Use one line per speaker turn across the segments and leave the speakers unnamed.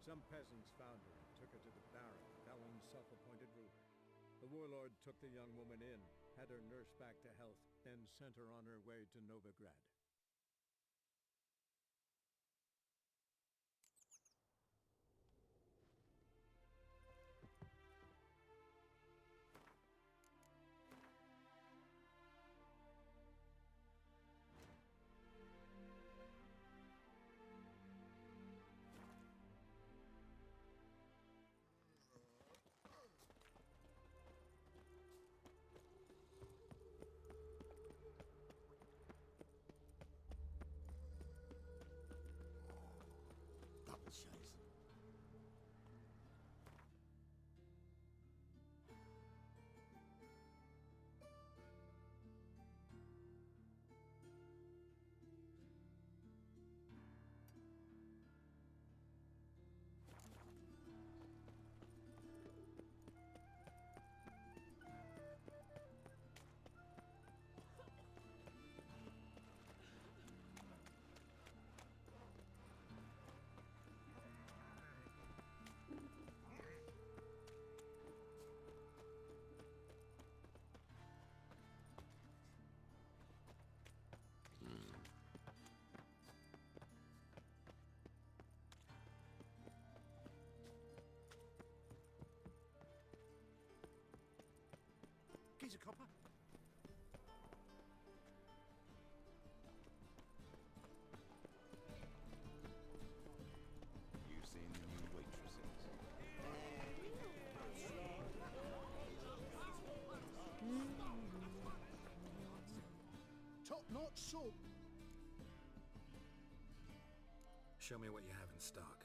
Some peasants found her and took her to the Baron, Valen's self-appointed ruler. The warlord took the young woman in, had her nursed back to health, then sent her on her way to Novigrad.
Scheiße.
He's a copper.
You've seen the new waitresses.
Top-notch soup.
Show me what you have in stock.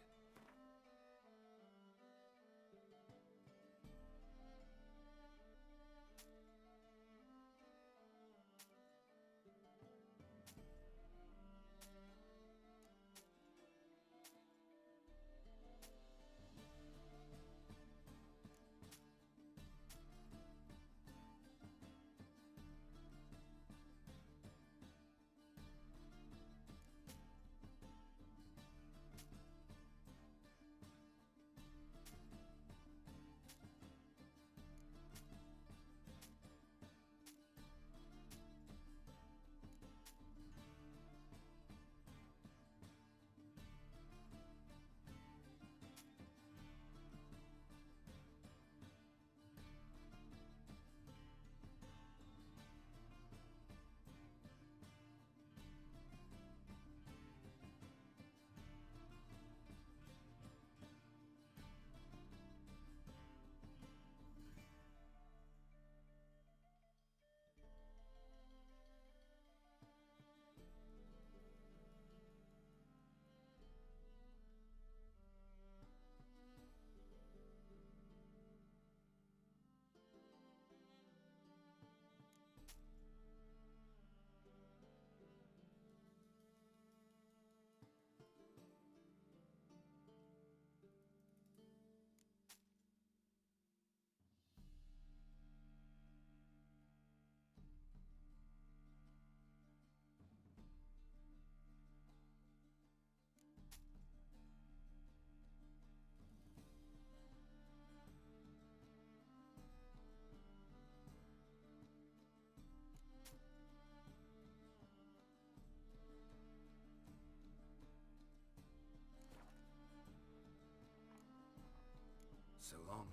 So long.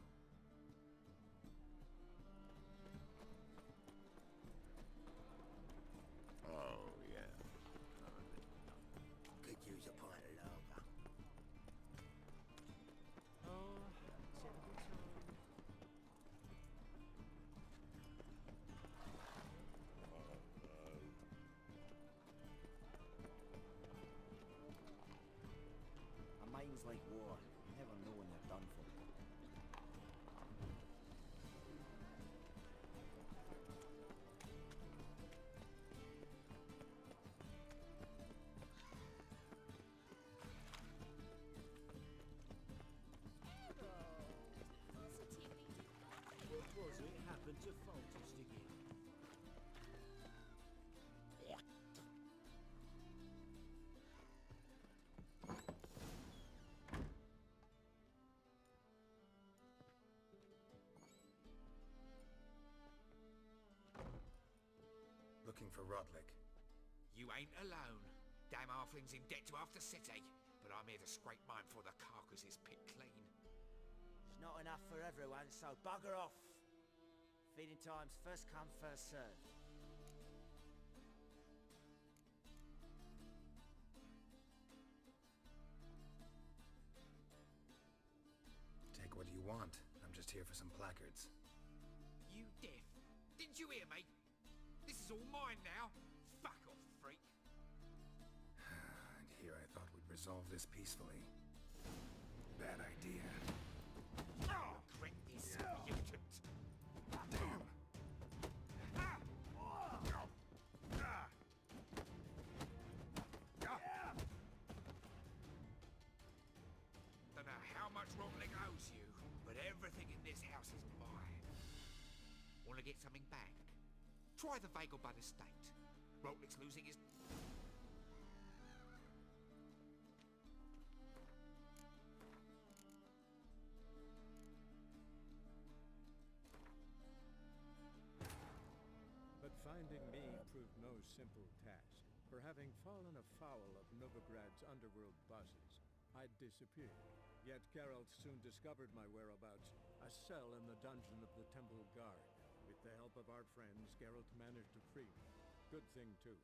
Oh, yeah.
Could use a pint of lager.
Oh, it's every time.
A mind's like war. You never know when you're done for.
What was it happened to Faltist again?
Looking for Rodlick.
You ain't alone. Damn halfling's in debt to half the city. But I'm here to scrape mine before the carcass is picked clean.
There's not enough for everyone, so bugger off. Feeding time's first come, first served.
Take what you want. I'm just here for some placards.
You deaf? Didn't you hear me? This is all mine now. Fuck off, freak.
And here I thought we'd resolve this peacefully. Bad idea.
Oh, regret this, mutant.
Damn!
Don't know how much Rodlick owes you, but everything in this house is mine. Want to get something back? Try the Vagelbud estate. Rodlick's losing his...
But finding me proved no simple task. For having fallen afoul of Novigrad's underworld bosses, I'd disappeared. Yet Geralt soon discovered my whereabouts, a cell in the dungeon of the Temple Guard. With the help of our friends, Geralt managed to free me. Good thing, too.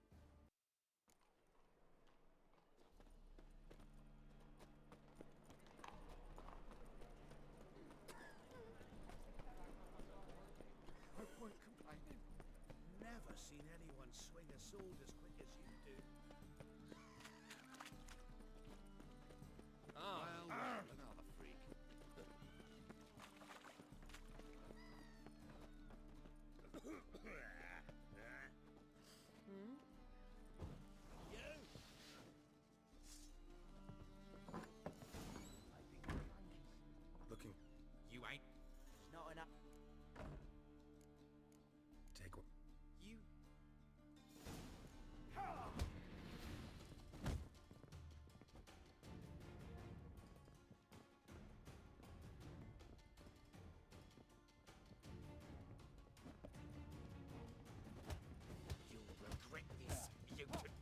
No point complaining. Never seen anyone swing a sword as quick as you do.
Another freak.
Looking.
You ain't...
There's not enough.
Take what...
You... You'll regret this, mutant.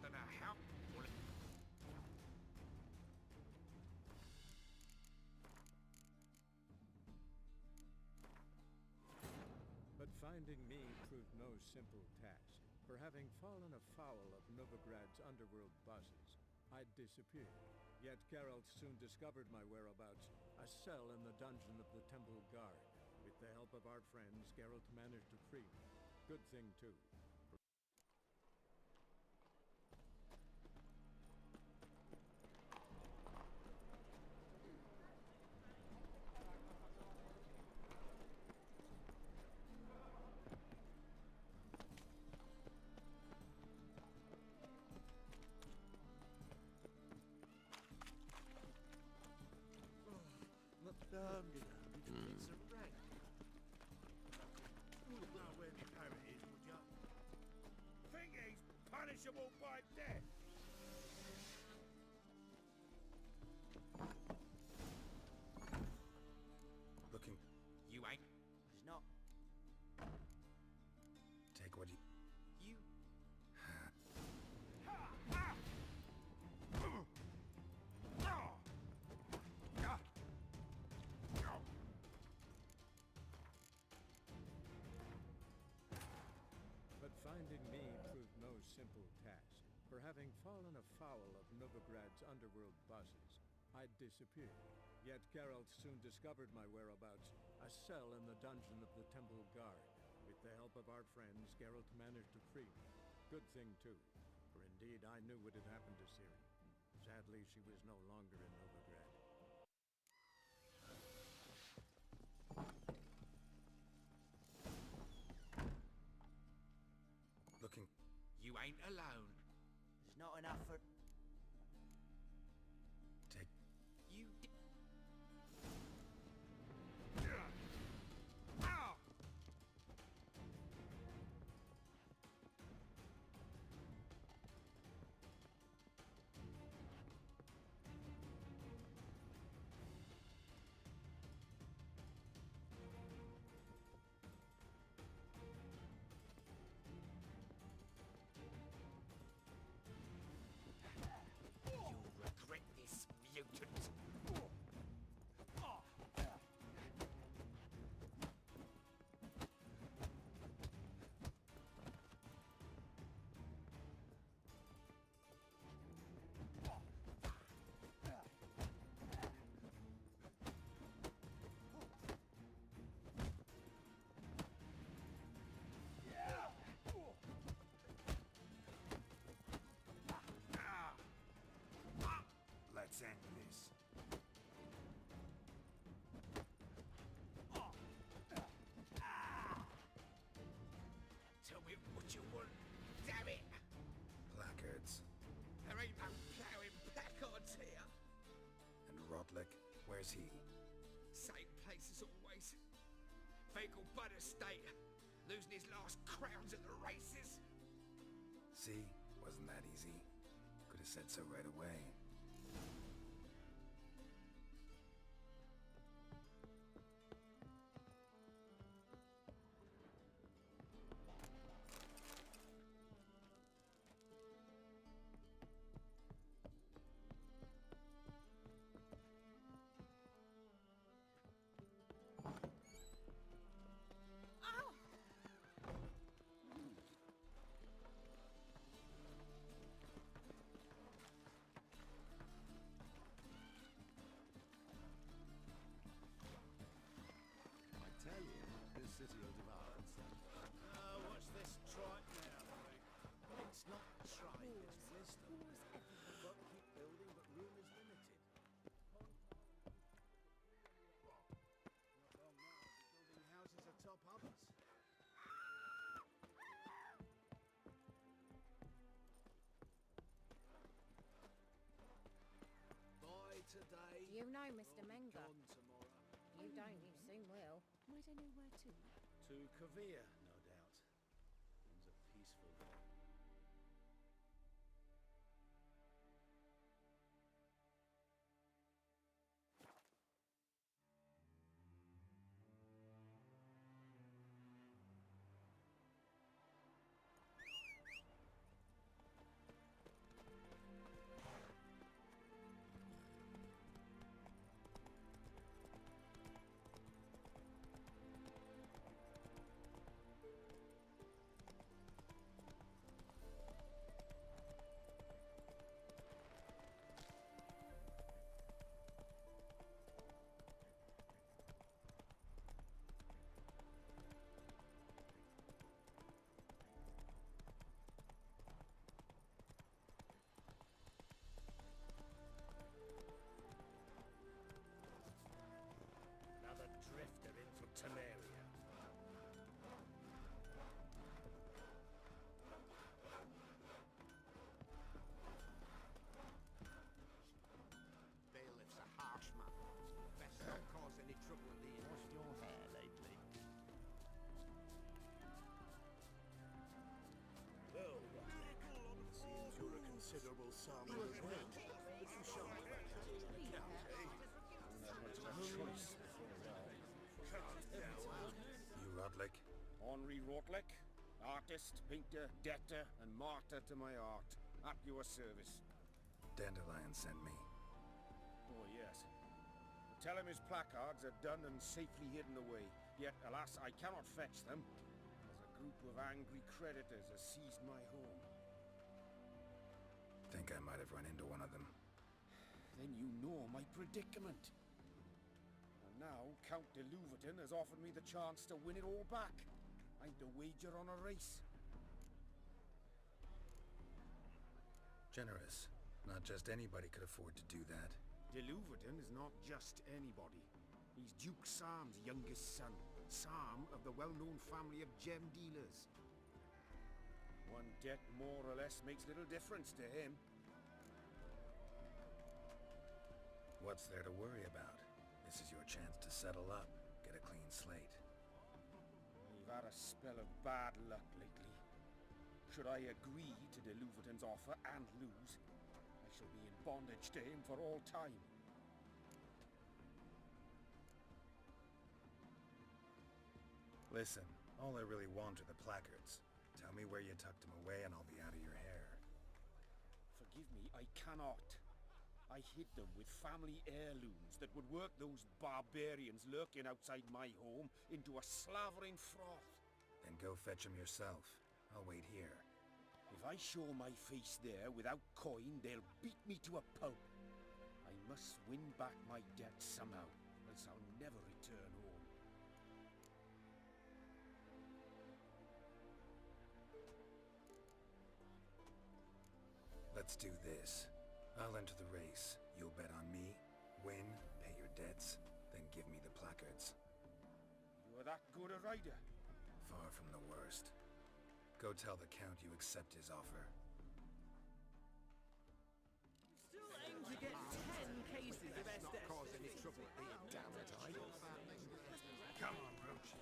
Don't know how...
But finding me proved no simple task. For having fallen afoul of Novigrad's underworld bosses, I'd disappeared. Yet Geralt soon discovered my whereabouts, a cell in the dungeon of the Temple Guard. With the help of our friends, Geralt managed to free me. Good thing, too.
I'm gonna need some rank. You would know where my parrot is, would ya? Think he's punishable by death?
Looking.
You ain't...
There's not.
Take what you...
You...
But finding me proved no simple task. For having fallen afoul of Novigrad's underworld bosses, I'd disappeared. Yet Geralt soon discovered my whereabouts, a cell in the dungeon of the Temple Guard. With the help of our friends, Geralt managed to free me. Good thing, too. For indeed, I knew what had happened to Ciri. Sadly, she was no longer in Novigrad.
Looking.
You ain't alone.
There's not enough for...
Take...
You... Tell me what you want, damn it!
Placards.
There ain't no ploughing placards here.
And Rotlick, where's he?
Same place as always. Vehicle Bud Estate. Losing his last crowns at the races.
See? Wasn't that easy? Could have said so right away.
I tell you, this city will devour itself. What's this tripe now, mate? It's not tripe, it's wisdom. But keep building, but room is limited. Not long now, I'll be building houses atop others. Buy today.
Do you know Mr.
will be
Menga?
gone tomorrow.
You don't, you soon will.
Might I know where to?
To Kavir, no doubt. Things are peaceful there. Another drifter in from Temeria.
Bailiff's a harsh man. Best not cause any trouble at the inn.
Washed your hair lately?
Well, seems you're a considerable sum as well. But you shan't have that on account, eh?
Choice before now.
You Rotlick?
Henri Rotlick, artist, painter, debtor, and martyr to my art. At your service.
Dandelion sent me.
Oh, yes. Tell him his placards are done and safely hidden away. Yet, alas, I cannot fetch them, as a group of angry creditors has seized my home.
Think I might have run into one of them.
Then you know my predicament. And now, Count de Louverton has offered me the chance to win it all back. I'm to wager on a race.
Generous. Not just anybody could afford to do that.
De Louverton is not just anybody. He's Duke Sam's youngest son. Sam of the well-known family of gem dealers. One debt more or less makes little difference to him.
What's there to worry about? This is your chance to settle up, get a clean slate.
I've had a spell of bad luck lately. Should I agree to de Louverton's offer and lose, I shall be in bondage to him for all time.
Listen, all I really want are the placards. Tell me where you tucked them away and I'll be out of your hair.
Forgive me, I cannot. I hid them with family heirlooms that would work those barbarians lurking outside my home into a slavering froth.
Then go fetch them yourself. I'll wait here.
If I show my face there without coin, they'll beat me to a pulp. I must win back my debt somehow, else I'll never return home.
Let's do this. I'll enter the race. You'll bet on me, win
that good a rider?
Far from the worst. Go tell the Count you accept his offer.
Still aim to get 10 cases of
Not
Estes.
cause any trouble here, damn it,
Come on, Roach.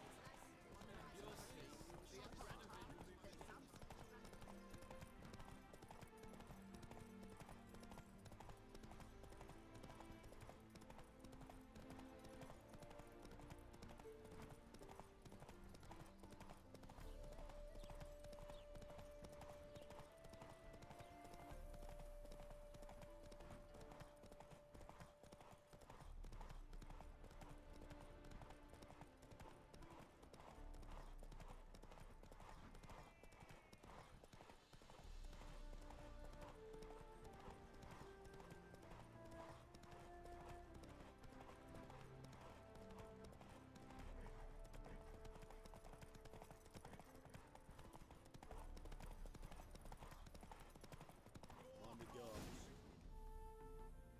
On the guards.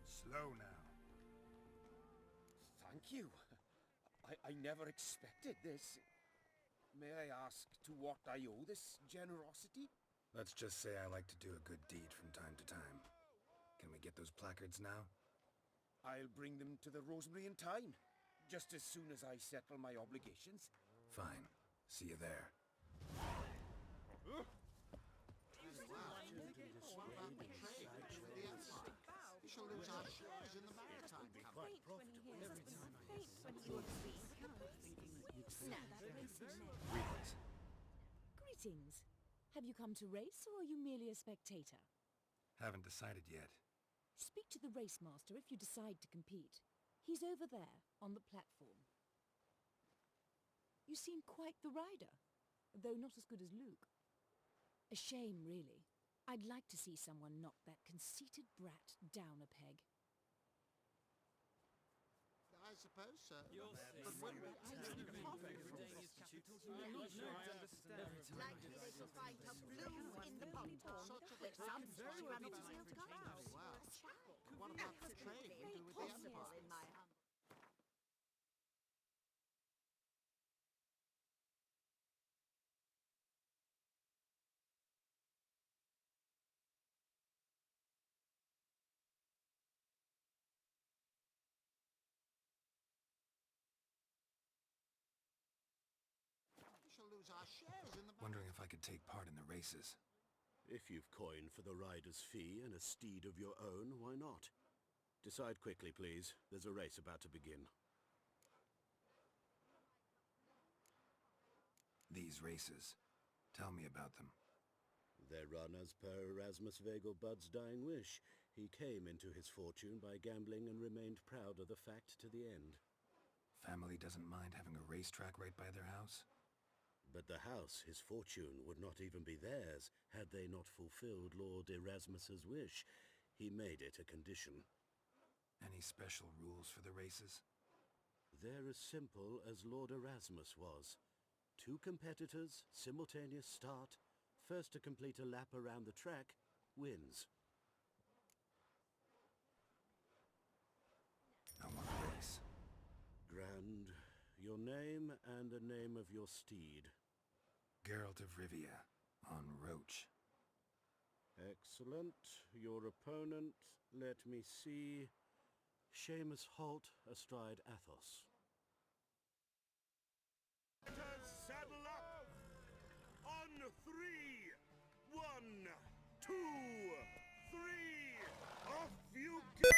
Slow now. Thank you. I never expected this. May I ask to what I owe this generosity?
Let's just say I like to do a good deed from time to time. Can we get those placards now?
I'll bring them to the Rosemary in time, just as soon as I settle my obligations.
Fine. See you there.
We shall lose our shares in the maritime company.
Greetings.
Greetings. Have you come to race, or are you merely a spectator?
Haven't decided yet.
Speak to the race master if you decide to compete. He's over there, on the platform. You seem quite the rider, though not as good as Luke. A shame, really. I'd like to see someone knock that conceited brat down a peg.
I suppose so.
But
when we enter the
Likely
they shall find a blue in the pond. With some scrubbing to come out.
what about the trade we do with the Empire?
In my humble.
We shall lose our shares in the
Wondering if I could take part in the races.
If you've coined for the rider's fee and a steed of your own, why not? Decide quickly, please. There's a race about to begin.
These races. Tell me about them.
They're run as per Erasmus Vegelbud's dying wish. He came into his fortune by gambling and remained proud of the fact to the end.
Family doesn't mind having a racetrack right by their house?
But the house, his fortune, would not even be theirs had they not fulfilled Lord Erasmus's wish. He made it a condition.
Any special rules for the races?
They're as simple as Lord Erasmus was. 2 competitors, simultaneous start. First to complete a lap around the track wins.
I want a race.
Grand. Your name and the name of your steed.
Geralt of Rivia, on Roach.
Excellent. Your opponent, let me see. Seamus Holt astride Athos.
Saddle up! On 3! 1, 2, 3! Off you go!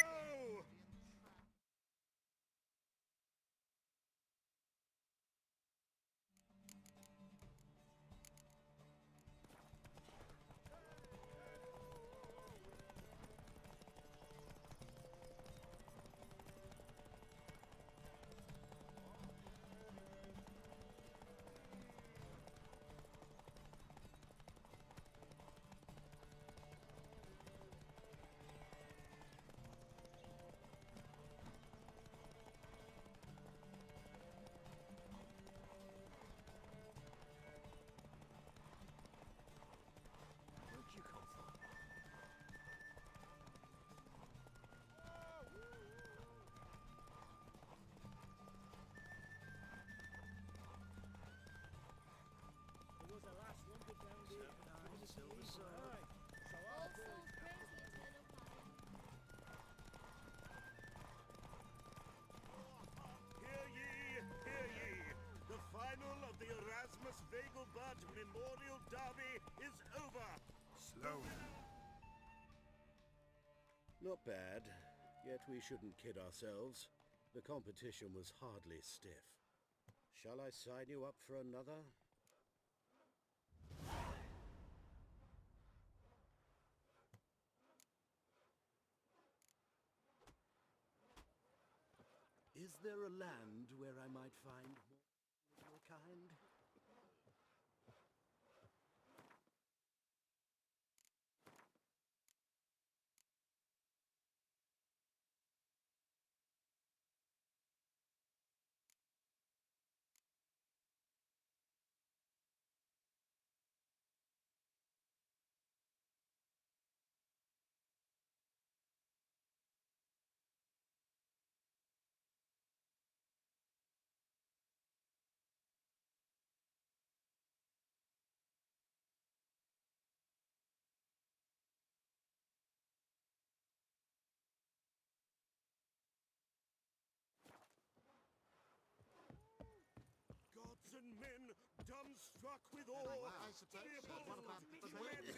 Silver Sword.
All souls praise the eternal fire.
Hear ye, hear ye! The final of the Erasmus Vegelbud Memorial Derby is over!
Slowly.
Not bad, yet we shouldn't kid ourselves. The competition was hardly stiff. Shall I sign you up for another? Is there a land where I might find more of your kind?
Gods and men, dumbstruck with awe,
I suppose.
behold
What about the
the men in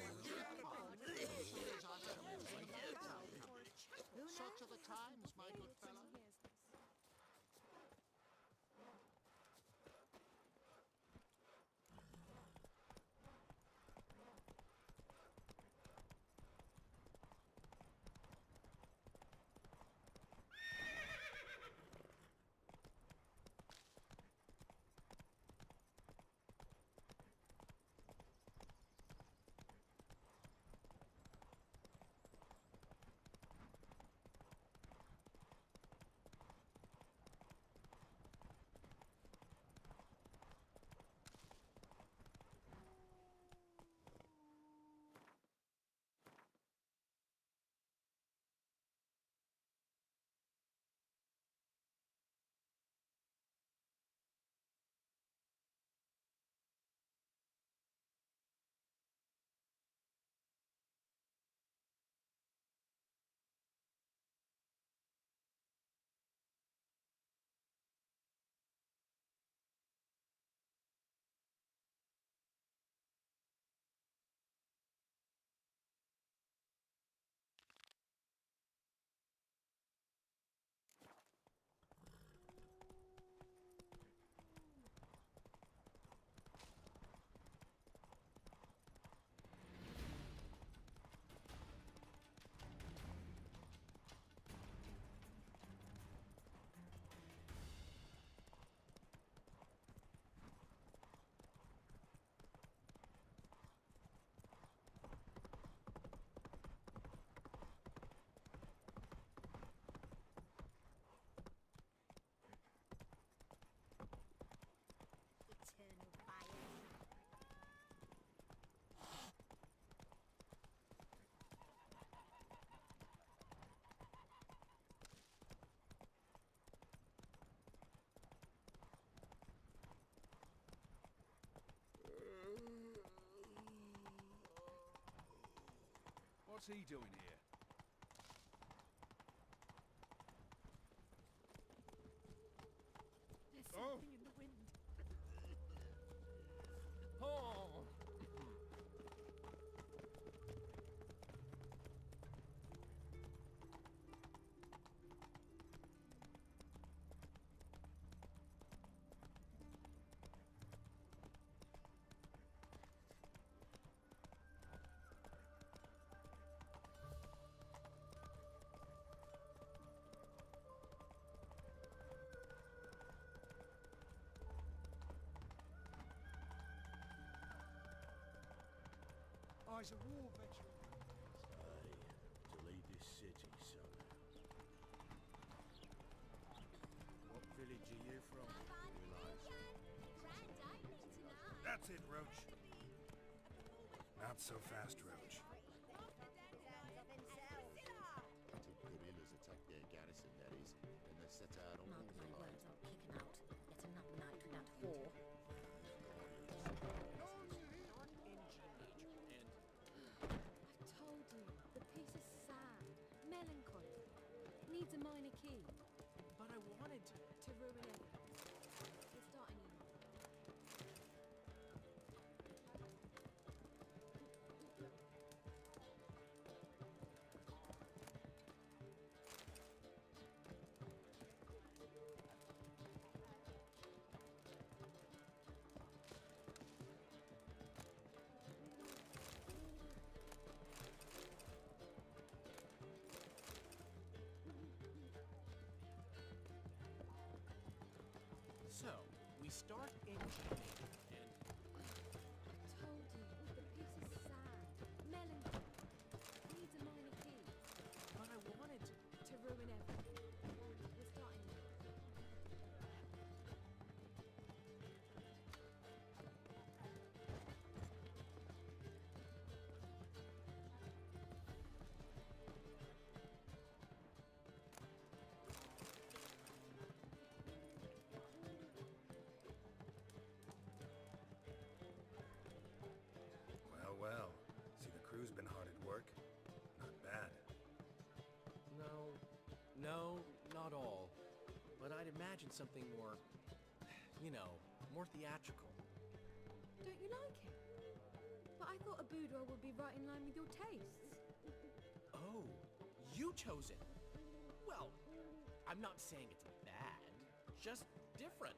Such are the times, my good fellow.
Eternal fire.
What's he doing here?
There's something in the wind.
Oh! Oh, he's a war veteran.
To lead this city somehow.
What village are you from?
Grand opening tonight.
That's it, Roach. Not so fast, Roach.
Until guerrillas attack their garrison, that is, and they set out on
Mark
all
my
the
words, I'll kick him out. Yet another night without whore.
needs a minor key.
But I wanted to...
To ruin everything. We're starting email.
So, we start engineering, and...
Told you, the piece is sad. Melancholy. Needs a minor key.
But I wanted to...
To ruin everything. We're starting email.
Well, well. See, the crew's been hard at work. Not bad.
No, not all. But I'd imagine something more, you know, more theatrical.
Don't you like it? But I thought a boudoir would be right in line with your tastes.
Oh, you chose it. Well, I'm not saying it's bad, just different.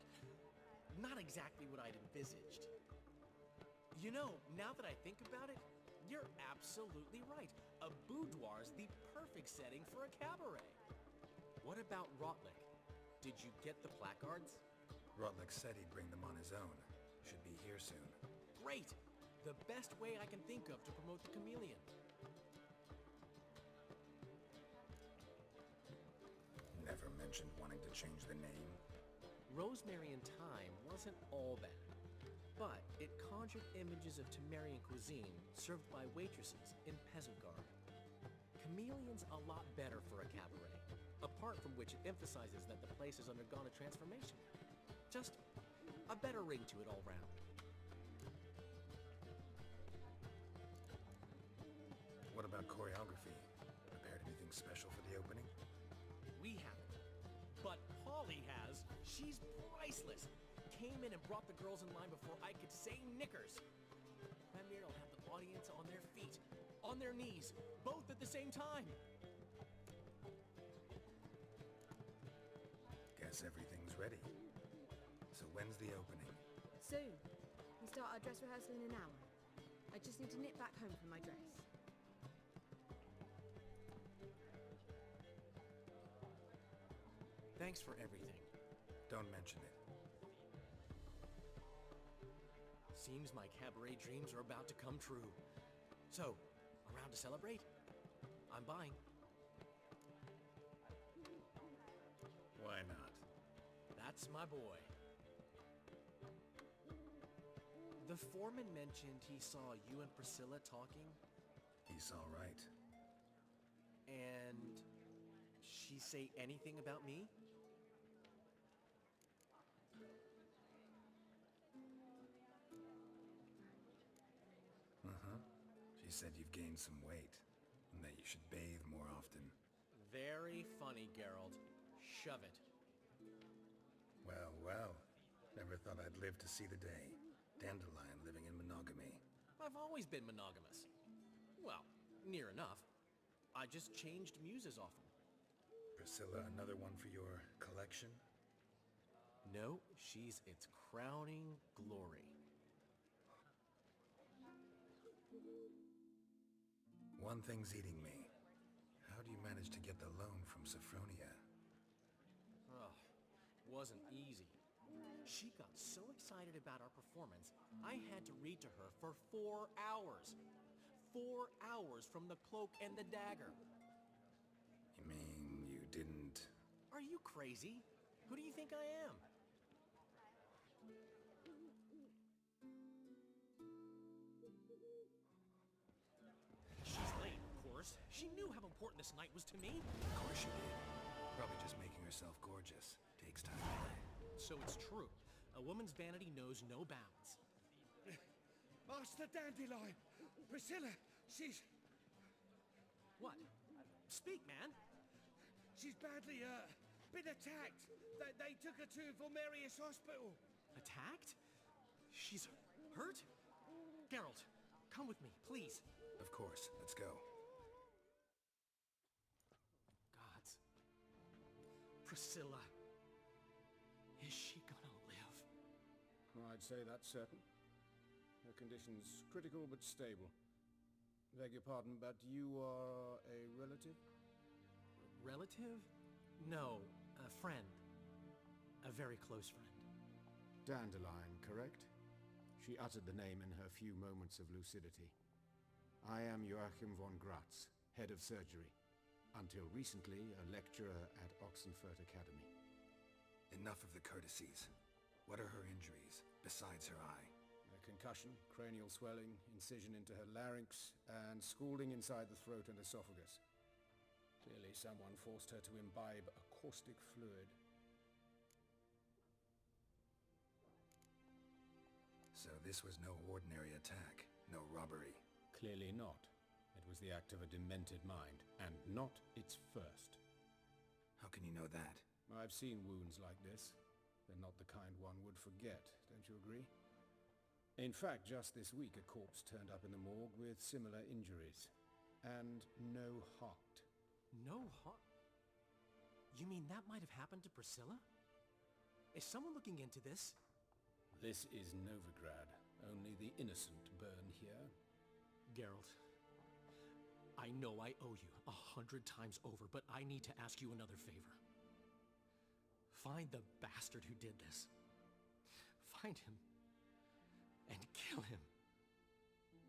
Not exactly what I'd envisaged. You know, now that I think about it, you're absolutely right. A boudoir's the perfect setting for a cabaret. What about Rotlick? Did you get the placards?
Rotlick said he'd bring them on his own. Should be here soon.
Great! The best way I can think of to promote the chameleon.
Never mentioned wanting to change the name.
Rosemary and Thyme wasn't all bad, but it conjured images of Temerian cuisine served by waitresses in peasant garb. Chameleon's a lot better for a cabaret, apart from which it emphasizes that the place has undergone a transformation. Just a better ring to it all round.
What about choreography? Prepared anything special for the opening?
We haven't, but Polly has. She's priceless. Came in and brought the girls in line before I could say knickers. Premier will have the audience on their feet, on their knees, both at the same time.
Guess everything's ready. So when's the opening?
Soon. We start our dress rehearsal in an hour. I just need to nip back home for my dress.
Thanks for everything.
Don't mention it.
Seems my cabaret dreams are about to come true. So, around to celebrate? I'm buying.
Why not?
That's my boy. The foreman mentioned he saw you and Priscilla talking.
He saw right.
And she say anything about me?
She said you've gained some weight, and that you should bathe more often.
Very funny, Geralt. Shove it.
Well, well. Never thought I'd live to see the day. Dandelion living in monogamy.
I've always been monogamous. Well, near enough. I just changed muses often.
Priscilla, another one for your collection?
No, she's its crowning glory.
One thing's eating me. How do you manage to get the loan from Sophronia?
Ugh, wasn't easy. She got so excited about our performance, I had to read to her for 4 hours. 4 hours from the Cloak and the Dagger.
You mean you didn't...
Are you crazy? Who do you think I am? She's late, of course. She knew how important this night was to me.
Of course she did. Probably just making herself gorgeous. Takes time to play.
So it's true. A woman's vanity knows no bounds.
Master Dandelion! Priscilla, she's...
What? Speak, man.
she's badly hurt. Been attacked. They took her to Vulmerius Hospital.
Attacked? She's hurt? Geralt, come with me, please.
Of course, let's go.
Gods. Priscilla. Is she gonna live?
I'd say that's certain. Her condition's critical but stable. Beg your pardon, but you are a relative?
Relative? No, a friend. A very close friend.
Dandelion, correct? She uttered the name in her few moments of lucidity. I am Joachim von Gratz, head of surgery. Until recently, a lecturer at Oxenfurt Academy.
Enough of the courtesies. What are her injuries, besides her eye?
A concussion, cranial swelling, incision into her larynx, and scalding inside the throat and esophagus. Clearly someone forced her to imbibe a caustic fluid.
So this was no ordinary attack, no robbery.
Clearly not. It was the act of a demented mind, and not its first.
How can you know that?
I've seen wounds like this. They're not the kind one would forget, don't you agree? In fact, just this week a corpse turned up in the morgue with similar injuries. And no heart.
No heart? You mean that might have happened to Priscilla? Is someone looking into this?
This is Novigrad. Only the innocent burn here.
Geralt, I know I owe you 100 times over, but I need to ask you another favor. Find the bastard who did this. Find him. And kill him.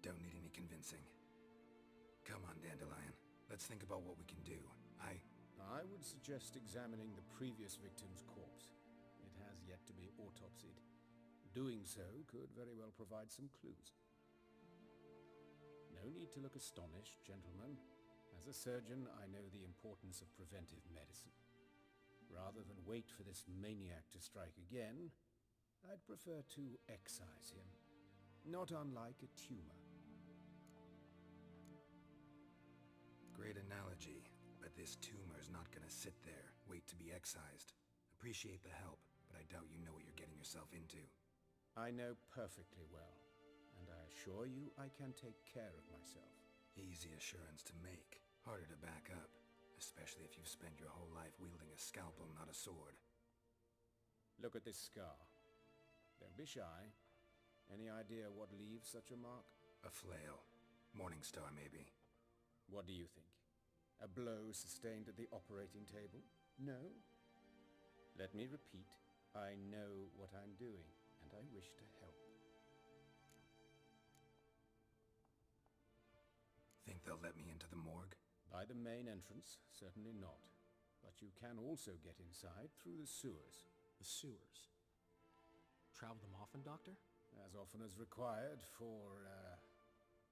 Don't need any convincing. Come on, Dandelion. Let's think about what we can do.
I would suggest examining the previous victim's corpse. It has yet to be autopsied. Doing so could very well provide some clues. No need to look astonished, gentlemen. As a surgeon, I know the importance of preventive medicine. Rather than wait for this maniac to strike again, I'd prefer to excise him. Not unlike a tumor.
Great analogy, but this tumor's not gonna sit there, wait to be excised. Appreciate the help, but I doubt you know what you're getting yourself into.
I know perfectly well, and I assure you I can take care of myself.
Easy assurance to make, harder to back up, especially if you've spent your whole life wielding a scalpel, not a sword.
Look at this scar. Don't be shy. Any idea what leaves such a mark?
A flail. Morningstar, maybe.
What do you think? A blow sustained at the operating table? No? Let me repeat. I know what I'm doing, and I wish to help.
Think they'll let me into the morgue?
By the main entrance, certainly not. But you can also get inside through the sewers.
The sewers? Travel them often, Doctor?
As often as required for,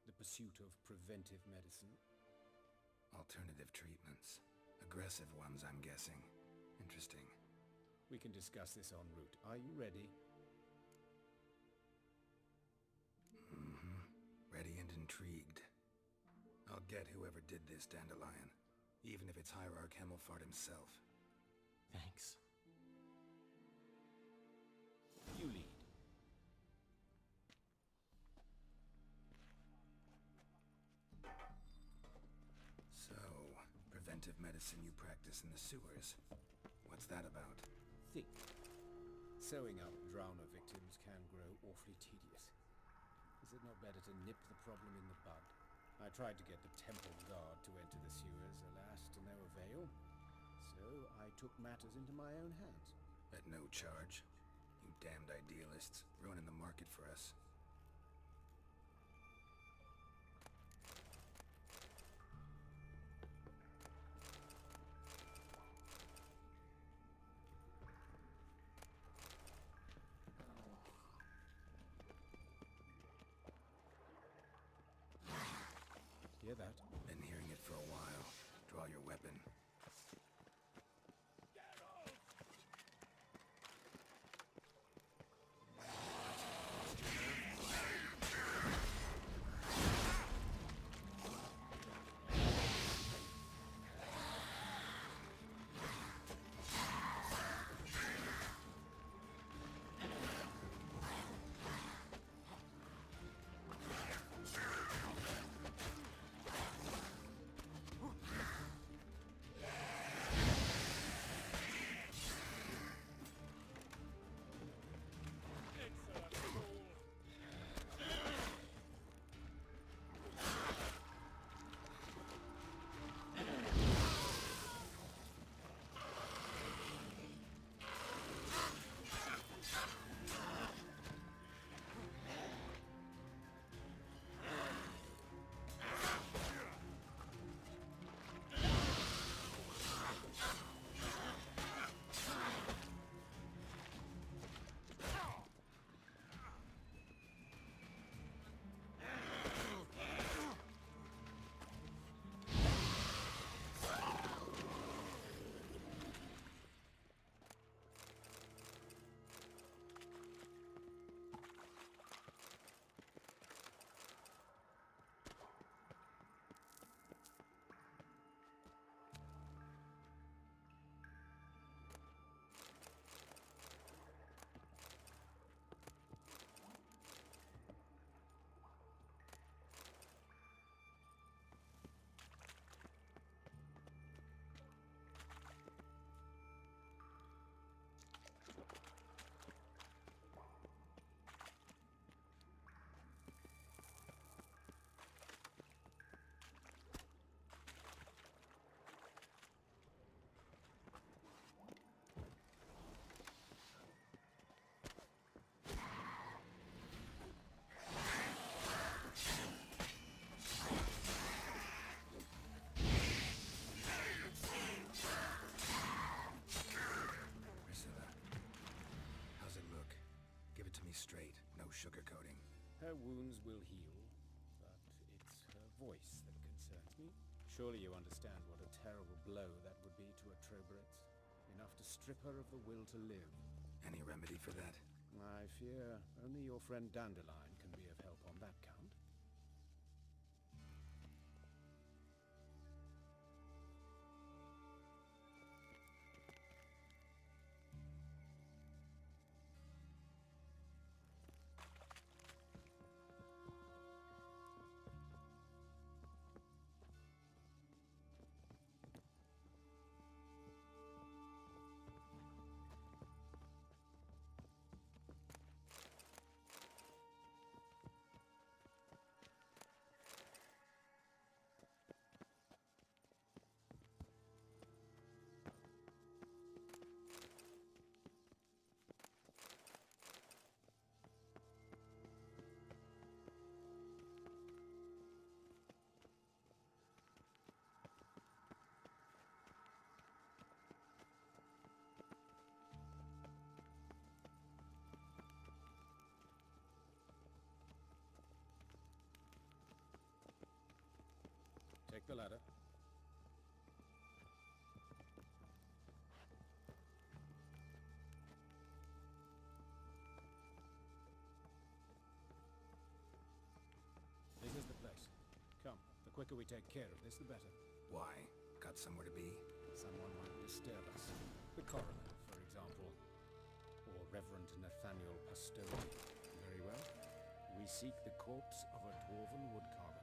the pursuit of preventive medicine.
Alternative treatments. Aggressive ones, I'm guessing. Interesting.
We can discuss this en route. Are you ready?
Mm-hmm. Ready and intrigued. I'll get whoever did this, Dandelion. Even if it's Hierarch Hemmelfart himself.
Thanks.
You lead.
So, preventive medicine you practice in the sewers. What's that about?
Think. Sewing up drowner victims can grow awfully tedious. Is it not better to nip the problem in the bud? I tried to get the temple guard to enter the sewers, alas, to no avail. So I took matters into my own hands.
At no charge. You damned idealists, ruining the market for us.
Hear that?
Been hearing it for a while. Draw your weapon. straight, no sugarcoating.
Her wounds will heal, but it's her voice that concerns me. Surely you understand what a terrible blow that would be to a Troberet. Enough to strip her of the will to live.
Any remedy for that?
I fear only your friend Dandelion can be of help on that count. Take the ladder. This is the place. Come, the quicker we take care of this, the better.
Why? Got somewhere to be?
Someone might disturb us. The coroner, for example. Or Reverend Nathaniel Pastoni. Very well. We seek the corpse of a dwarven woodcarver.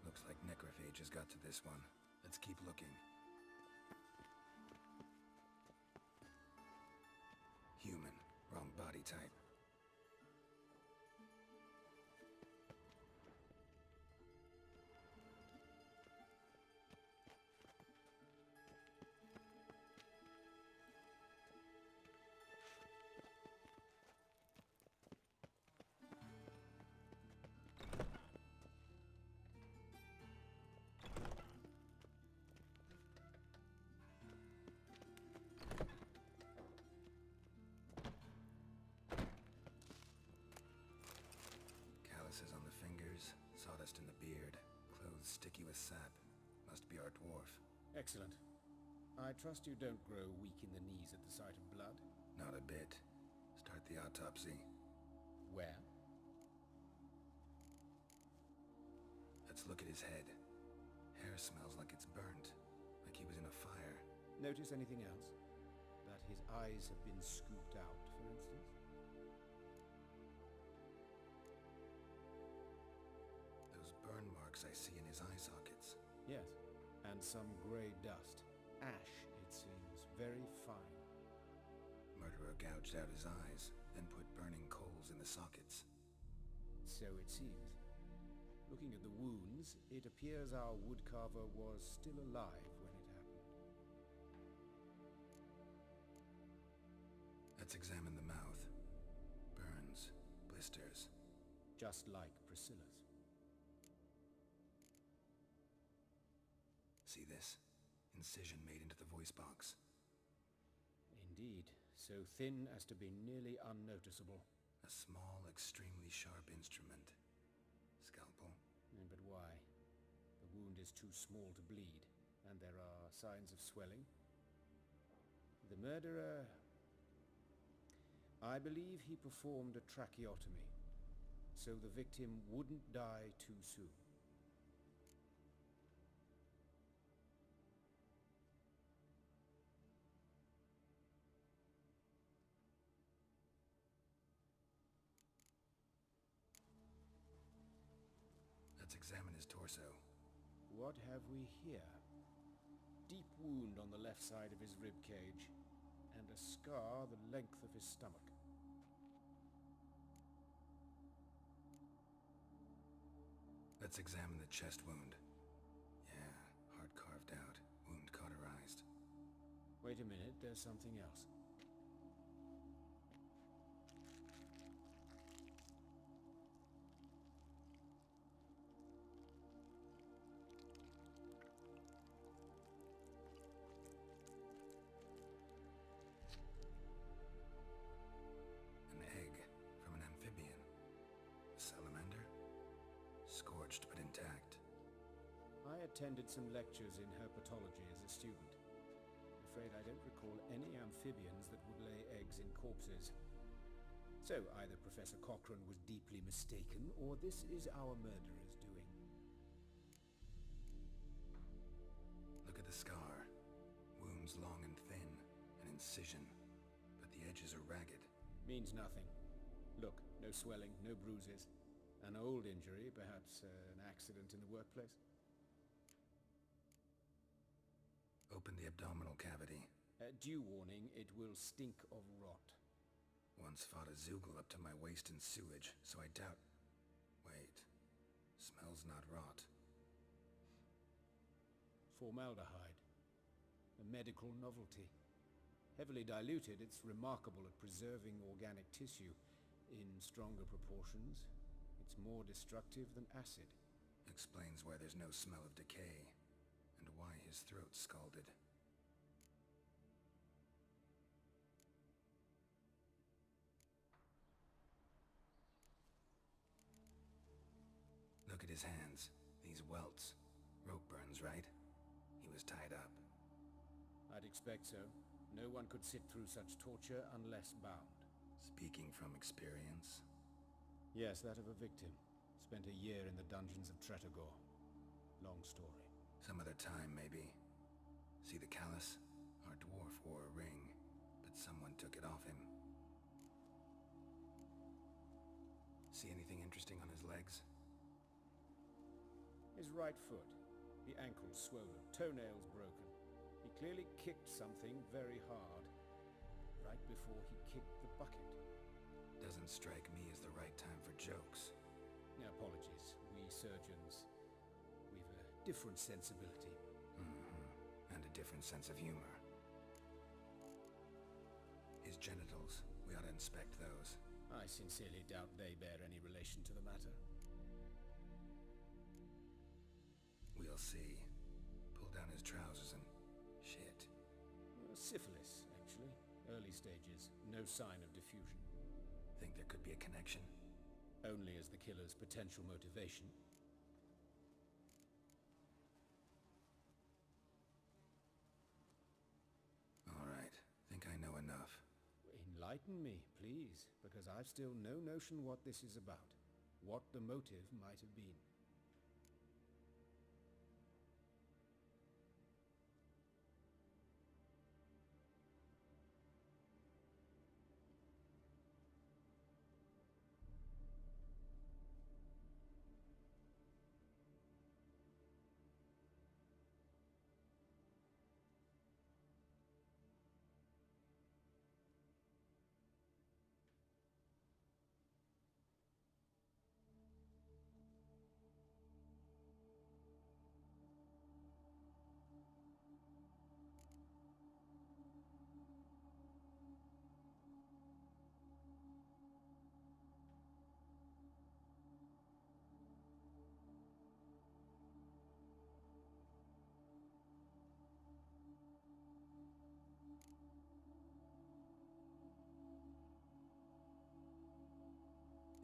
Looks like necrophages got to this one. Let's keep looking. Human. Wrong body type. Calluses on the fingers, sawdust in the beard, clothes sticky with sap. Must be our dwarf.
Excellent. I trust you don't grow weak in the knees at the sight of blood?
Not a bit. Start the autopsy.
Where?
Let's look at his head. Hair smells like it's burnt, like he was in a fire.
Notice anything else? That his eyes have been scooped out, for instance?
Those burn marks I see in his eye sockets.
Yes, and some grey dust. Ash, it seems. Very fine.
Murderer gouged out his eyes, then put burning coals in the sockets.
So it seems. Looking at the wounds, it appears our woodcarver was still alive when it happened.
Let's examine the mouth. Burns, blisters.
Just like Priscilla's.
See this? Incision made into the voice box.
Indeed, so thin as to be nearly unnoticeable.
A small, extremely sharp instrument. Scalpel?
But why? The wound is too small to bleed. and there are signs of swelling. The murderer... I believe he performed a tracheotomy, so the victim wouldn't die too soon.
Let's examine his torso.
What have we here? Deep wound on the left side of his rib cage, and a scar the length of his stomach.
Let's examine the chest wound. Yeah, heart carved out, wound cauterized.
Wait a minute, there's something else.
An egg from an amphibian. A salamander? Scorched but intact.
I attended some lectures in herpetology as a student. I'm afraid I don't recall any amphibians that would lay eggs in corpses. So either Professor Cochrane was deeply mistaken, or this is our murderer's doing.
Look at the scar. Wounds long and thin. An incision. But the edges are ragged.
Means nothing. Look, no swelling, no bruises. An old injury, perhaps an accident in the workplace.
Open the abdominal cavity.
Due warning, it will stink of rot.
Once fought a Zoogle up to my waist in sewage, so I doubt... Wait. Smells not rot.
Formaldehyde. A medical novelty. Heavily diluted, it's remarkable at preserving organic tissue. In stronger proportions, it's more destructive than acid.
Explains why there's no smell of decay, and why his throat's scalded. Look at his hands. These welts. Rope burns, right? He was tied up.
I'd expect so. No one could sit through such torture unless bound.
Speaking from experience?
Yes, that of a victim. Spent a year in the dungeons of Tretogor. Long story.
Some other time, maybe. See the callus? Our dwarf wore a ring, but someone took it off him. See anything interesting on his legs?
His right foot. The ankle's swollen, toenails broken. He clearly kicked something very hard, right before he kicked the bucket.
Doesn't strike me as the right time for jokes.
Apologies. We surgeons, we've a different sensibility.
And a different sense of humor. His genitals, we ought to inspect those.
I sincerely doubt they bear any relation to the matter.
We'll see. Pull down his trousers and... shit.
Syphilis, actually. Early stages. No sign of diffusion.
Think there could be a connection?
Only as the killer's potential motivation.
All right. Think I know enough.
Enlighten me, please, because I've still no notion what this is about. What the motive might have been.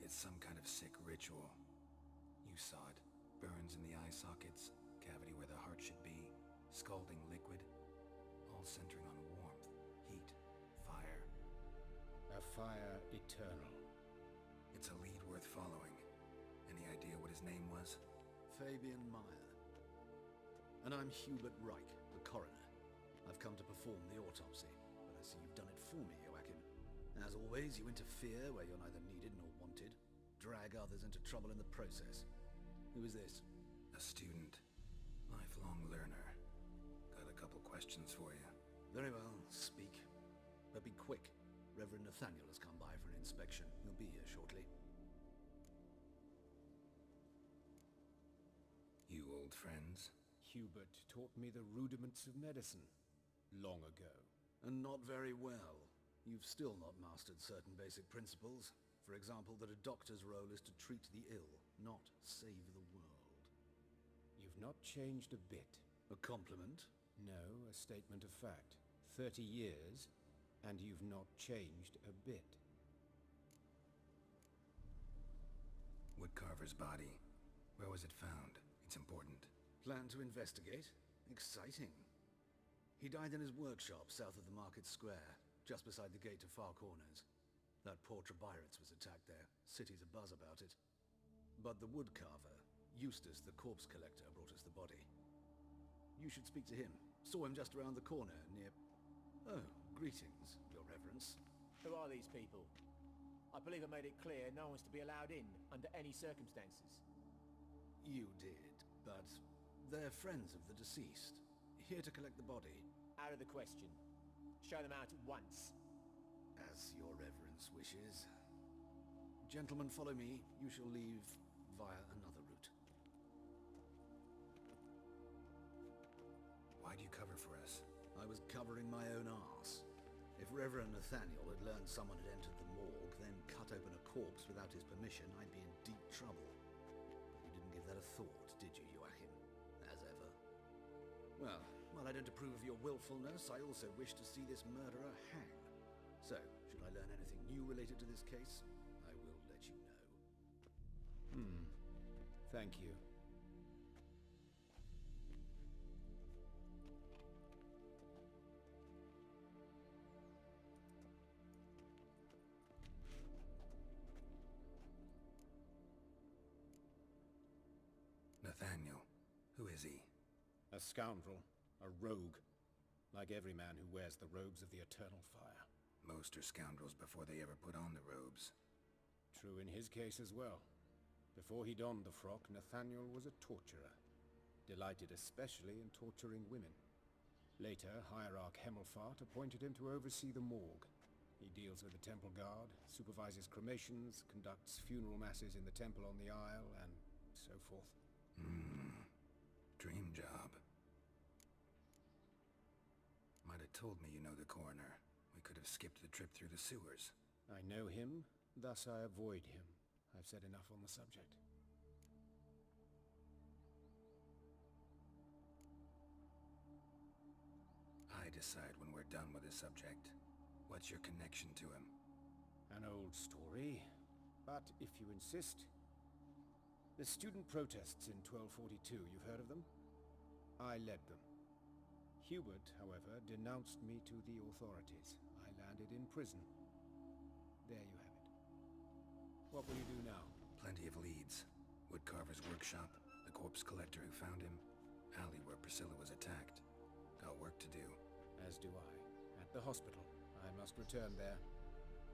It's some kind of sick ritual. You saw it. Burns in the eye sockets, cavity where the heart should be. scalding liquid, all centering on warmth, heat, fire.
A fire eternal.
It's a lead worth following. Any idea what his name was?
Fabian Meyer. And I'm Hubert Reich, the coroner. I've come to perform the autopsy, but I see you've done it for me, Joachim. As always, you interfere where you're neither needed nor wanted, drag others into trouble in the process. Who is this?
A student. Lifelong learner. Got a couple questions for you.
Very well, speak. But be quick. Reverend Nathaniel has come by for an inspection. He'll be here shortly.
You old friends?
Hubert taught me the rudiments of medicine long ago.
And not very well. You've still not mastered certain basic principles. For example, that a doctor's role is to treat the ill, not save the world.
You've not changed a bit.
A compliment?
No, a statement of fact. 30 years, and you've not changed a bit.
Woodcarver's body. Where was it found? It's important.
Plan to investigate? Exciting. He died in his workshop south of the Market Square, just beside the gate to Far Corners. That poor Trebirates was attacked there. City's abuzz about it. But the woodcarver, Eustace the corpse collector, brought us the body. You should speak to him. Saw him just around the corner, near... Oh, greetings, your reverence.
Who are these people? I believe I made it clear no one's to be allowed in, under any circumstances.
You did, but they're friends of the deceased. Here to collect the body.
Out of the question. Show them out at once.
As your reverence wishes. Gentlemen, follow me. You shall leave via another route.
Why'd you cover for us?
I was covering my own arse. If Reverend Nathaniel had learned someone had entered the morgue, then cut open a corpse without his permission, I'd be in deep trouble. But you didn't give that a thought, did you, Joachim? As ever. Well, while I don't approve of your willfulness, I also wish to see this murderer hang. So, should I learn anything new related to this case, I will let you know.
Thank you.
Nathaniel. Who is he?
A scoundrel. A rogue. Like every man who wears the robes of the Eternal Fire.
Most are scoundrels before they ever put on the robes.
True in his case as well. Before he donned the frock, Nathaniel was a torturer. Delighted especially in torturing women. Later, Hierarch Hemmelfart appointed him to oversee the morgue. He deals with the temple guard, supervises cremations, conducts funeral masses in the temple on the Isle, and so forth.
Dream job. Might have told me you know the coroner. We could have skipped the trip through the sewers.
I know him, thus I avoid him. I've said enough on the subject.
I decide when we're done with the subject. What's your connection to him?
An old story, but if you insist. The student protests in 1242, you've heard of them? I led them. Hubert, however, denounced me to the authorities. I landed in prison. There you have it. What will you do now?
Plenty of leads. Woodcarver's workshop, the corpse collector who found him, alley where Priscilla was attacked. Got work to do.
As do I. At the hospital. I must return there.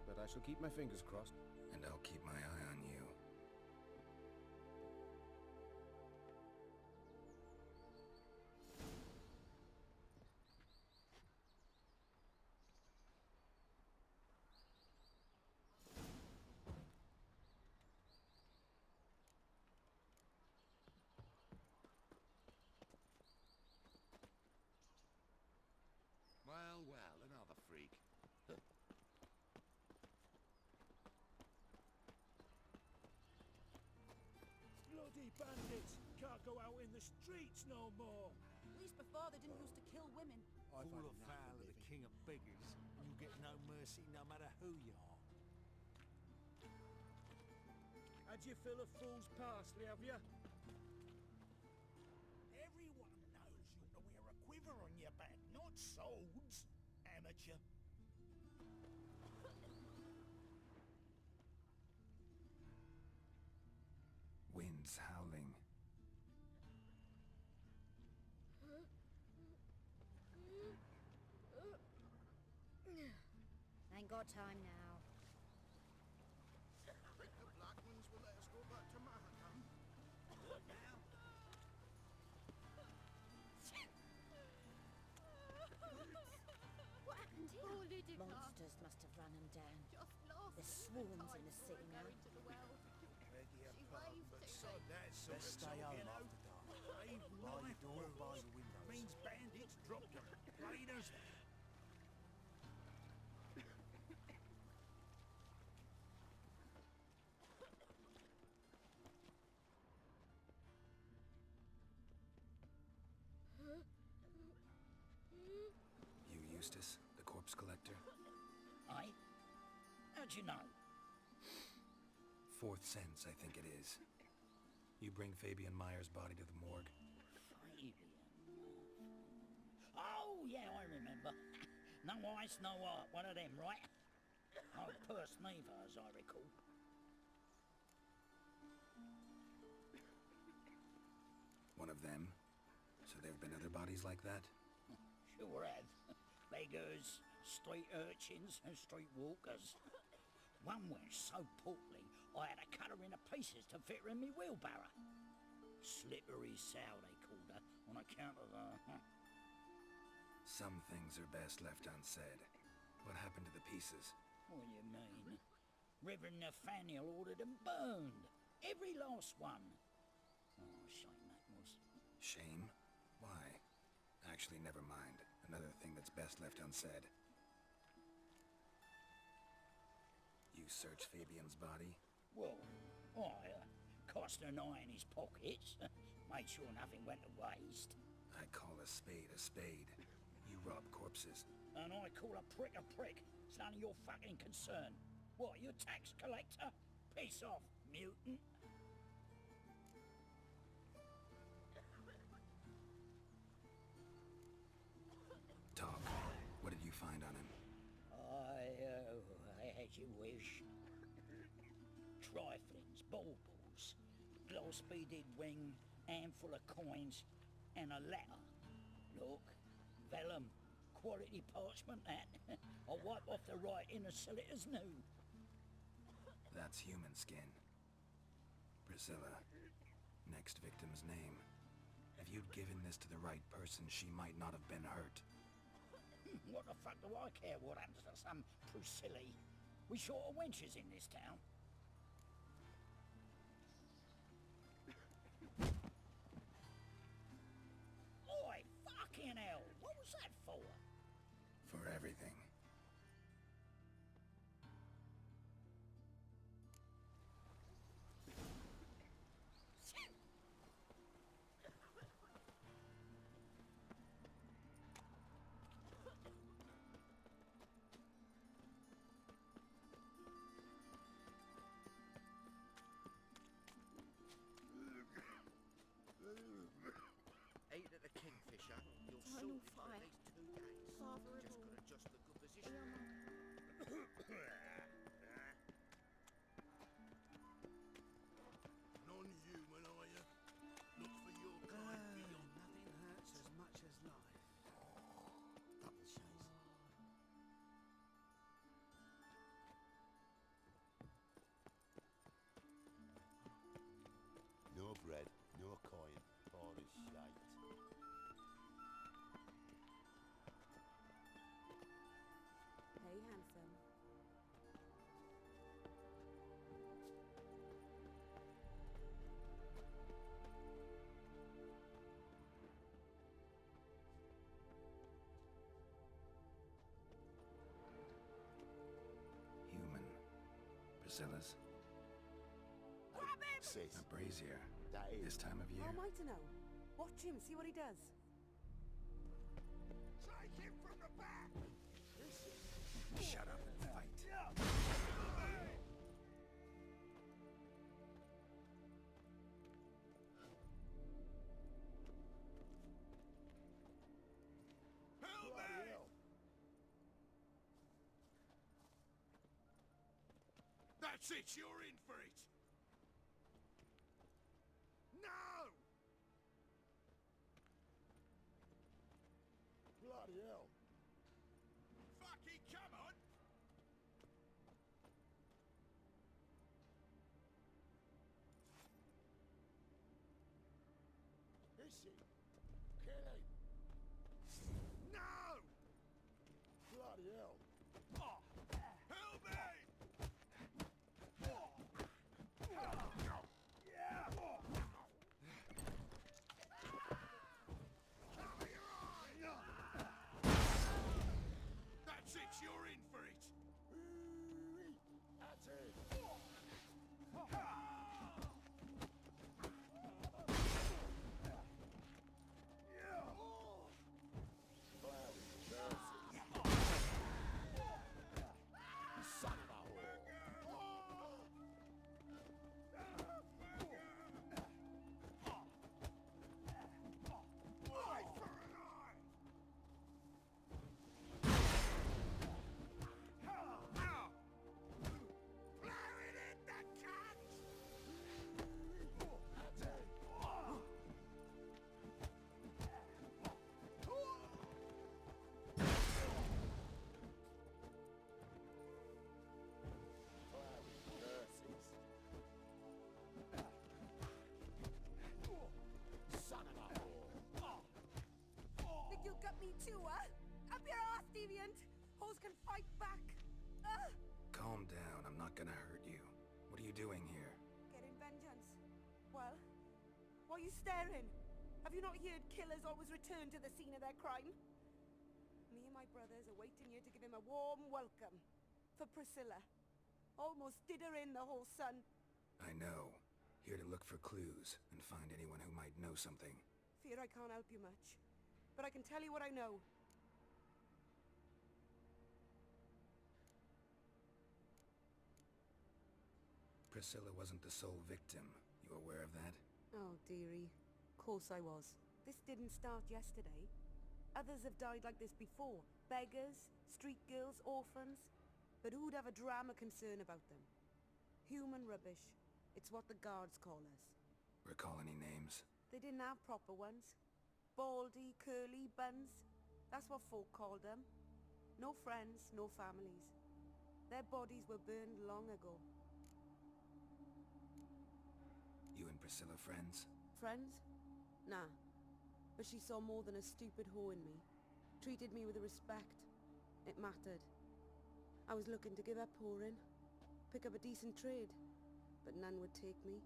But I shall keep my fingers crossed.
And I'll keep my eye on you.
Well, another freak.
Bloody bandits! Can't go out in the streets no more!
At least before they didn't used to kill women.
Fall afoul of the king of beggars, and you get no mercy no matter who you are. Had you fill a fool's parsley, have you? Everyone knows you to wear a swords, amateur.
Winds howling.
Ain't got time now.
Think the black ones will let us go back to Mahakam? What now?
What happened here? Monsters must have run him down. There's swarms in the city now.
Beg your pardon, but sod that sort
Let's
of
stay
talk,
home
you know?
after dark.
Brave
By your
knife
door,
wounds
by your windows.
means bandits dropped them. Raiders.
You Eustace, the corpse collector?
Aye? How'd you know?
Fourth sense, I think it is. You bring Fabian Meyer's body to the morgue.
Fabian. Oh, yeah, I remember. No eyes, no heart. One of them, right? Oh, purse neither, as I recall.
One of them? So there have been other bodies like that?
Sure have. Beggars, street urchins, and street walkers. One went so portly, I had to cut her into pieces to fit her in me wheelbarrow. Slippery sow, they called her, on account of her.
Some things are best left unsaid. What happened to the pieces?
What do you mean? Reverend Nathaniel ordered them burned. Every last one. Oh, shame that was.
Shame? Why? Actually, never mind. Another thing that's best left unsaid. You searched Fabian's body?
Well, I cast an eye in his pockets. Made sure nothing went to waste.
I call a spade a spade. You rob corpses.
And I call a prick a prick. It's none of your fucking concern. What, you tax collector? Piss off, mutant.
Talk. What did you find on him?
I had you wish. Triflings, baubles, gloss-beaded ring, handful of coins, and a letter. Look, vellum, quality parchment that. I'll wipe off the writing and sell it as new.
That's human skin. Priscilla. Next victim's name. If you'd given this to the right person, she might not have been hurt.
What the fuck do I care what happens to some Priscilla? We short of wenches in this town. Oi, fucking hell! What was that for?
For everything.
Ate at the Kingfisher, you're
Eternal
sorted for
fire.
at least 2 days.
Father of
Just
all.
gotta adjust the good position. Non-human, are you? Look for your kind beyond.
Nothing hurts as much as life.
Double chase.
No bread, no coin, all is shite.
Hey, handsome.
Human. Priscilla's.
Sis,
A brazier.
that is...
This time of year.
How am I to know? Watch him, see what he does.
Take him from the back!
Shut up and fight.
Help me!
That's it, you're in for it! No!
Bloody hell.
Fucking come on!
Is she? Kill him.
No!
Bloody hell.
Help me! That's it, you're in for it!
That's it. Son of a whore.
Eye for an eye! Now! Blow it in the cunt!
That's it. Son of a whore.
Think you'll gut me too, huh? Up your ass, deviant! Hoes can fight back!
Calm down, I'm not gonna hurt you. What are you doing here?
Getting vengeance. Well, why are you staring? Have you not heard killers always return to the scene of their crime? Me and my brothers are waiting here to give him a warm welcome. For Priscilla. Almost did her in, the whole son.
I know. Here to look for clues and find anyone who might know something.
Fear I can't help you much. But I can tell you what I know.
Priscilla wasn't the sole victim. You aware of that?
Oh, dearie. Course I was. This didn't start yesterday. Others have died like this before. Beggars, street girls, orphans. But who'd have a drama concern about them? Human rubbish. It's what the guards call us.
Recall any names?
They didn't have proper ones. Baldy, curly, buns. That's what folk called them. No friends, no families. Their bodies were burned long ago.
You and Priscilla friends?
Friends? Nah. But she saw more than a stupid hoe in me. Treated me with respect. It mattered. I was looking to give up whoring. Pick up a decent trade. But none would take me.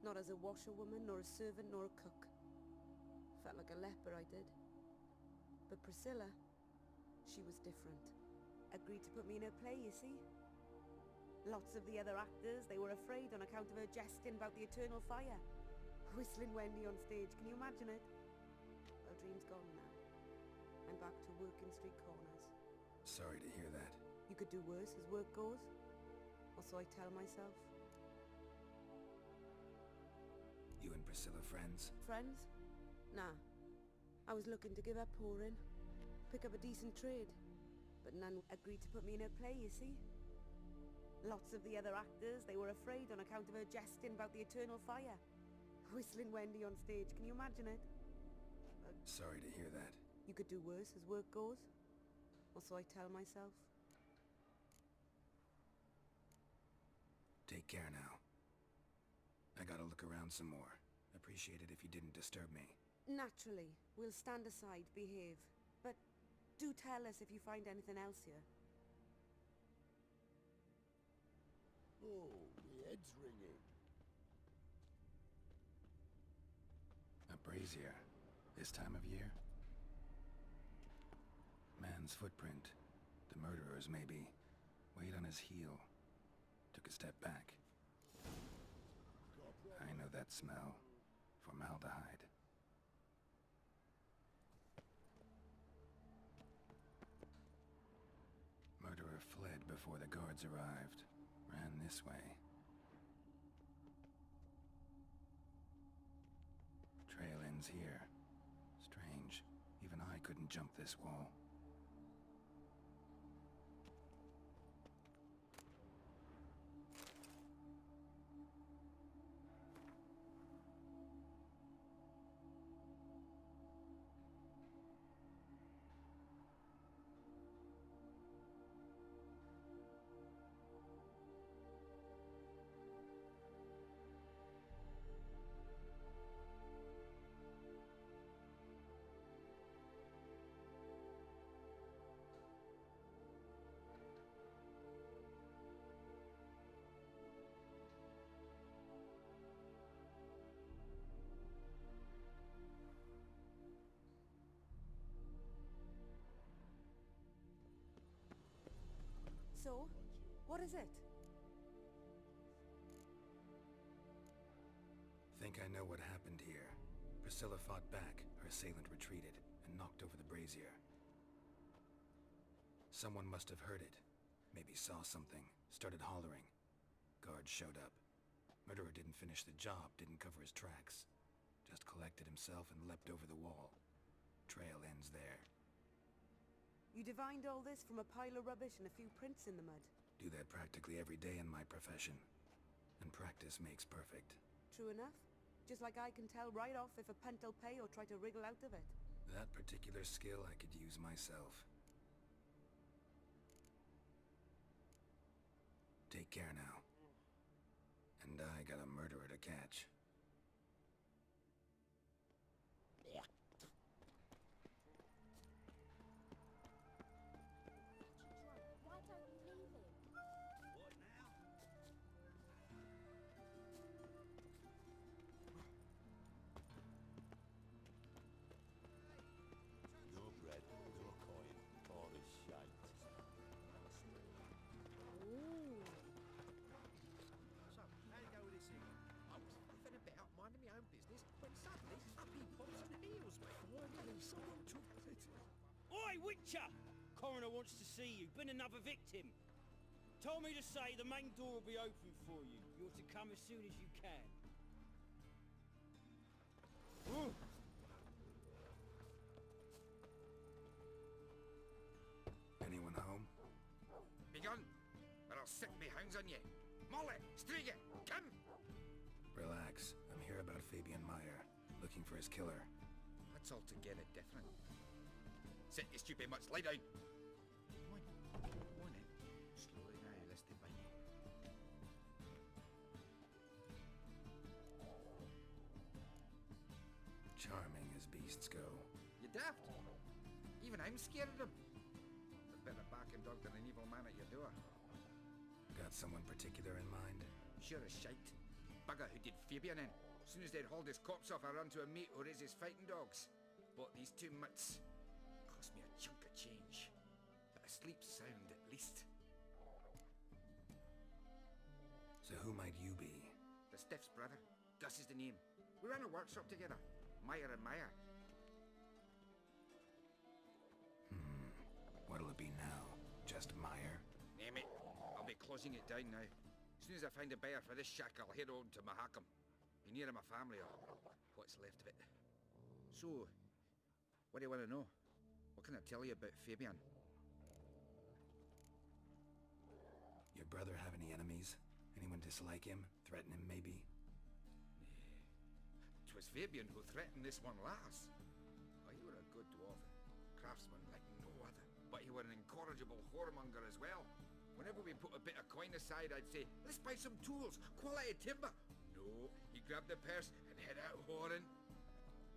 Not as a washerwoman, nor a servant, nor a cook. Felt like a leper, I did. But Priscilla, she was different. Agreed to put me in her play, you see. Lots of the other actors, they were afraid on account of her jesting about the eternal fire. Whistling Wendy on stage, can you imagine it? Well, dream's gone now. I'm back to working street corners.
Sorry to hear that.
You could do worse as work goes. Or so I tell myself.
You and Priscilla friends?
Friends? Nah. I was looking to give up whoring. Pick up a decent trade. But none agreed to put me in her play, you see. Lots of the other actors, they were afraid on account of her jesting about the eternal fire. Whistling Wendy on stage, can you imagine it?
Sorry to hear that.
You could do worse as work goes. Or so I tell myself.
Take care now. I gotta look around some more. Appreciate it if you didn't disturb me.
Naturally. We'll stand aside, behave. But do tell us if you find anything else here.
Oh, my head's ringing.
A brazier. This time of year? Man's footprint. The murderer's maybe. Weight on his heel. Took a step back. I know that smell. Formaldehyde. Murderer fled before the guards arrived. Ran this way. Trail ends here. Strange. Even I couldn't jump this wall.
So, what is it?
Think I know what happened here. Priscilla fought back, her assailant retreated, and knocked over the brazier. Someone must have heard it. Maybe saw something, started hollering. Guards showed up. Murderer didn't finish the job, didn't cover his tracks. Just collected himself and leapt over the wall. Trail ends there.
You divined all this from a pile of rubbish and a few prints in the mud.
Do that practically every day in my profession. And practice makes perfect.
True enough. Just like I can tell right off if a punt'll pay or try to wriggle out of it.
That particular skill I could use myself. Take care now. And I got a murderer to catch.
Why don't you leave him?
What now?
No bread, no coin, all is shite.
Ooh.
So, how'd it go with this thing?
I was flipping about, minding my own business, when suddenly up he pops and heals me. Finally, someone took pity.
Oi, Witcher! Coroner wants to see you. Been another victim. Told me to say the main door will be open for you. You're to come as soon as you can. Ooh.
Anyone home?
Begun, or I'll set me hounds on you. Molly, Striga, come!
Relax. I'm here about Fabian Meyer, looking for his killer.
That's altogether different. Sit your stupid mutts, lie down. Go on then. Slowly now, lest they bite you.
Charming as beasts go.
You daft? Even I'm scared of them. A better barking dog than an evil man at your door.
Got someone particular in mind?
Sure as shite. Bugger who did Fabian in. As soon as they'd hauled his corpse off, I ran to a mate who raises fighting dogs. Bought these two mutts. Cost me a chunk of change. But asleep sound at least.
So who might you be?
The Stiff's brother. Gus is the name. We ran a workshop together. Meyer and Meyer.
What'll it be now? Just Meyer?
Name it. I'll be closing it down now. As soon as I find a buyer for this shack, I'll head on to Mahakam. Be near my family or what's left of it. So, what do you want to know? What can I tell you about Fabian?
Your brother have any enemies? Anyone dislike him? Threaten him, maybe?
Twas Fabian who threatened this one last. Oh, he were a good dwarf. Craftsman like no other. But he were an incorrigible whoremonger as well. Whenever we put a bit of coin aside, I'd say, let's buy some tools, quality timber. No, he grabbed the purse and head out whoring.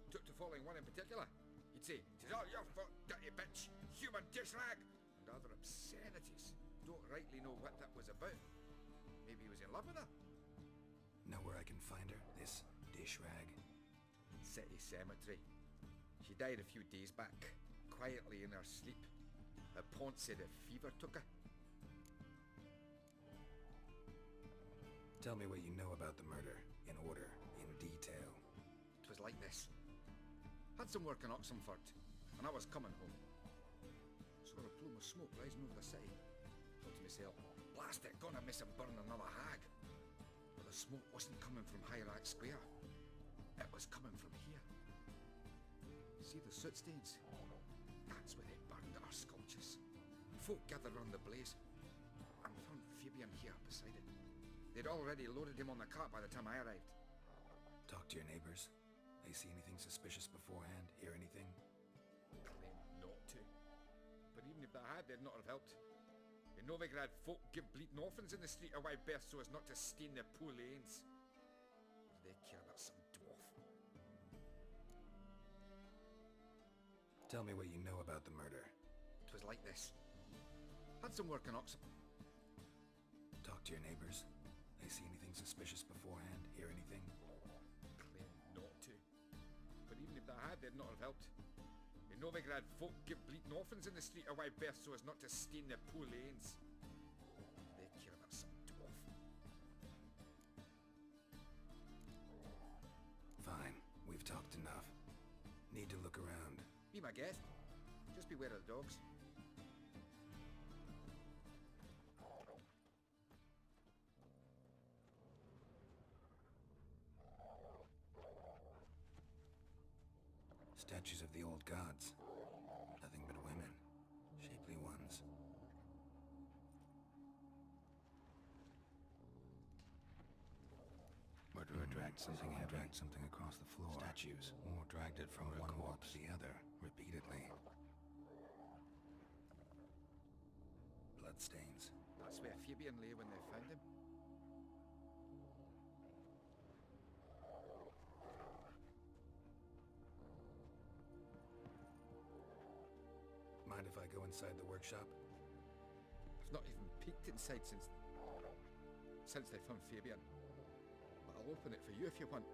Took to following one in particular. He'd say, "'Tis all your fault, dirty bitch, human dish rag," and other obscenities. Don't rightly know what that was about. Maybe he was in love with her.
Know where I can find her? This dish rag?
City cemetery. She died a few days back, quietly in her sleep. Her pont said a fever took her.
Tell me what you know about the murder, in order, in detail.
It was like this. Had some work in Oxenford, and I was coming home. Saw a plume of smoke rising over the city. Thought to myself, blast it, gonna miss and burn another hag. But the smoke wasn't coming from Hierarch Square. It was coming from here. See the soot stains? That's where they burned our sculptures. Folk gathered round the blaze, and found Fabian here beside it. They'd already loaded him on the cart by the time I arrived.
Talk to your neighbors. They see anything suspicious beforehand? Hear anything?
Claim not to. But even if they had, they'd not have helped. In Novigrad, folk give bleeding orphans in the street a wide berth so as not to stain their poor lanes. What do they care about some dwarf?
Tell me what you know about the murder.
It was like this. Had some work in Oxford.
Talk to your neighbors. They see anything suspicious beforehand? Hear anything?
Claim not to. But even if they had, they'd not have helped. In Novigrad, folk give bleeding orphans in the street a wide berth so as not to stain their poor lanes.
my guest. Just beware of the dogs.
Statues of the old gods. Nothing but women. Shapely ones. Murderer dragged something heavy. Dragged something across the floor. Statues. Or dragged it from one wall to the other, repeatedly. Bloodstains.
That's where Fabian lay when they found him.
Mind if I go inside the workshop?
I've not even peeked inside since they found Fabian. But I'll open it for you if you want.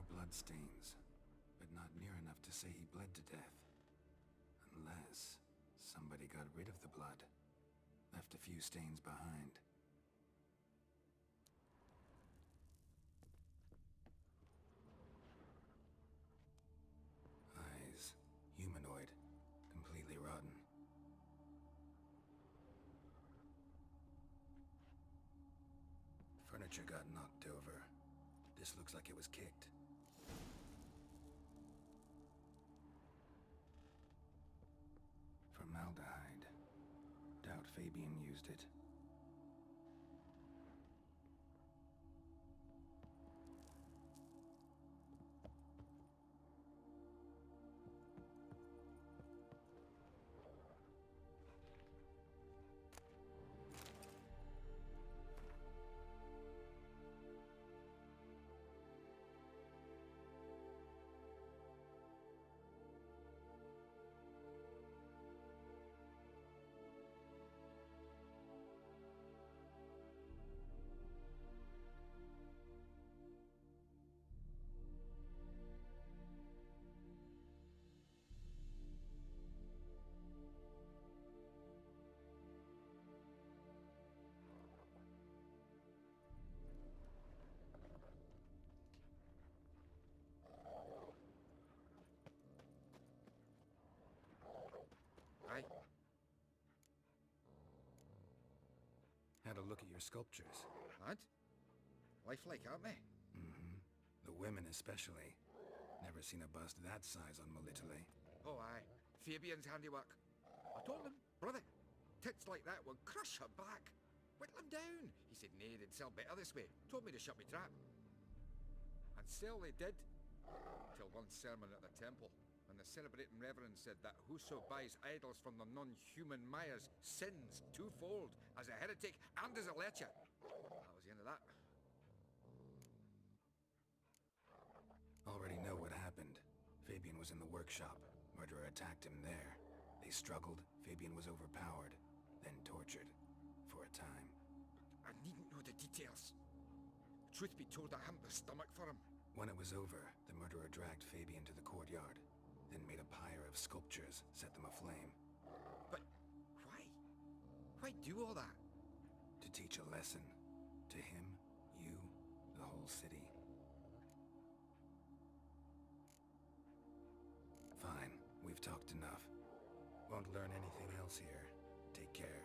Bloodstains, but not near enough to say he bled to death. Unless somebody got rid of the blood, left a few stains behind. Eyes, humanoid, completely rotten. Furniture got knocked over. This looks like it was kicked. Formaldehyde. Doubt Fabian used it.
Aye.
Had a look at your sculptures.
And? Lifelike, aren't they?
Mm-hmm. The women especially. Never seen a bust that size on Melitele.
Oh, aye. Fabian's handiwork. I told him, brother, tits like that will crush her back. Whittle him down. He said, nay, they'd sell better this way. Told me to shut me trap. And sell they did. Till one sermon at the temple. And the celebrating reverend said that whoso buys idols from the non-human Mayas sins twofold, as a heretic and as a lecher. That was the end of that.
Already know what happened. Fabian was in the workshop. Murderer attacked him there. They struggled. Fabian was overpowered, then tortured. For a time.
I needn't know the details. Truth be told, I hadn't the stomach for him.
When it was over, the murderer dragged Fabian to the courtyard, then made a pyre of sculptures, set them aflame.
But why? Why do all that?
To teach a lesson. To him, you, the whole city. Fine, we've talked enough. Won't learn anything else here. Take care.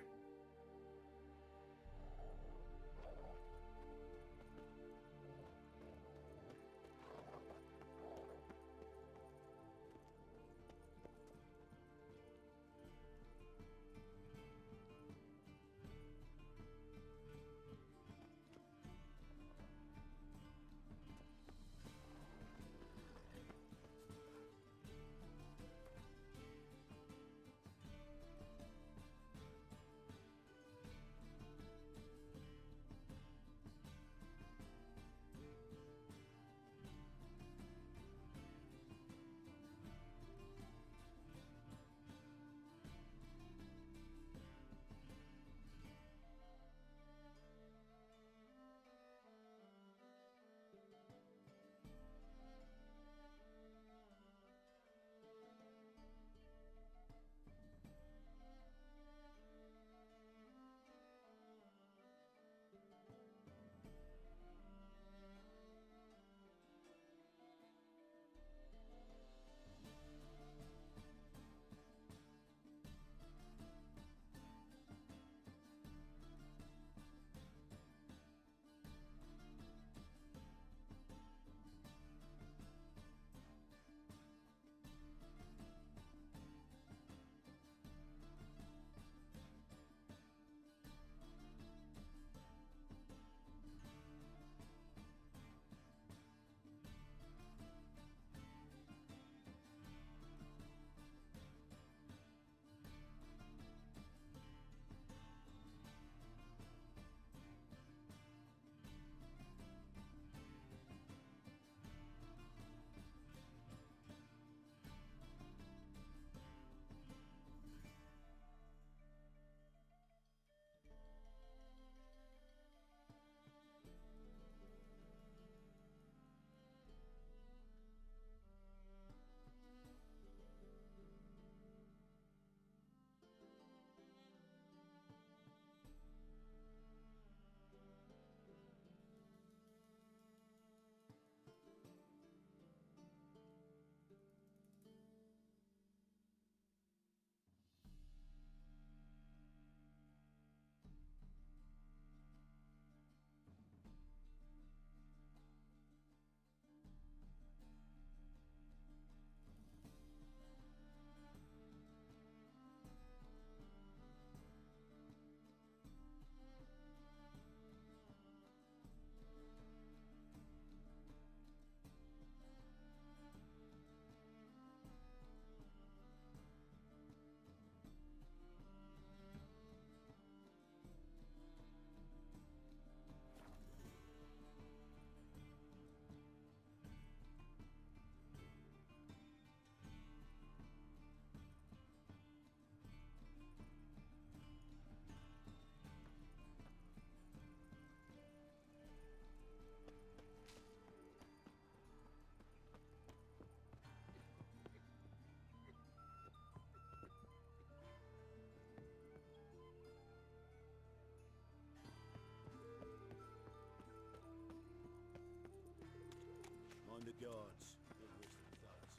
the guards. Good wisdom, thugs.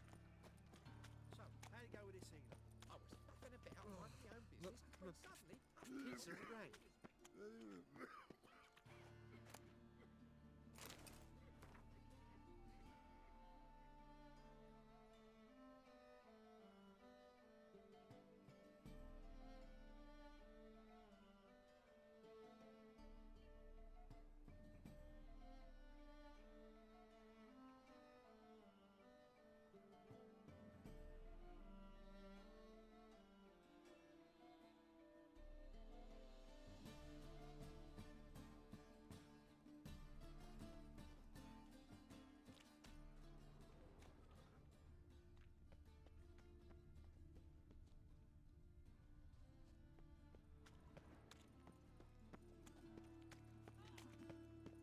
So, how'd it go with this healer?
I was faffing a bit out of my own business, when suddenly,
It's a raid.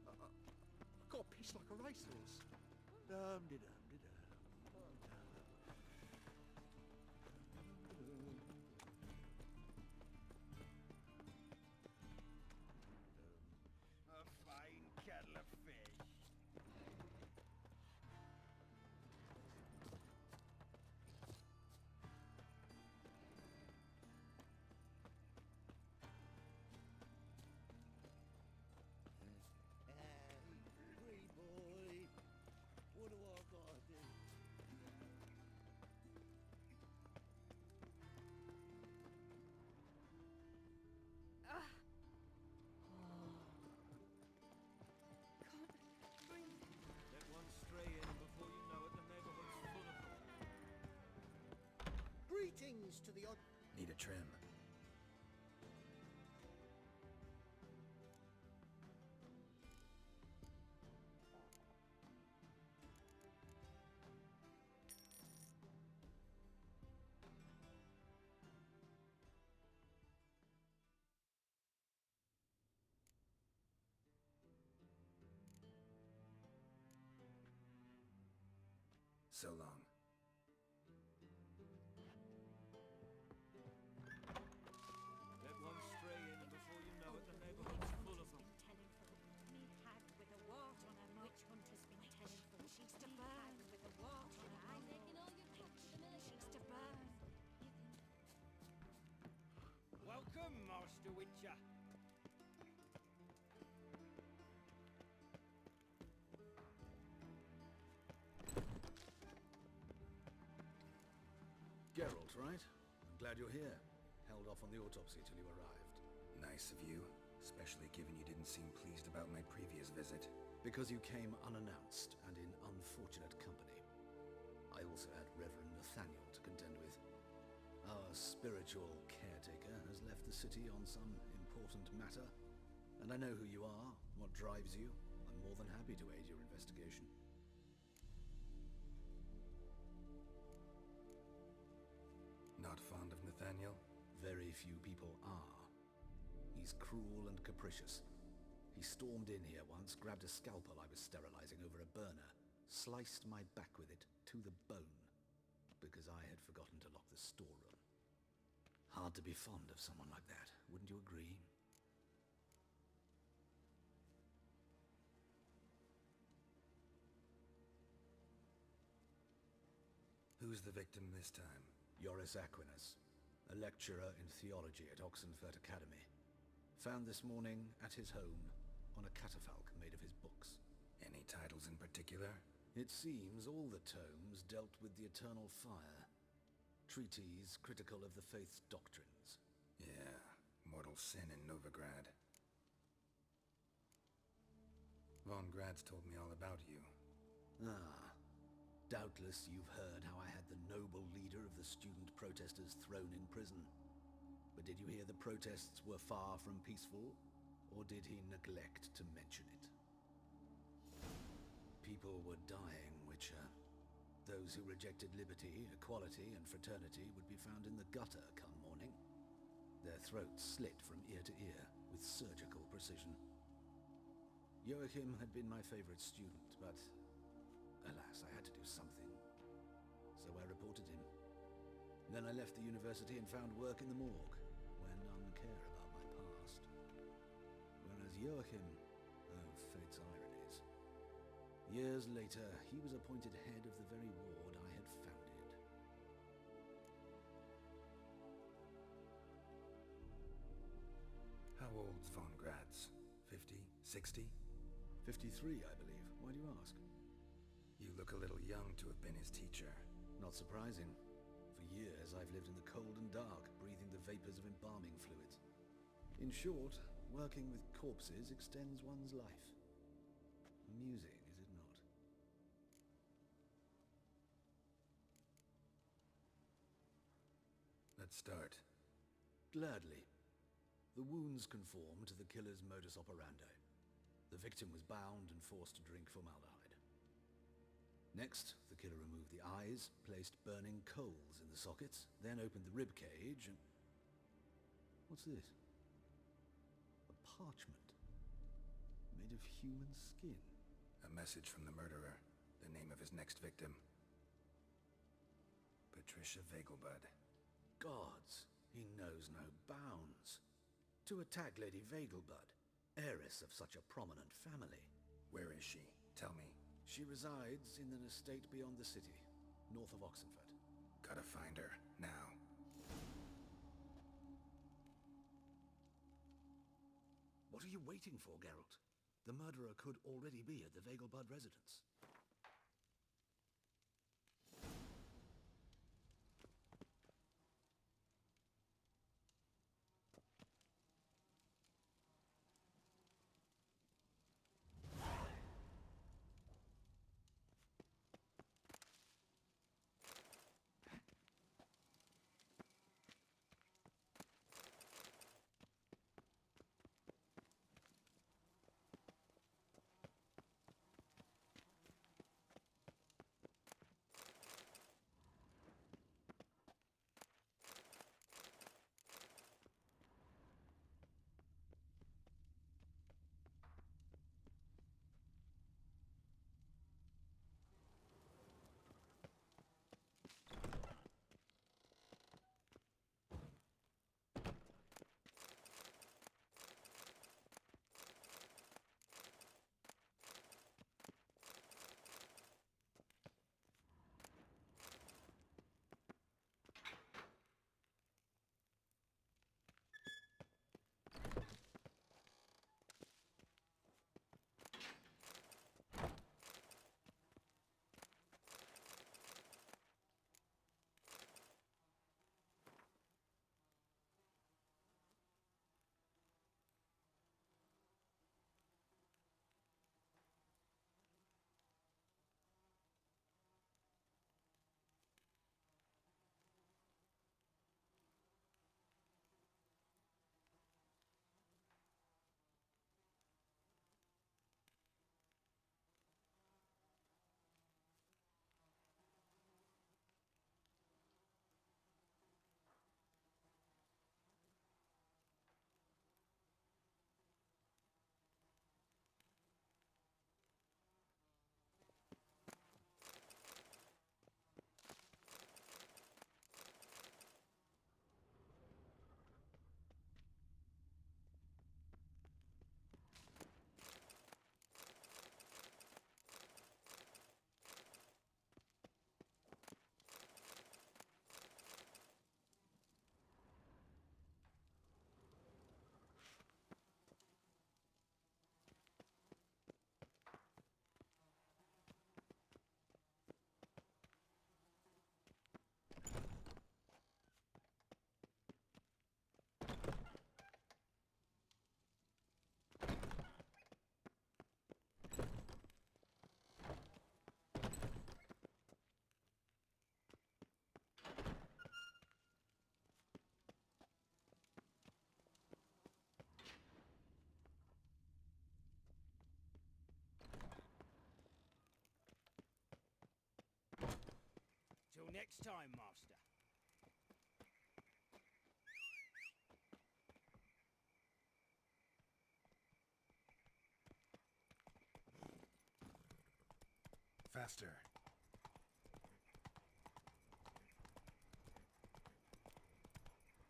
I got pissed like a racehorse.
Dum-de-dum-de-dum.
A fine kettle of fish.
Hey, boy. What do I gotta do?
Let one stray in, and before you know it, the neighborhood's full of them.
Greetings to the odd...
Need a trim. So long.
Let one stray in, and before you know it, the neighborhood's full of them.
Me hag with a wart on her mouth. Which one has been telling for? She's to burn with a wart on her mouth. I'm making all your cooks the minute. She's to burn.
Welcome, Master Witcher.
Geralt, right? I'm glad you're here. Held off on the autopsy till you arrived.
Nice of you, especially given you didn't seem pleased about my previous visit.
Because you came unannounced and in unfortunate company. I also had Reverend Nathaniel to contend with. Our spiritual caretaker has left the city on some important matter, and I know who you are, what drives you. I'm more than happy to aid your investigation.
Not fond of Nathaniel?
Very few people are. He's cruel and capricious. He stormed in here once, grabbed a scalpel I was sterilizing over a burner, sliced my back with it to the bone, because I had forgotten to lock the storeroom. Hard to be fond of someone like that, wouldn't you agree?
Who's the victim this time?
Joris Aquinas, a lecturer in theology at Oxenfurt Academy. Found this morning at his home on a catafalque made of his books.
Any titles in particular?
It seems all the tomes dealt with the eternal fire. Treatises critical of the faith's doctrines.
Yeah, mortal sin in Novigrad. Von Grad's told me all about you.
Ah, doubtless you've heard how I had the noble leader of the student protesters thrown in prison. But did you hear the protests were far from peaceful, or did he neglect to mention it? People were dying, Witcher. Those who rejected liberty, equality, and fraternity would be found in the gutter come morning. Their throats slit from ear to ear with surgical precision. Joachim had been my favorite student, but alas, I had to do something. So I reported him. Then I left the university and found work in the morgue, where none care about my past. Whereas Joachim, oh, fate's ironies. Years later, he was appointed head of the very ward I had founded.
How old's von Gratz? 50? 60?
53, I believe. Why do you ask?
You look a little young to have been his teacher.
Not surprising. For years, I've lived in the cold and dark, breathing the vapors of embalming fluids. In short, working with corpses extends one's life. Amusing, is it not?
Let's start.
Gladly. The wounds conform to the killer's modus operandi. The victim was bound and forced to drink formaldehyde. Next, the killer removed the eyes, placed burning coals in the sockets, then opened the rib cage and... What's this? A parchment. Made of human skin.
A message from the murderer. The name of his next victim. Patricia Vegelbud.
Gods, he knows no bounds. To attack Lady Vegelbud, heiress of such a prominent family.
Where is she? Tell me.
She resides in an estate beyond the city, north of Oxenford.
Gotta find her, now.
What are you waiting for, Geralt? The murderer could already be at the Vegelbud residence.
Till next time, Master.
Faster.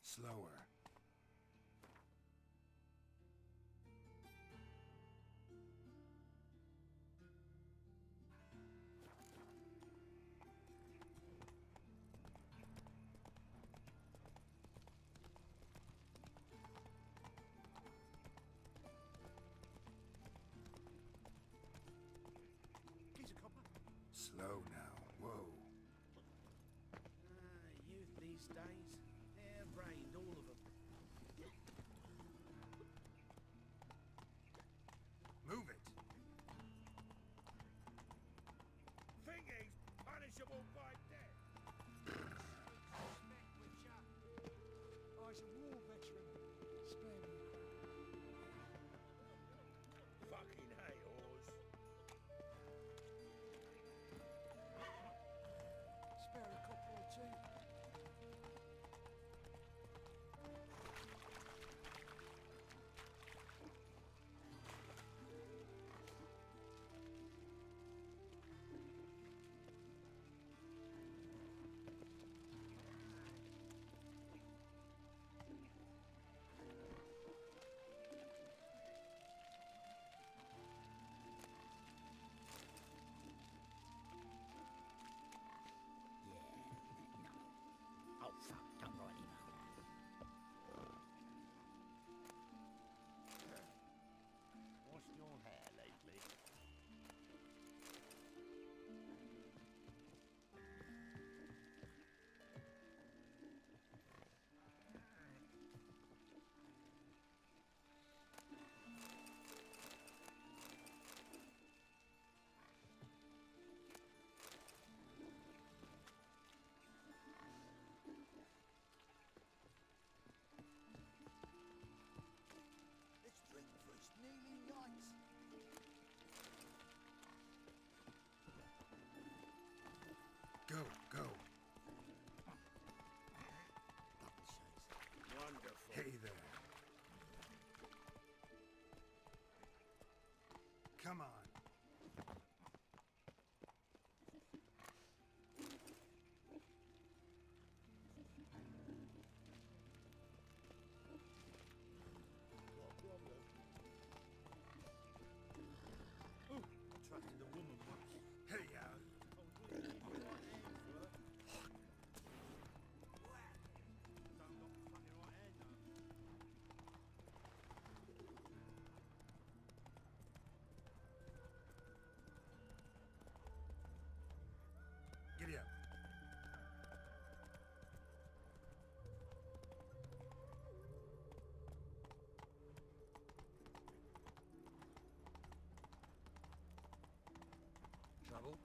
Slower. Slow now. Whoa.
Youth these days, hair-brained, all of them.
Move it.
Thinking punishable by death. Respect with ya. I was a war veteran. Spare me. Fucking hey, Oz. Spare a couple or two.
Oh, fuck, don't write email.
Washed your hair lately? Let's drink for it's nearly night.
Go, go.
Wonderful.
Hey there. Come on.
Trusted a woman once.
Hey,
I was willing to give my right hand for her. Don't got the fucking right hand though.
Giddy up. Trouble?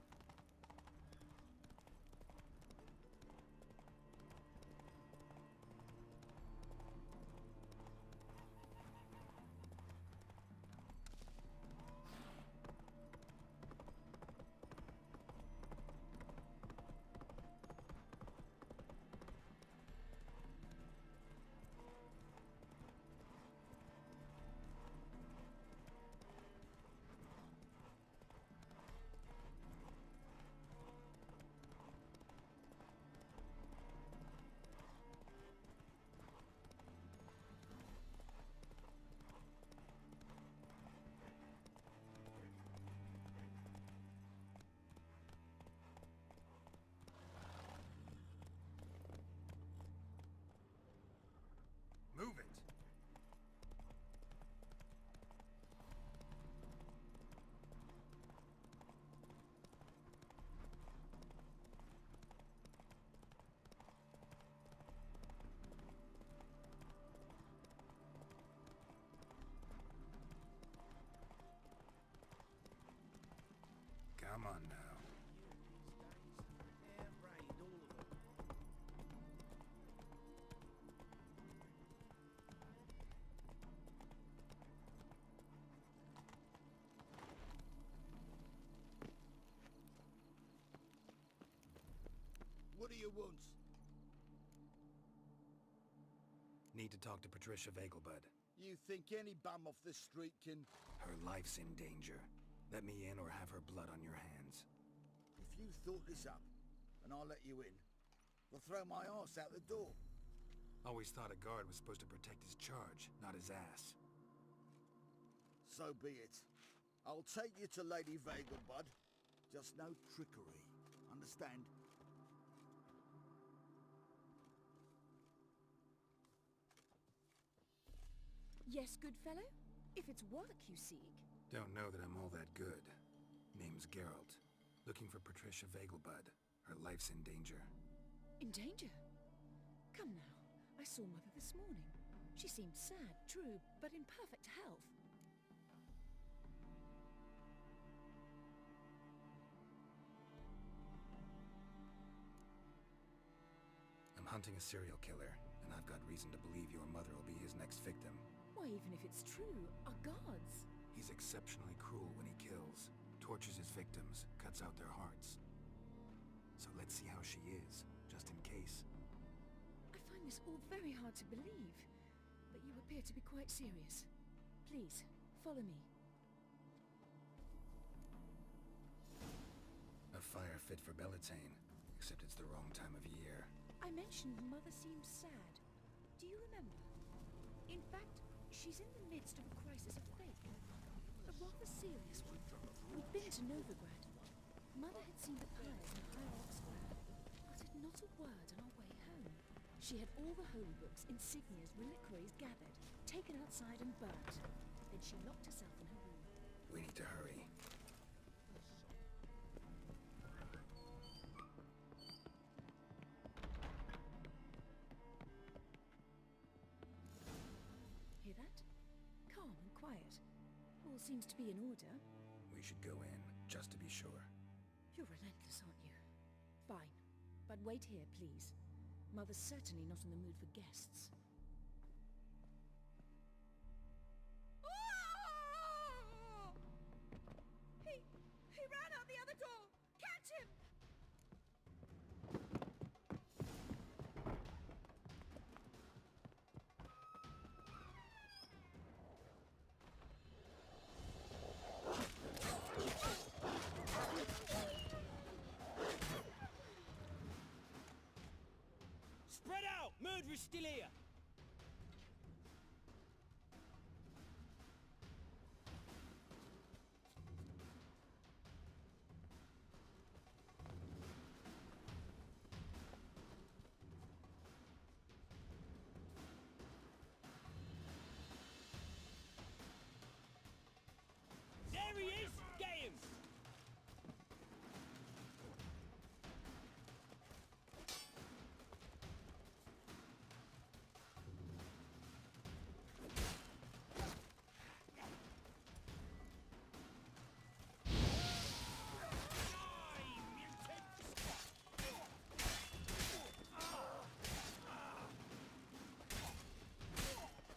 Move it. Come on now.
Hair-brained, all of them.
What do you want?
Need to talk to Patricia Vegelbud.
You think any bum off the street can...
Her life's in danger. Let me in or have her blood on your hands.
If you thought this up, and I'll let you in, I'll throw my arse out the door.
Always thought a guard was supposed to protect his charge, not his ass.
So be it. I'll take you to Lady Vegelbud. Just no trickery. Understand?
Yes, good fellow? If it's work you seek.
Don't know that I'm all that good. Name's Geralt. Looking for Patricia Vegelbud. Her life's in danger.
In danger? Come now. I saw Mother this morning. She seemed sad, true, but in perfect health.
I'm hunting a serial killer, and I've got reason to believe your mother will be his next victim.
Why, even if it's true, our guards...
He's exceptionally cruel when he kills, tortures his victims, cuts out their hearts. So let's see how she is, just in case.
I find this all very hard to believe, but you appear to be quite serious. Please, follow me.
A fire fit for Bellatane, except it's the wrong time of year.
I mentioned Mother seems sad. Do you remember? In fact, she's in the midst of a crisis of faith. A rather serious one. We'd been to Novigrad. Mother had seen the pyres in High Square, uttered not a word on our way home. She had all the holy books, insignias, reliquaries gathered, taken outside and burnt. Then she locked herself in her room.
We need to hurry.
Hear that? Calm and quiet. All seems to be in order.
We should go in, just to be sure.
You're relentless, aren't you? Fine. But wait here, please. Mother's certainly not in the mood for guests.
He ran out the other door! Catch him!
Spread out! Murderer's still here! There he is! Get him!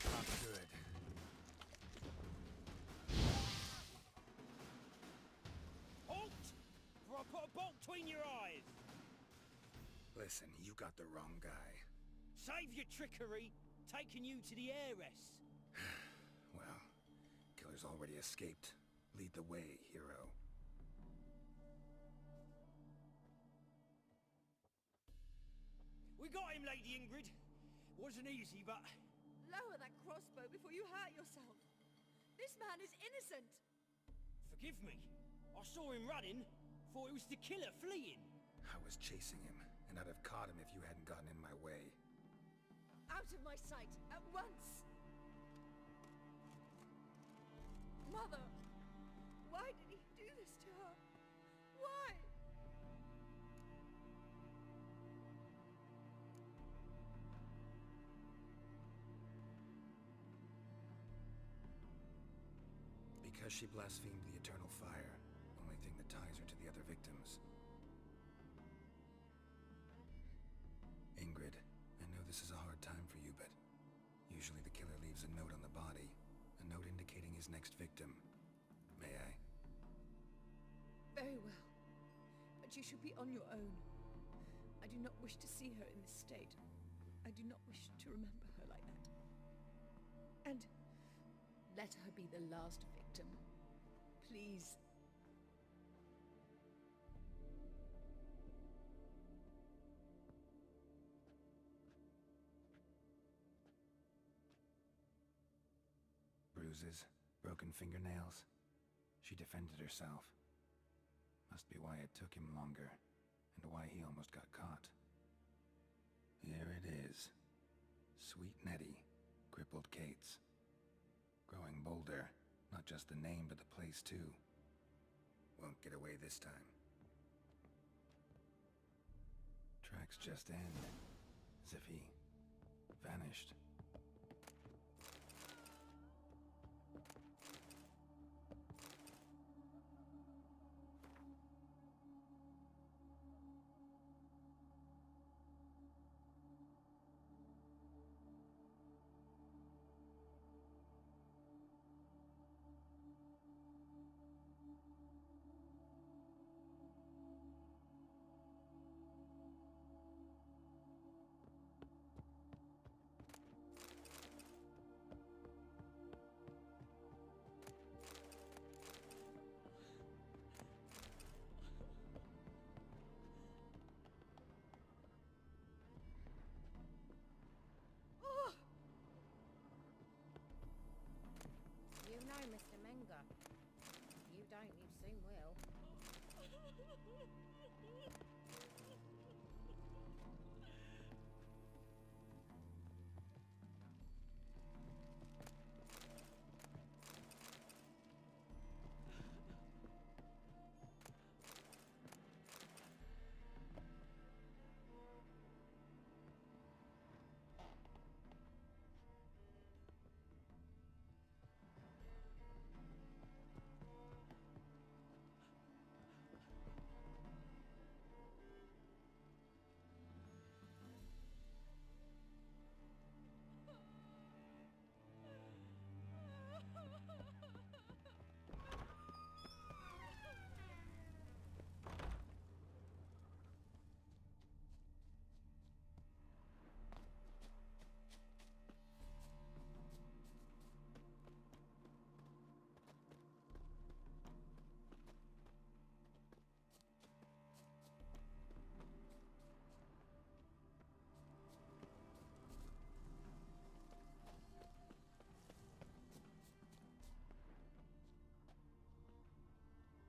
Not good.
Halt! Or I'll put a bolt between your eyes!
Listen, you got the wrong guy.
Save your trickery! Taking you to the heiress!
Well, killer's already escaped. Lead the way, hero.
We got him, Lady Ingrid. Wasn't easy, but...
Lower that crossbow before you hurt yourself. This man is innocent.
Forgive me. I saw him running. Thought it was the killer fleeing.
I was chasing him, and I'd have caught him if you hadn't gotten in my way.
Out of my sight, at once! Mother! Why did he do this to her? Why?
Because she blasphemed the eternal fire, only thing that ties her to the other victims. Ingrid, I know this is a hard time for you, but usually the killer leaves a note on the body, a note indicating his next victim. May I?
Very well. But you should be on your own. I do not wish to see her in this state. I do not wish to remember her like that. And let her be the last victim. Please.
Bruises, broken fingernails. She defended herself. Must be why it took him longer, and why he almost got caught. Here it is. Sweet Nettie, crippled Kate's. Growing bolder, not just the name but the place too. Won't get away this time. Tracks just end, as if he vanished.
You know Mr. Menga. You don't, you soon will.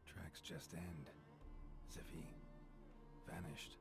Tracks just end, as if he vanished.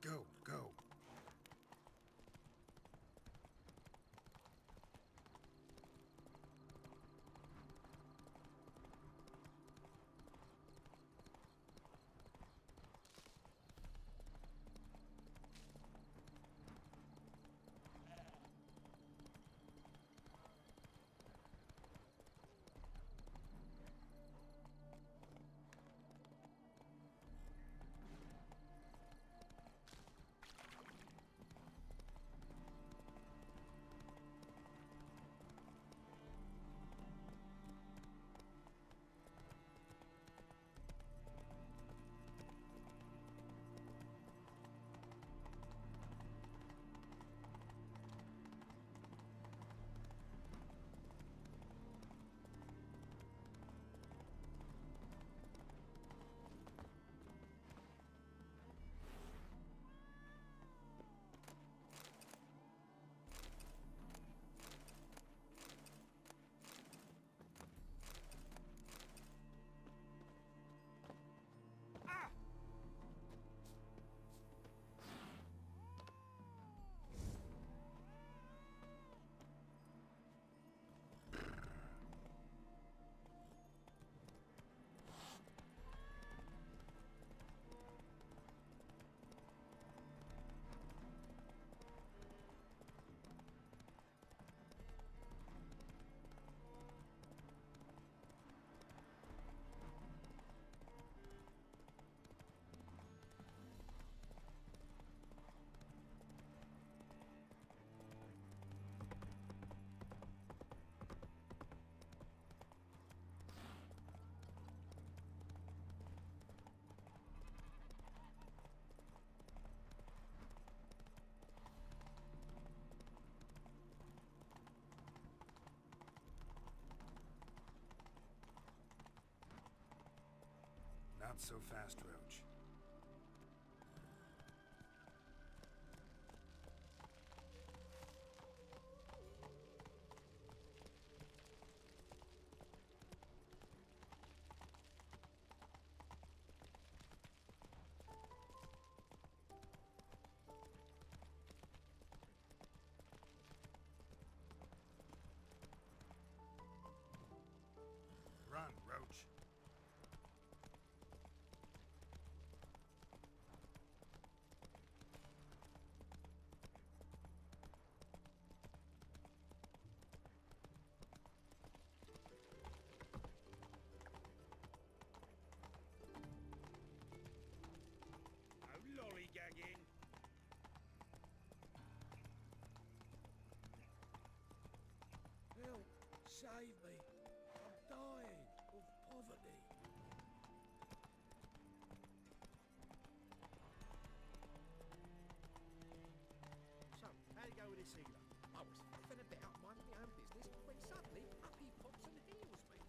Go, go.
Not so fast, Roach.
Save me. I'm dying of poverty.
So, how you go with this healer?
I was faffing a bit out minding my own business when suddenly up he pops and heals me.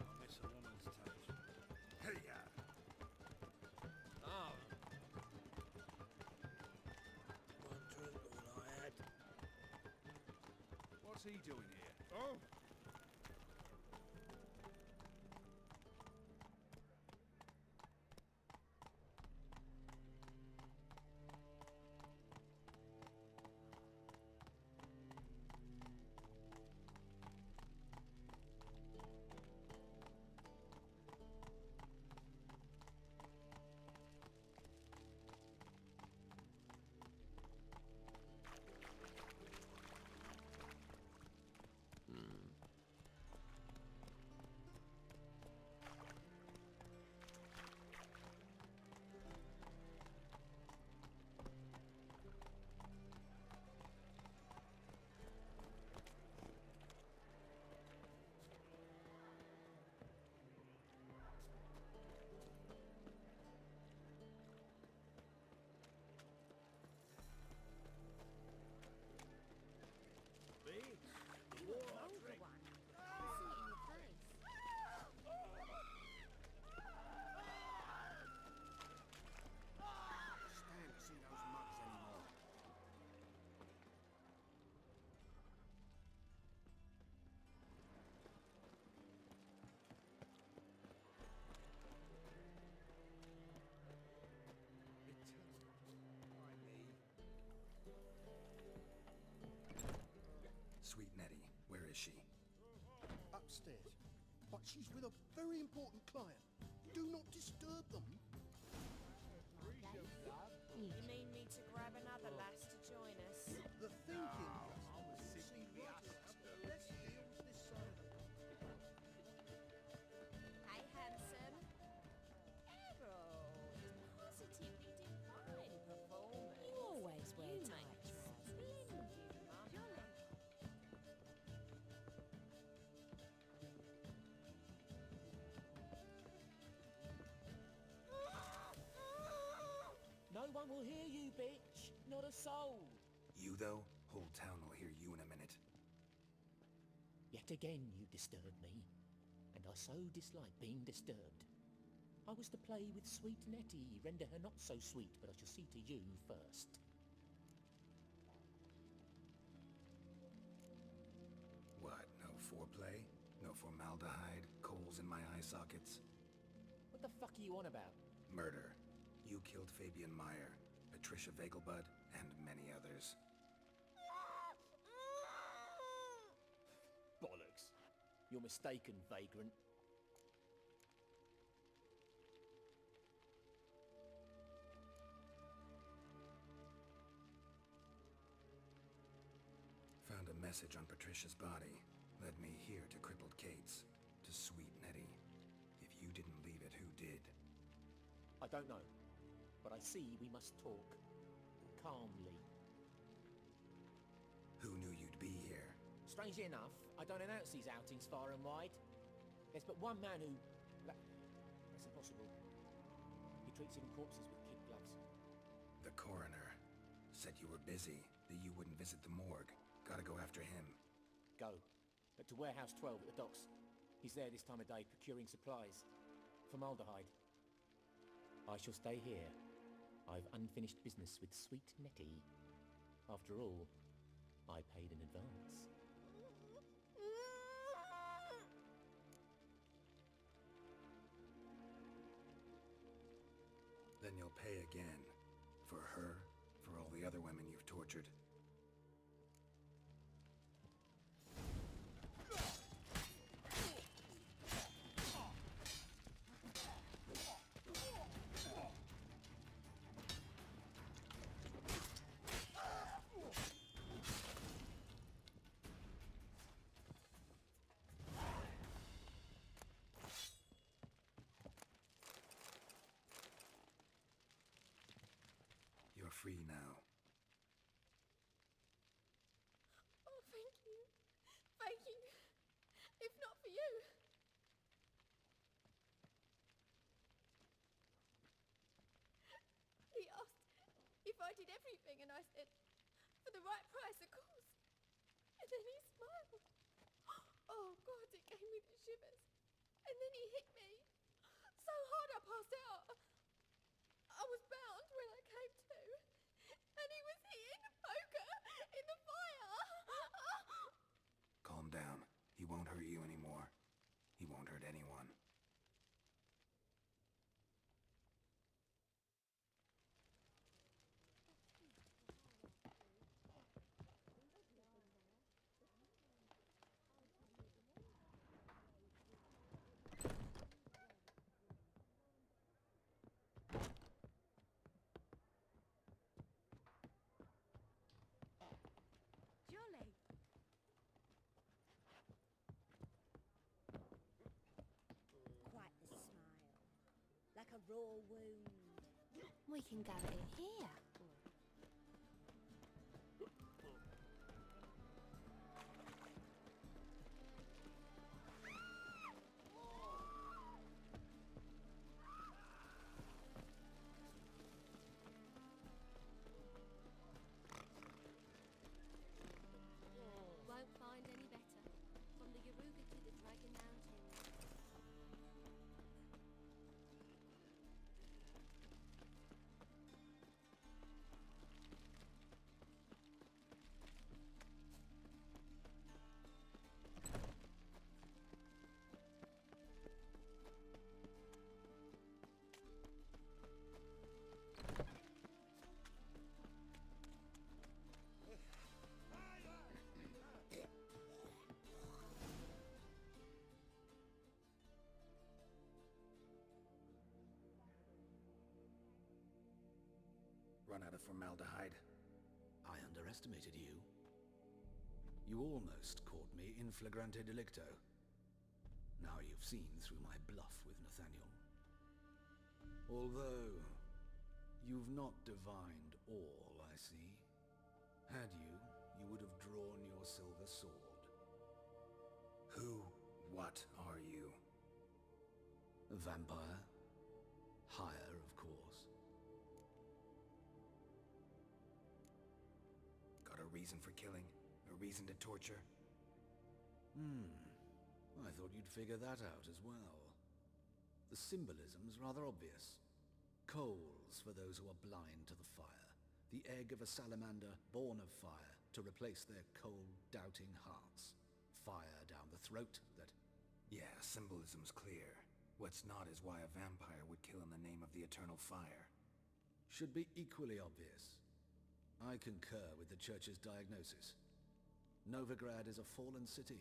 I miss a woman's touch. Hey, oh. One drink all I had.
What's he doing here?
Oh!
Stand to see those mugs anymore.
Sweet Nettie, where is she?
Upstairs. But she's with a very important client. Do not disturb them.
You mean me to grab another lass to join us?
The thinking.
Hey, handsome. Harold, positively divine performance. You always wear tight trousers. Splendid, Mum.
No one will hear you, bitch. Not a soul.
You, though? Whole town will hear you in a minute.
Yet again you disturb me, and I so dislike being disturbed. I was to play with sweet Nettie, render her not so sweet, but I shall see to you first.
What, no foreplay? No formaldehyde? Coals in my eye sockets?
What the fuck are you on about?
Murder. You killed Fabian Meyer, Patricia Vegelbud, and many others.
Bollocks. You're mistaken, vagrant.
Found a message on Patricia's body. Led me here to crippled Kate's. To sweet Nettie. If you didn't leave it, who did?
I don't know, but I see we must talk. Calmly.
Who knew you'd be here?
Strangely enough, I don't announce these outings far and wide. There's but one man who... That's impossible. He treats even corpses with kid gloves.
The coroner. Said you were busy, that you wouldn't visit the morgue. Gotta go after him.
Go. But to Warehouse 12 at the docks. He's there this time of day procuring supplies. Formaldehyde. I shall stay here. I've unfinished business with sweet Nettie. After all, I paid in advance.
Then you'll pay again. For her, for all the other women you've tortured. free now.
Oh, thank you. Thank you. If not for you. He asked if I did everything, and I said, for the right price, of course. And then he smiled. Oh, God, it gave me the shivers. And then he hit me. So hard I passed out. I was bound when I came to. And he was hitting the poker in the fire.
Calm down. He won't hurt you anymore. He won't hurt anyone.
Jolly.
Quite the smile. Like a raw wound. We can gather it here. Won't find any better. From the Yaruga to the Dragon Mountains.
Run out of formaldehyde.
I underestimated you. You almost caught me in flagrante delicto. Now you've seen through my bluff with Nathaniel. Although, you've not divined all, I see. Had you, you would have drawn your silver sword.
What are you?
A vampire. Higher, of course.
Got a reason for killing? A reason to torture?
I thought you'd figure that out as well. The symbolism's rather obvious. Coals for those who are blind to the fire. The egg of a salamander born of fire to replace their cold, doubting hearts. Fire down the throat that...
Yeah, symbolism's clear. What's not is why a vampire would kill in the name of the eternal fire.
Should be equally obvious. I concur with the Church's diagnosis. Novigrad is a fallen city.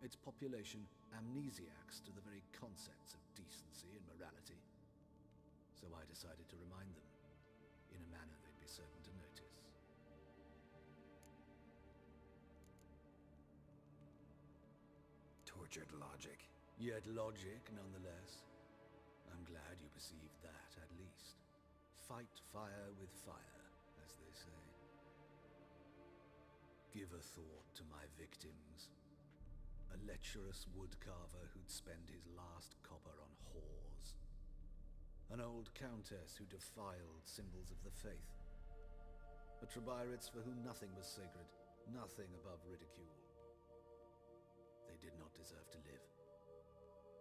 Its population amnesiacs to the very concepts of decency and morality. So I decided to remind them, in a manner they'd be certain to notice.
Tortured logic.
Yet logic, nonetheless. I'm glad you perceived that, at least. Fight fire with fire, as they say. Give a thought to my victims. A lecherous woodcarver who'd spend his last copper on whores. An old countess who defiled symbols of the faith. A Trebirates for whom nothing was sacred, nothing above ridicule. They did not deserve to live.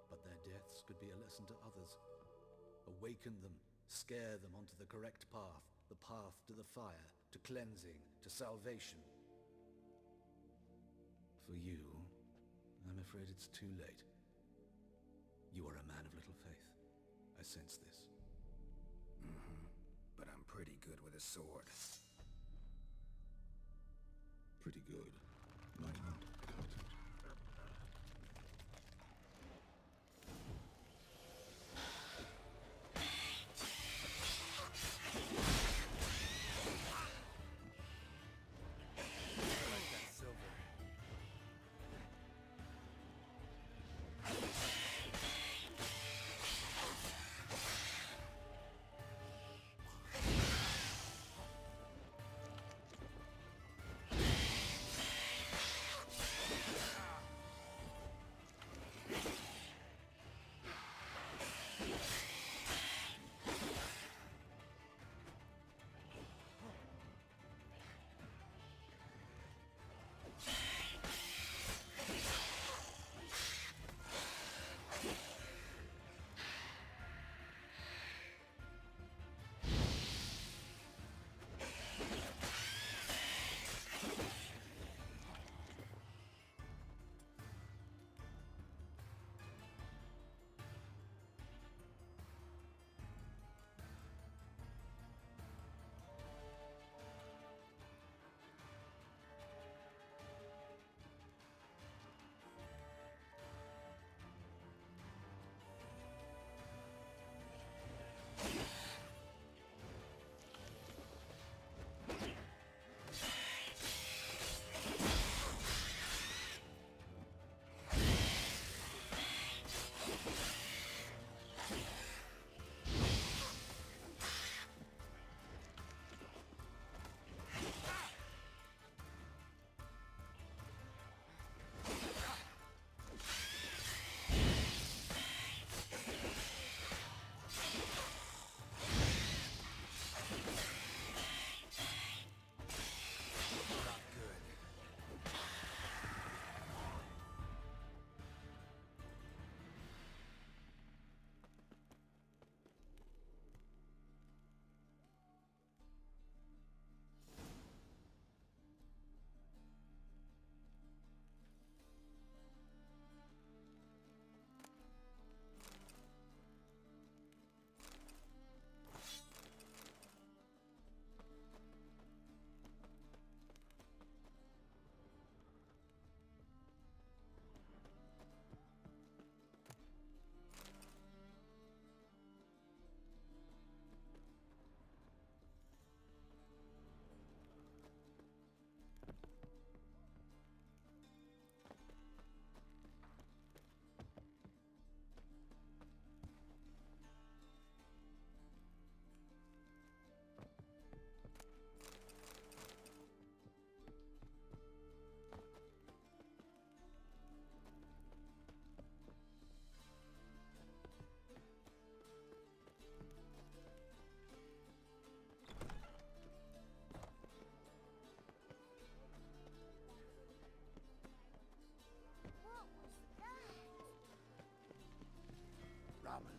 But their deaths could be a lesson to others. Awaken them, scare them onto the correct path, the path to the fire, to cleansing, to salvation. For you, I'm afraid it's too late. You are a man of little faith. I sense this.
But I'm pretty good with a sword.
Pretty good.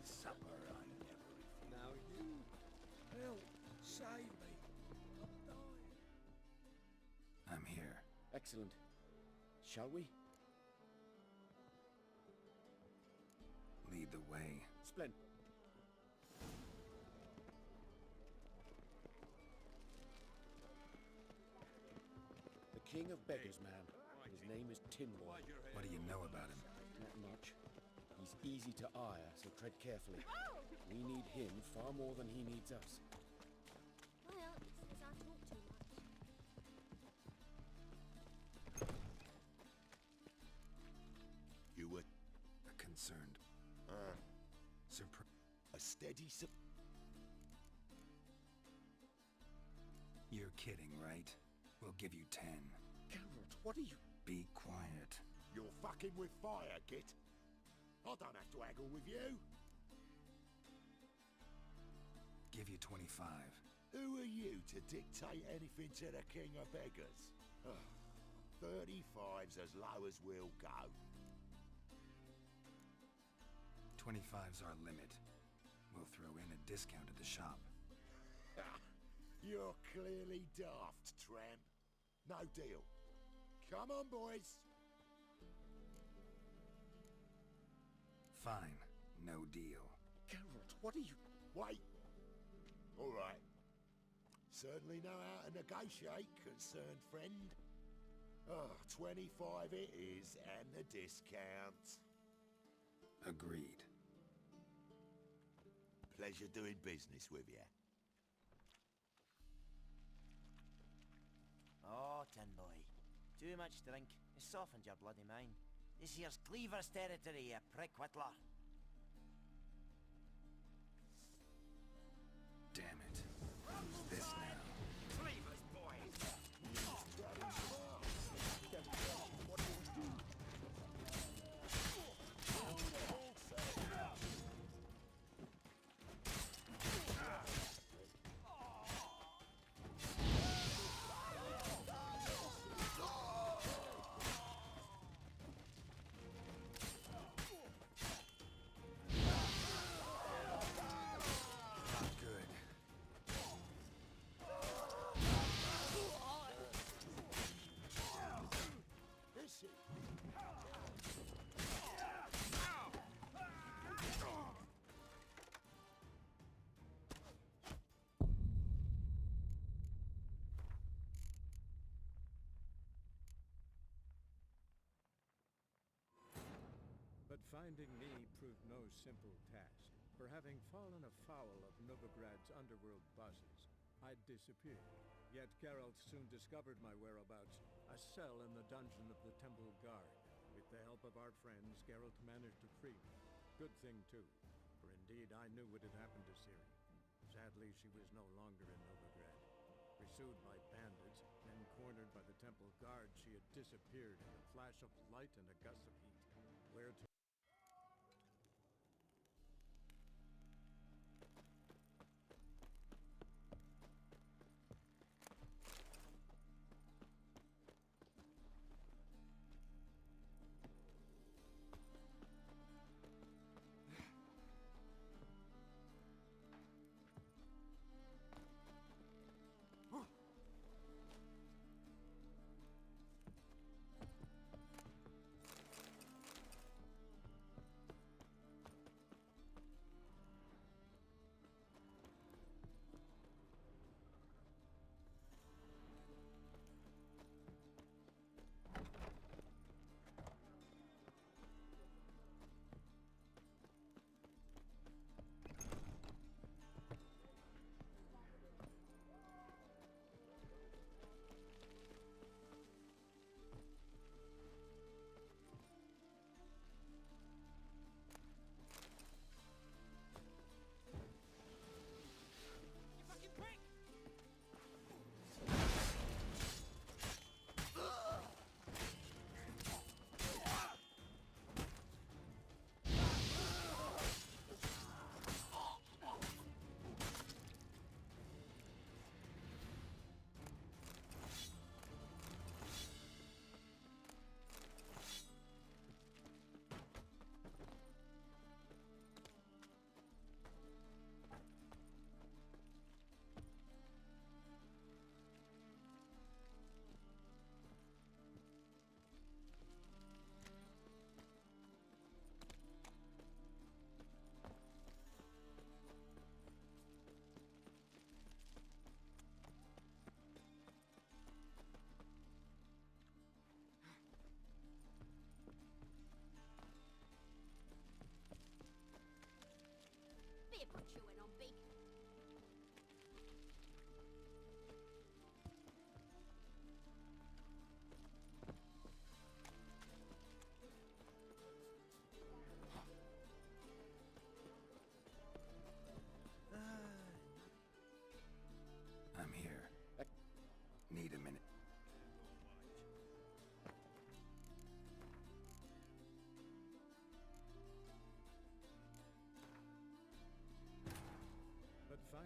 supper ain't everything.
Now you help save me. I'm dying.
I'm here.
Excellent. Shall we?
Lead the way.
Splendid. The King of Beggars, man. His name is Tinwall.
What do you know about him?
Not much. He's easy to ire, so tread carefully. We need him far more than he needs us.
Well, it says I talk too much.
You were
Concerned.
a steady
You're kidding, right? We'll give you 10.
Geralt, what are you...
Be quiet.
You're fucking with fire, Git. I don't have to haggle with you.
Give you 25.
Who are you to dictate anything to the King of Beggars? 35's as low as we'll go.
25's our limit. We'll throw in a discount at the shop.
You're clearly daft, tramp. No deal. Come on, boys.
Fine. No deal.
Geralt, what are you...
Wait. All right. Certainly know how to negotiate, concerned friend. 25 it is, and the discount.
Agreed.
Pleasure doing business with you.
Oh, Tin Boy. Too much drink. It's softened your bloody mind. This here's Cleaver's territory, you prick whittler.
Damn it. Who's this now?
Cleavers, boys!
Not good.
This is...
But finding me proved no simple task. For having fallen afoul of Novigrad's underworld bosses, I'd disappeared. Yet Geralt soon discovered my whereabouts, a cell in the dungeon of the Temple Guard. With the help of our friends, Geralt managed to free me. Good thing, too, for indeed I knew what had happened to Ciri. Sadly, she was no longer in Novigrad. Pursued by bandits, then cornered by the Temple Guard, she had disappeared in a flash of light and a gust of heat. Where to...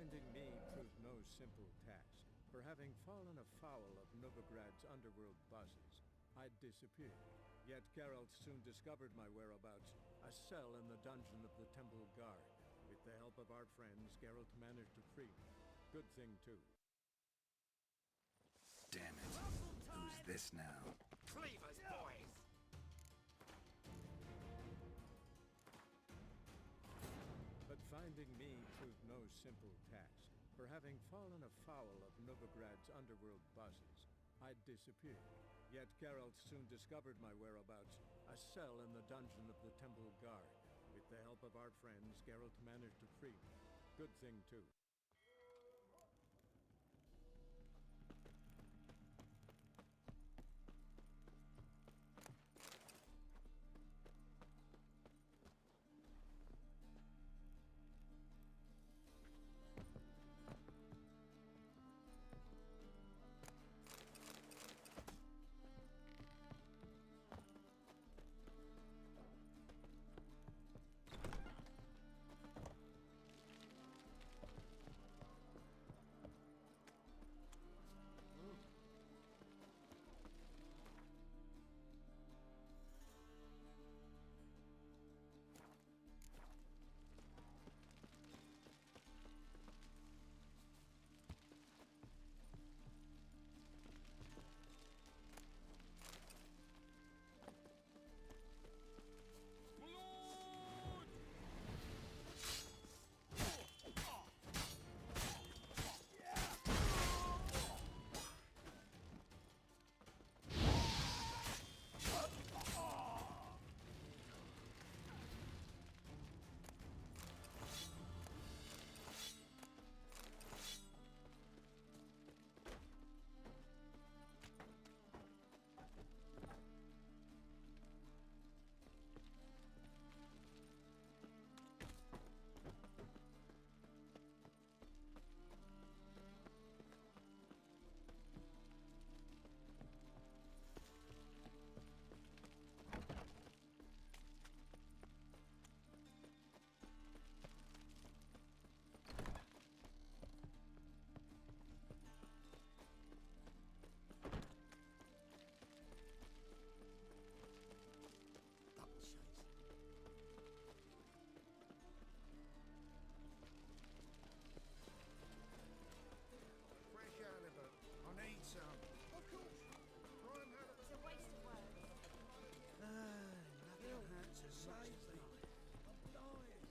finding me proved no simple task, for having fallen afoul of Novigrad's underworld bosses, I'd disappeared. Yet Geralt soon discovered my whereabouts, a cell in the dungeon of the Temple Guard. With the help of our friends, Geralt managed to free me. Good thing, too.
Damn it. Who's this now?
Cleavers, boys!
But finding me proved no simple task, for having fallen afoul of Novigrad's underworld bosses, I'd disappeared. Yet Geralt soon discovered my whereabouts, a cell in the dungeon of the Temple Guard. With the help of our friends, Geralt managed to free me. Good thing, too.
Fresh halibut. I need some. Of course. Prime halibut.
It's a waste of words.
Nothing hurts as much as the knife. I'm dying.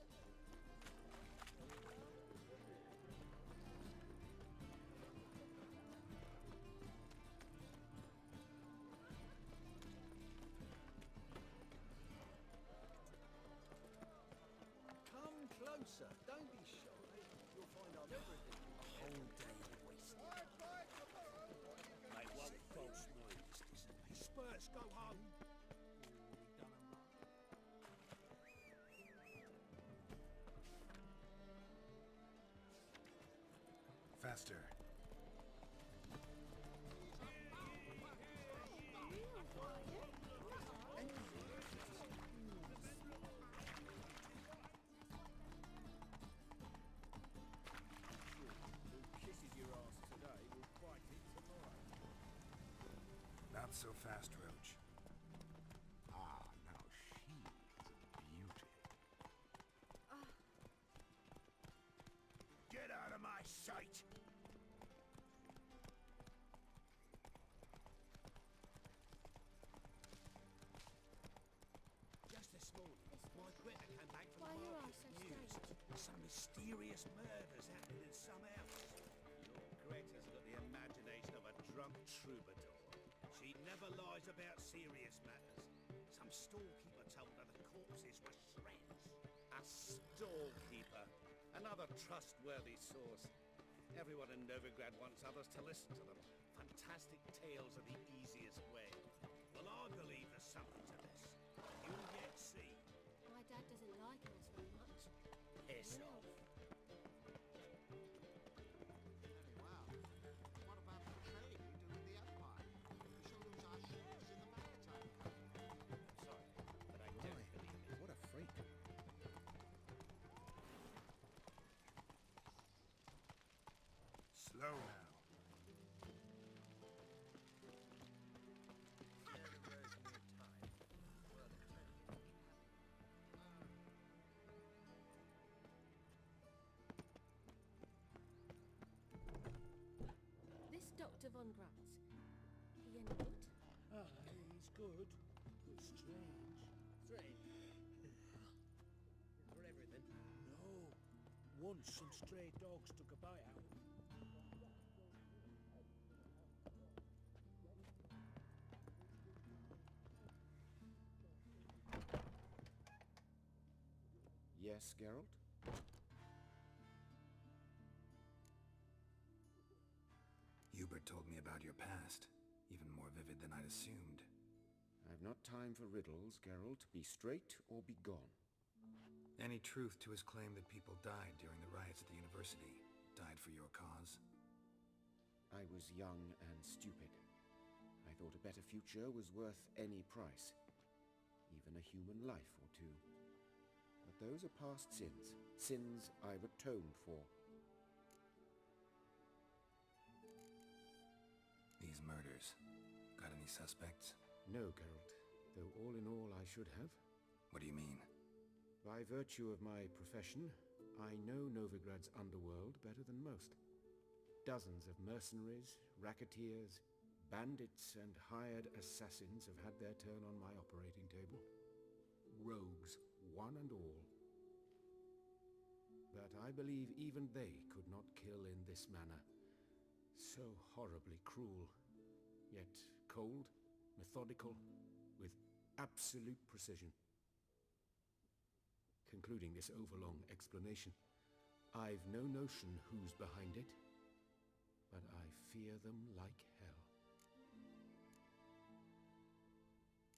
Come closer. Don't be shy. You'll find I'm everything.
A whole day wasted. They won't false moves.
Hey, Spurs, go home.
Faster.
Who kisses your ass today will fight it tomorrow.
Not so fast, Roach.
Ah, now she's a beauty.
Get out of my sight. Just this morning, my Greta came back from
Why
the
you
market
are so
with news. Some mysterious murders happening in some house. Your Greta's got the imagination of a drunk troubadour. She never lies about serious matters. Some storekeeper told her the corpses were shreds. A storekeeper? Another trustworthy source. Everyone in Novigrad wants others to listen to them. Fantastic tales are the easiest way. Well, I believe there's something to this. You'll yet see.
My dad doesn't like us very much.
Piss off.
Wow. What about the trade we do with the Empire? We shall lose our shares in the maritime company.
Sorry, but I don't believe it.
What a freak.
Dr. von Gratz. He any good?
Ah, he's good, but strange.
Strange. For everything.
No. Once some stray dogs took a bite out of him.
Yes, Geralt?
Hubert told me about your past, even more vivid than I'd assumed.
I've not time for riddles, Geralt. Be straight or be gone.
Any truth to his claim that people died during the riots at the university? Died for your cause?
I was young and stupid. I thought a better future was worth any price. Even a human life or two. But those are past sins. Sins I've atoned for.
These murders. Got any suspects?
No, Geralt. Though all in all I should have.
What do you mean?
By virtue of my profession, I know Novigrad's underworld better than most. Dozens of mercenaries, racketeers, bandits and hired assassins have had their turn on my operating table. Rogues, one and all. But I believe even they could not kill in this manner. So horribly cruel, yet cold, methodical, with absolute precision. Concluding this overlong explanation, I've no notion who's behind it, but I fear them like hell.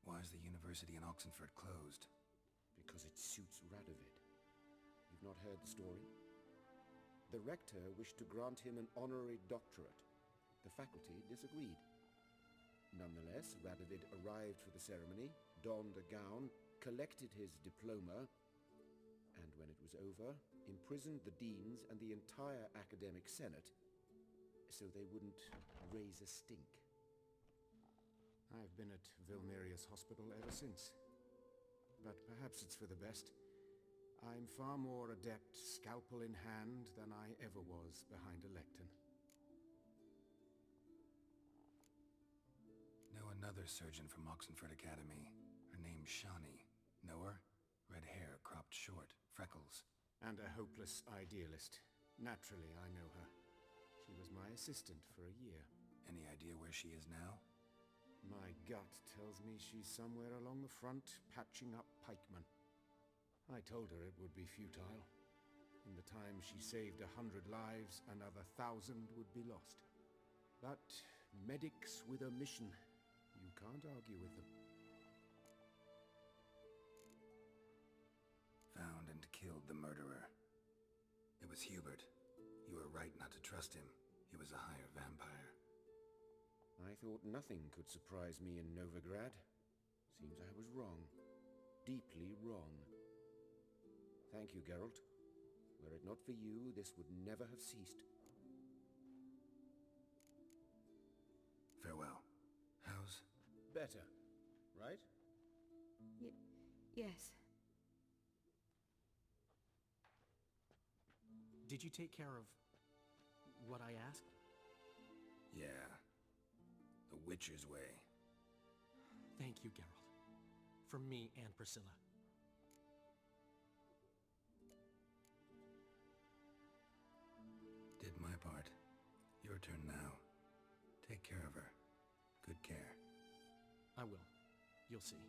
Why is the university in Oxenford closed?
Because it suits Radovid. You've not heard the story? The rector wished to grant him an honorary doctorate. The faculty disagreed. Nonetheless, Radovid arrived for the ceremony, donned a gown, collected his diploma, and when it was over, imprisoned the deans and the entire academic senate so they wouldn't raise a stink. I've been at Vilmerius Hospital ever since. But perhaps it's for the best. I'm far more adept scalpel in hand than I ever was behind a lectern.
Know another surgeon from Oxenford Academy. Her name's Shani. Know her? Red hair, cropped short, freckles.
And a hopeless idealist. Naturally, I know her. She was my assistant for a year.
Any idea where she is now?
My gut tells me she's somewhere along the front, patching up pikemen. I told her it would be futile. In the time she saved 100 lives, another 1,000 would be lost. But medics with a mission. You can't argue with them.
Found and killed the murderer. It was Hubert. You were right not to trust him. He was a higher vampire.
I thought nothing could surprise me in Novigrad. Seems I was wrong. Deeply wrong. Thank you, Geralt. Were it not for you, this would never have ceased.
Farewell. How's...
Better, right?
Yes.
Did you take care of what I asked?
Yeah. The Witcher's way.
Thank you, Geralt. From me and Priscilla.
Did my part. Your turn now. Take care of her. Good care.
I will. You'll see.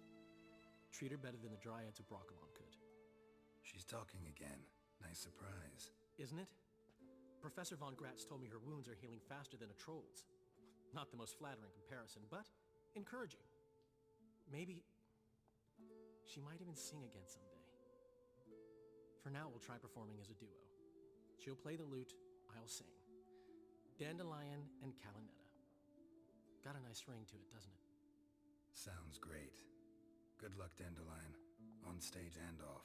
Treat her better than the Dryads of Broccolon could.
She's talking again. Nice surprise.
Isn't it? Professor von Gratz told me her wounds are healing faster than a troll's. Not the most flattering comparison, but encouraging. Maybe she might even sing again someday. For now, we'll try performing as a duo. She'll play the lute, I'll sing. Dandelion and Calinetta. Got a nice ring to it, doesn't it?
Sounds great. Good luck, Dandelion. On stage and off.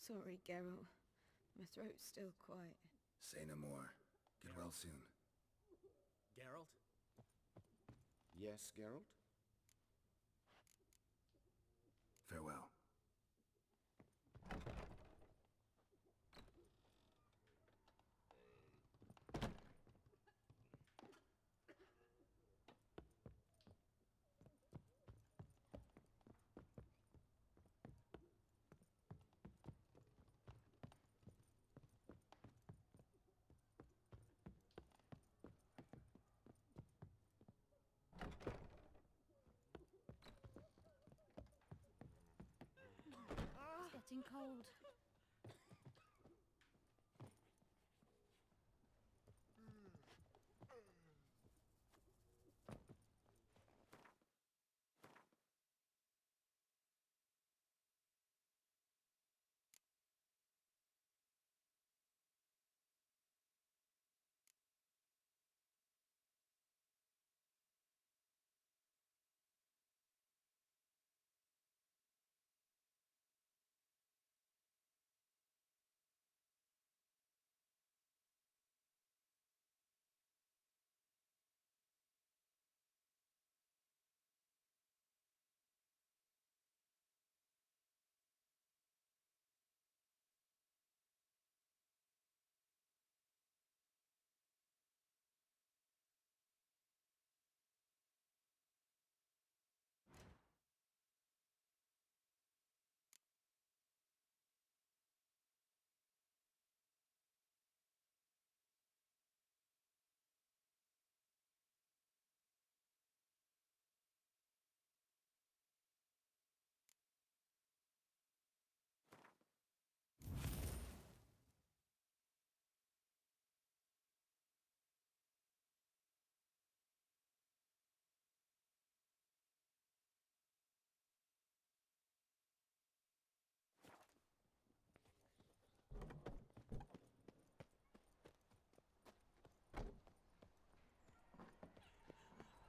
Sorry, Geralt. My throat's still quiet.
Say no more. Get well soon.
Geralt?
Yes, Geralt?
Farewell.
It's getting cold.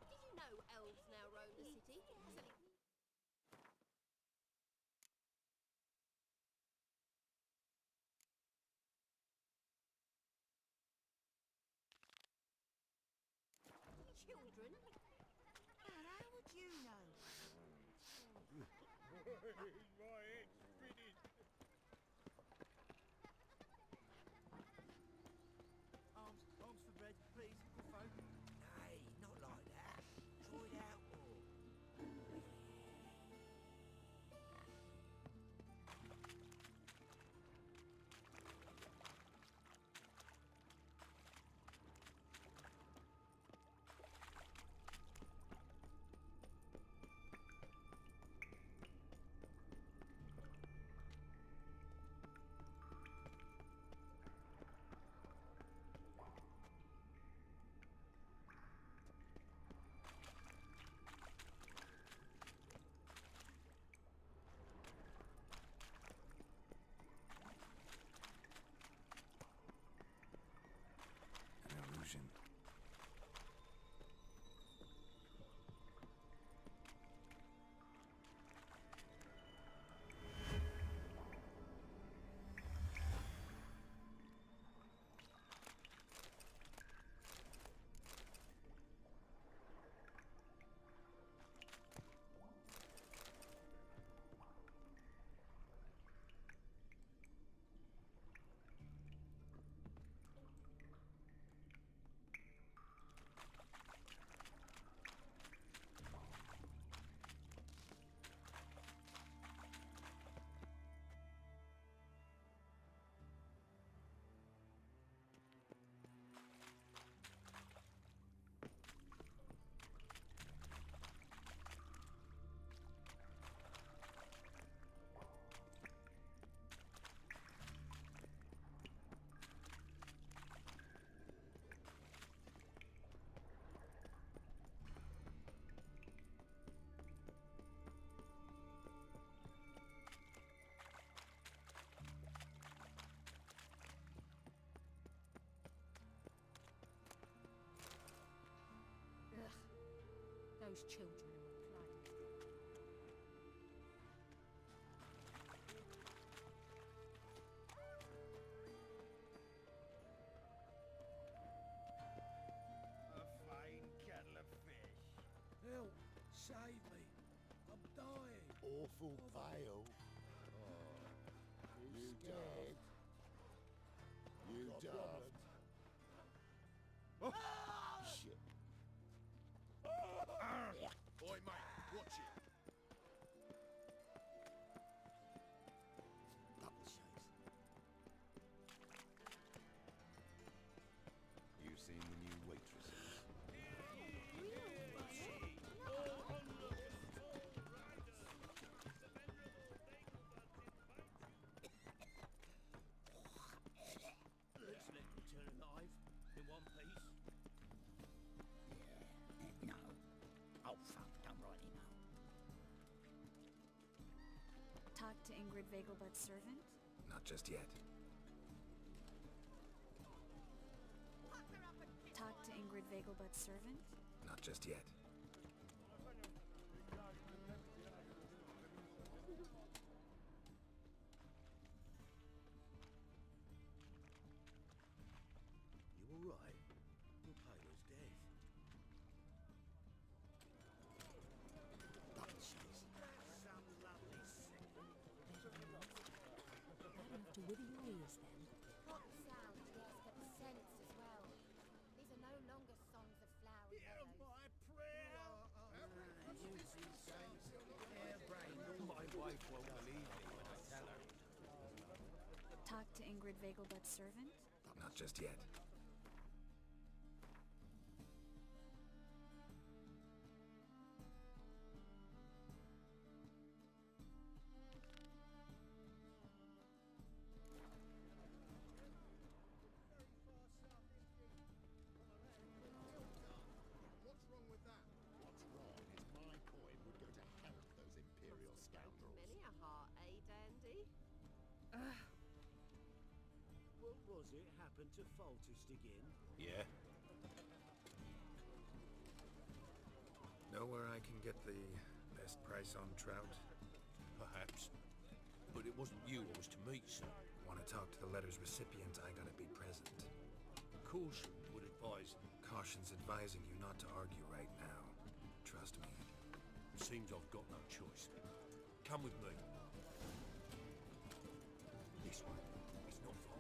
Did you know elves now roam the city? Children? And how would you know?
My head's spinning.
Arms for bread, please, good folk. Nay, not like that. Try it out more.
An illusion.
Those children are a plague.
beautiful veil. You dead? You done? Shit.
Oi, mate, watch it.
You seen the new waitresses?
Looks like we're turning alive in one piece.
No. Oh, fuck, don't write him out.
Talk to Ingrid Vegelbud's servant?
Not just yet.
Talk to Ingrid Vegelbud's servant?
Not just yet.
You alright? You're pale as death.
Enough to wither your ears then.
What sound, yes, but sense as well. These are no longer songs of flowery meadows.
My wife won't believe me when I tell her.
Talk to Ingrid Vegelbud's servant?
Not just yet.
What's wrong with that?
What's wrong is my coin would go to help those imperial scoundrels.
Many a heart, eh, Dandy?
What was it happened to Falters again?
Yeah?
Know where I can get the best price on trout?
Perhaps. But it wasn't you I was to meet, sir.
Want to talk to the letter's recipient, I gotta be present.
Caution would advise.
Caution's advising you not to argue right now. Trust me.
Seems I've got no choice. Come with me. This way. It's not far.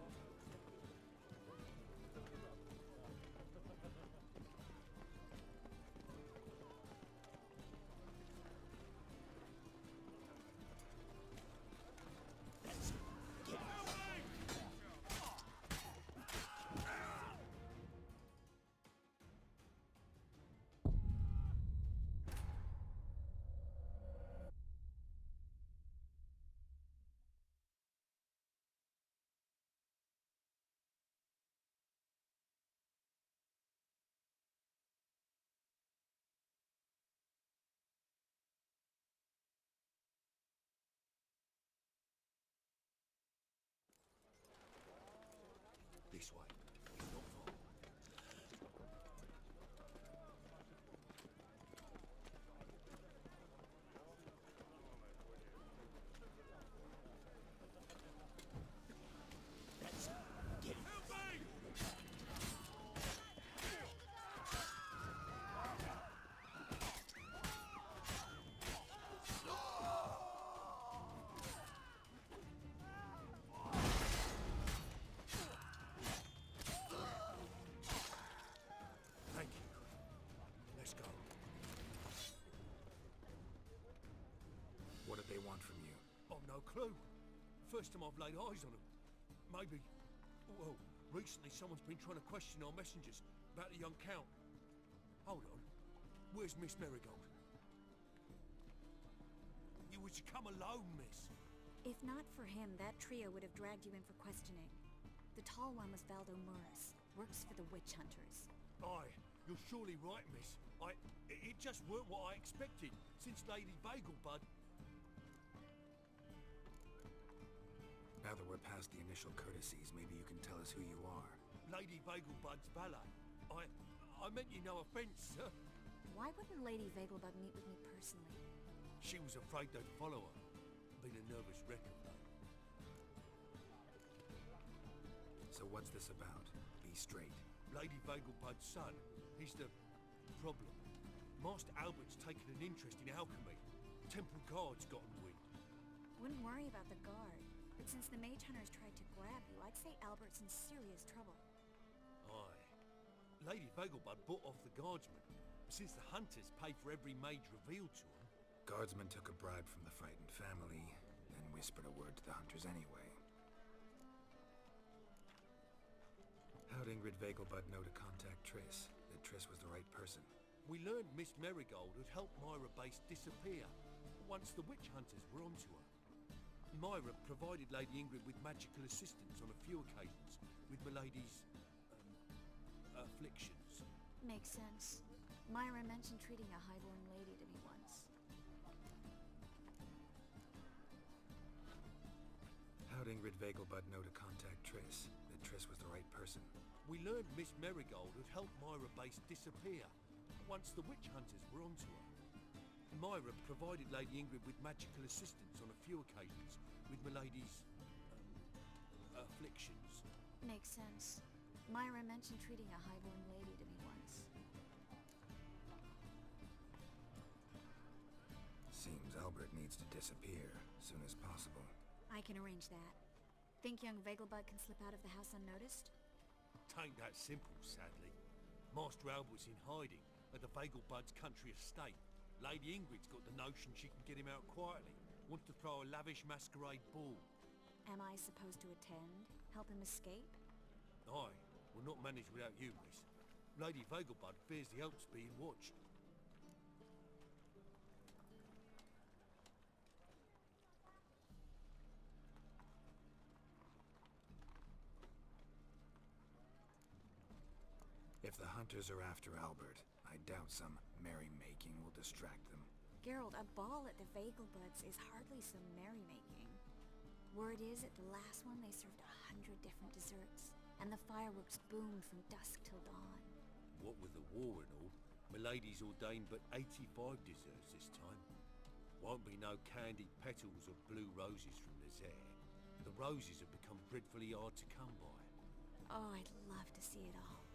This way. It's not far. Thank you. Let's go.
What did they want from you?
I've no clue. First time I've laid eyes on them. Maybe... Well, recently someone's been trying to question our messengers about the young Count. Hold on. Where's Miss Marigold? You was to come alone, miss.
If not for him, that trio would have dragged you in for questioning. The tall one was Valdo Murris, works for the witch hunters.
Aye, you're surely right, miss. It just weren't what I expected, since Lady Vegelbud...
Now that we're past the initial courtesies, maybe you can tell us who you are.
Lady Vegelbud's valet. I meant you no offence, sir.
Why wouldn't Lady Vegelbud meet with me personally?
She was afraid they'd follow her. Been a nervous wreck of late.
So what's this about? Be straight.
Lady Vegelbud's son, he's the problem. Master Albert's taken an interest in alchemy. Temple Guard's gotten wind.
Wouldn't worry about the guard, but since the mage hunters tried to grab you, I'd say Albert's in serious trouble.
Aye. Lady Vegelbud bought off the guardsmen, since the hunters pay for every mage revealed to them.
Guardsmen took a bribe from the frightened family, then whispered a word to the hunters anyway. How'd Ingrid Vegelbud know to contact Triss? That Triss was the right person?
We learned Miss Marigold had helped Myra Base disappear once the witch hunters were onto her. Myra provided Lady Ingrid with magical assistance on a few occasions with Milady's afflictions.
Makes sense. Myra mentioned treating a highborn lady to me once.
How'd Ingrid Vegelbud know to contact Triss? That Triss was the right person?
We learned Miss Marigold had helped Myra Base disappear once the witch hunters were onto her. Myra provided Lady Ingrid with magical assistance on a few occasions with Milady's afflictions.
Makes sense. Myra mentioned treating a highborn lady to me once.
Seems Albert needs to disappear soon as possible.
I can arrange that. Think young Vegelbud can slip out of the house unnoticed?
Tain't that simple, sadly. Master Albert's in hiding at the Vegelbud's country estate. Lady Ingrid's got the notion she can get him out quietly. Wants to throw a lavish masquerade ball.
Am I supposed to attend? Help him escape?
Aye, will not manage without you, miss. Lady Vegelbud fears the help's being watched.
If the hunters are after Albert, I doubt some merrymaking will distract them.
Geralt, a ball at the Vegelbuds is hardly some merrymaking. Word is, at the last one they served 100 different desserts, and the fireworks boomed from dusk till dawn.
What with the war and all, Milady's ordained but 85 desserts this time. Won't be no candied petals or blue roses from Nazaire. The roses have become dreadfully hard to come by.
Oh, I'd love to see it all.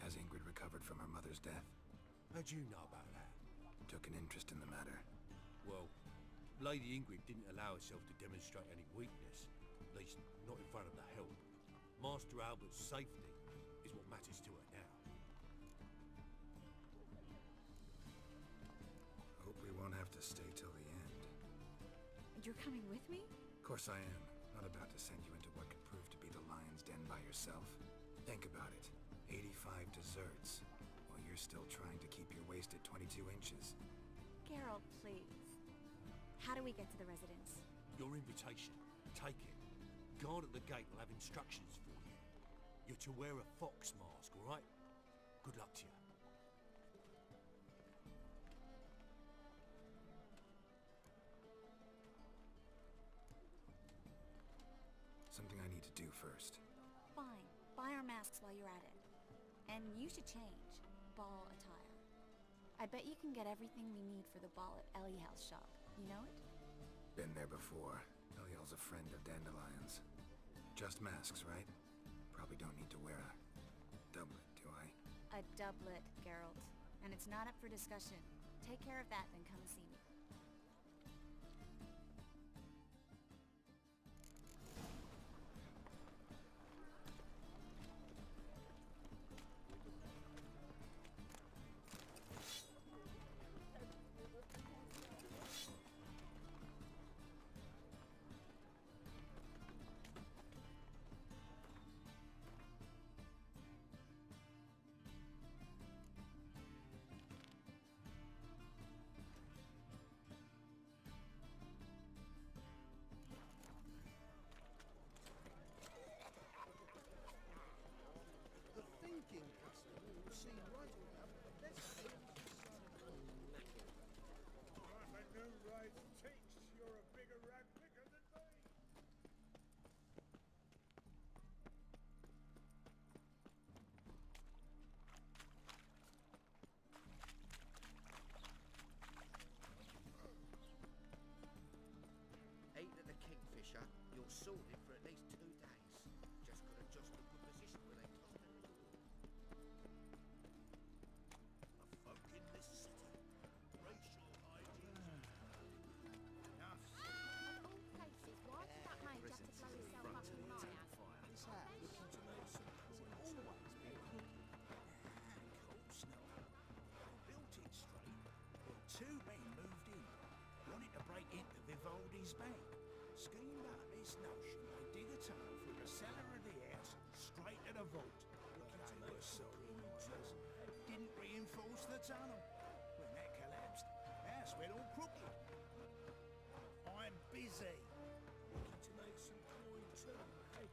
Has Ingrid recovered from her mother's death?
How'd you know about that?
Took an interest in the matter.
Well, Lady Ingrid didn't allow herself to demonstrate any weakness, at least not in front of the help. Master Albert's safety is what matters to her now.
Hope we won't have to stay till the end.
You're coming with me?
Of course I am. Not about to send you into what could prove to be the lion's den by yourself. Think about it. 85 desserts, while you're still trying to keep your waist at 22 inches.
Geralt, please. How do we get to the residence?
Your invitation. Take it. Guard at the gate will have instructions for you. You're to wear a fox mask, all right? Good luck to you.
Something I need to do first.
Fine. Buy our masks while you're at it. And you should change. Ball attire. I bet you can get everything we need for the ball at Eliel's shop. You know it?
Been there before. Eliel's a friend of Dandelion's. Just masks, right? Probably don't need to wear a doublet, do I?
A doublet, Geralt. And it's not up for discussion. Take care of that, then come see me.
The thinking customer will see right now the best
I'm a new rise takes. You're a bigger rat picker than me.
Ate at the Kingfisher, you're sorted for at least 2 days. Just got to adjust the good position where they toss the
The folk in this Voldy's bank. Schemed out this notion they dig a tunnel from the cellar of the house straight to the vault. But they were sorry miners. Didn't reinforce the tunnel. When that collapsed, the house went all crooked. I'm busy. Looking to make some coin too, eh?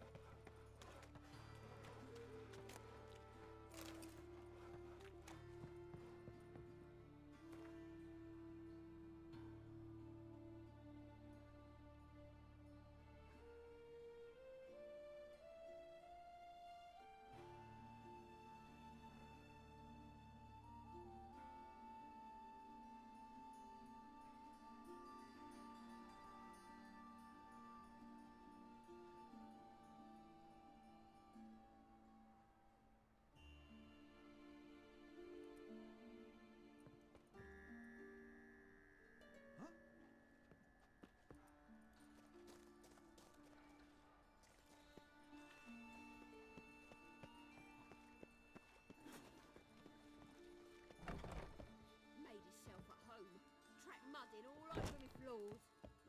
Made himself at home. Track mudding all over me floors.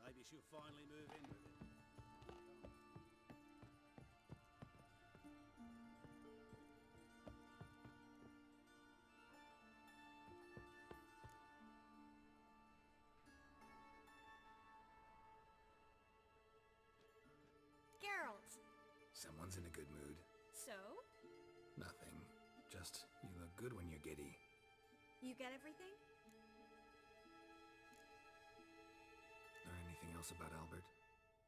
Maybe she'll finally move in with him.
Geralt!
Someone's in a good mood.
So?
Nothing. Just, you look good when you're giddy.
You get everything?
Learn anything else about Albert?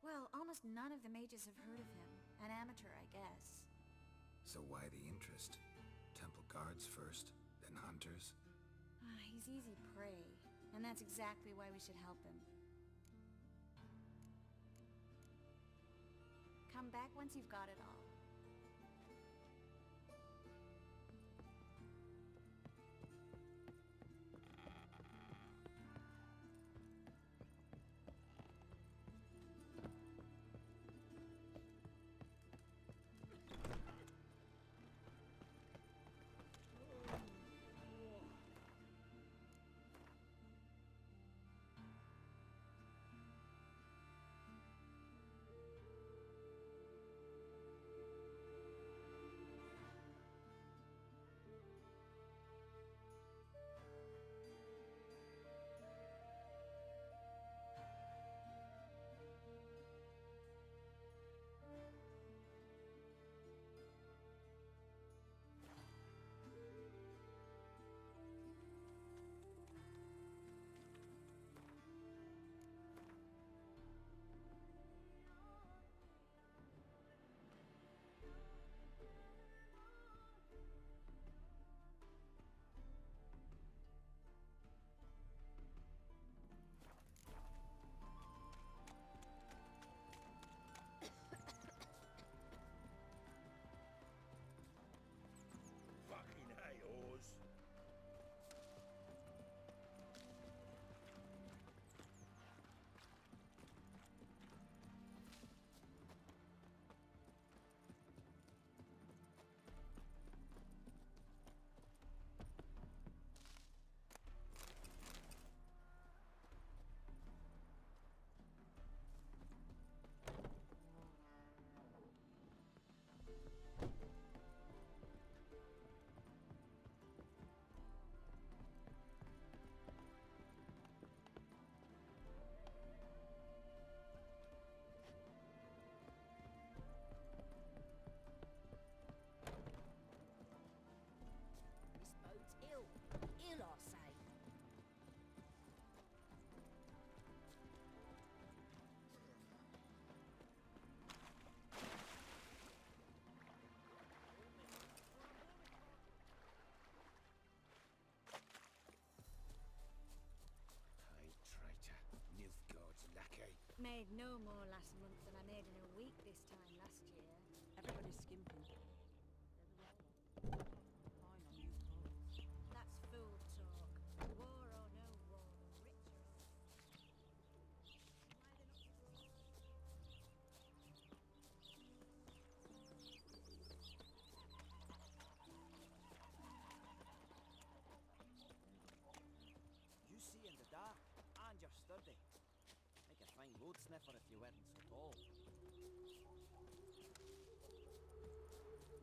Well, almost none of the mages have heard of him. An amateur, I guess.
So why the interest? Temple guards first, then hunters?
He's easy prey, and that's exactly why we should help him. Come back once you've got it all.
Fucking hey, Oz.
This bode's ill. Ill, I say.
Hey, traitor. Nilfgaard's lackey.
Made no more last month than I made in a week this time last year.
Everybody's skimping.
That's fool talk. War or no war, the rich are...
You see in the dark, and you're sturdy. Make a fine road sniffer if you weren't so tall.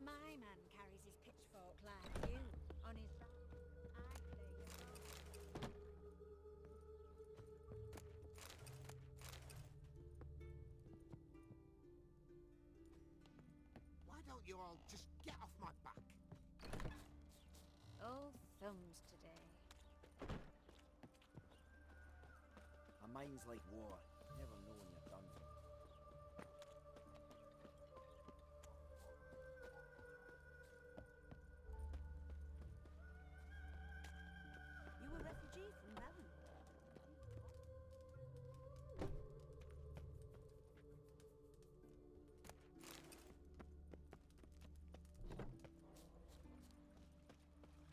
My man carries his pitchfork like you, on his back. I play your role.
Why don't you all just get off my back?
All thumbs today.
A mind's like war. Never know when you're done for.
You a refugee from Vallon?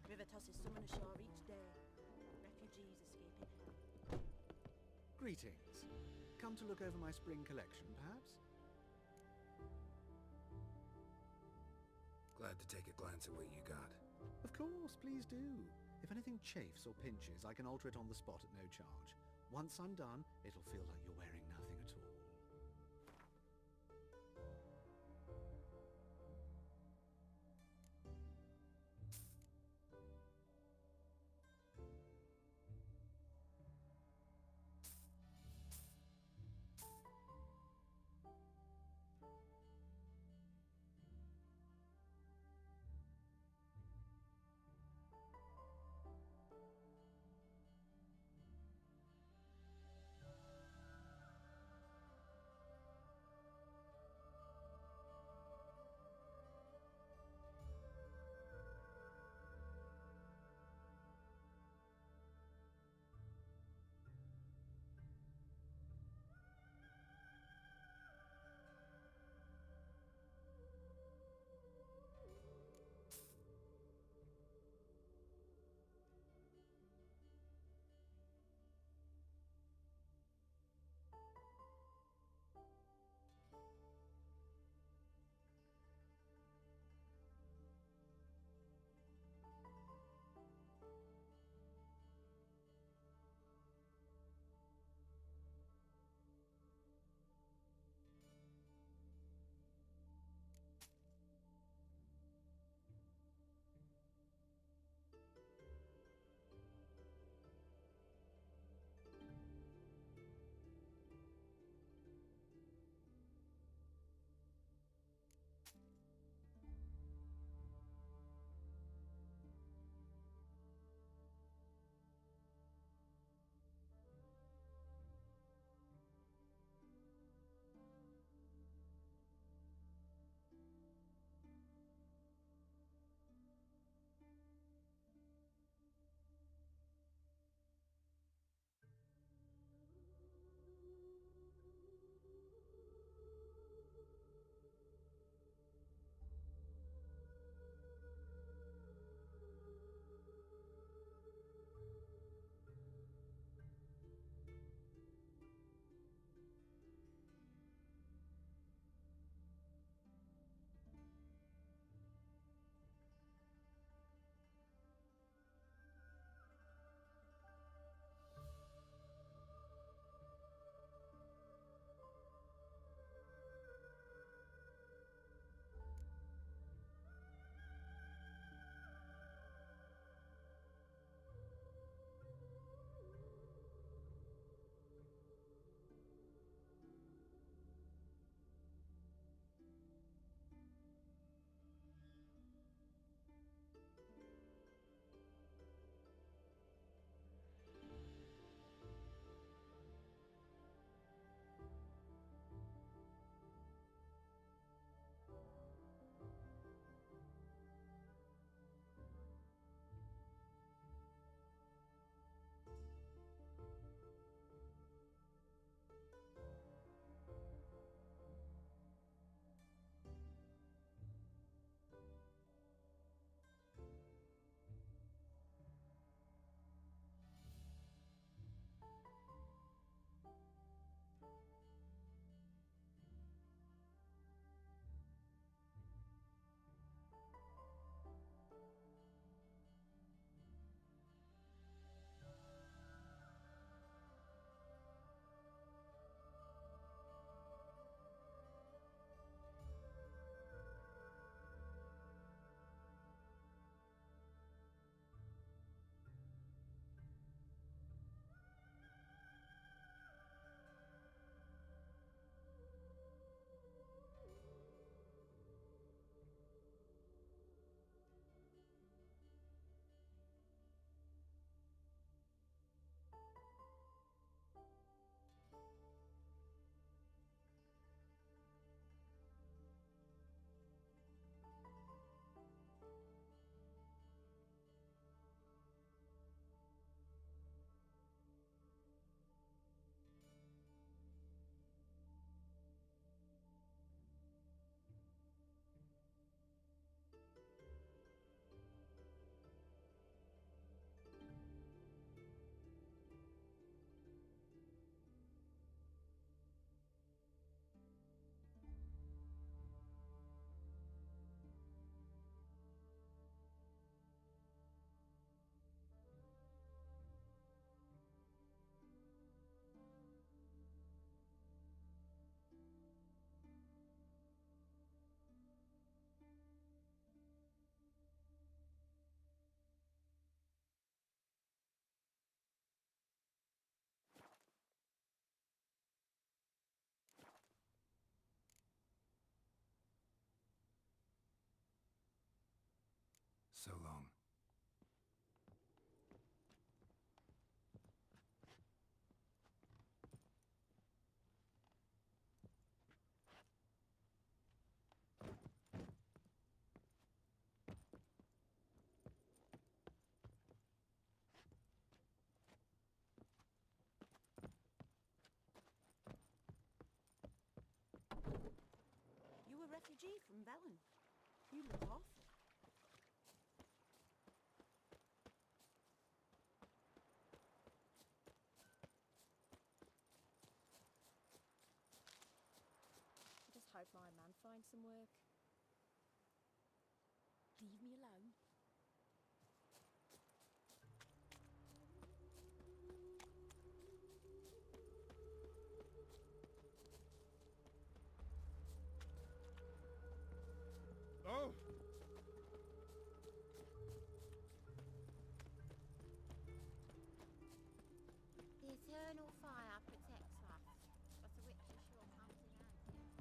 River tosses someone ashore each day. Refugees escaping hell.
Greetings. Come to look over my spring collection, perhaps? Glad to take a glance at what you got. Of course, please do. If anything chafes or pinches, I can alter it on the spot at no charge. Once I'm done, it'll feel like you're wearing nothing at all. So long.
You a refugee from Velen? You look awful.
I just hope my man finds some work. Leave me alone.
Oh!
The eternal fire protects us, but the witch sure comes in handy at times.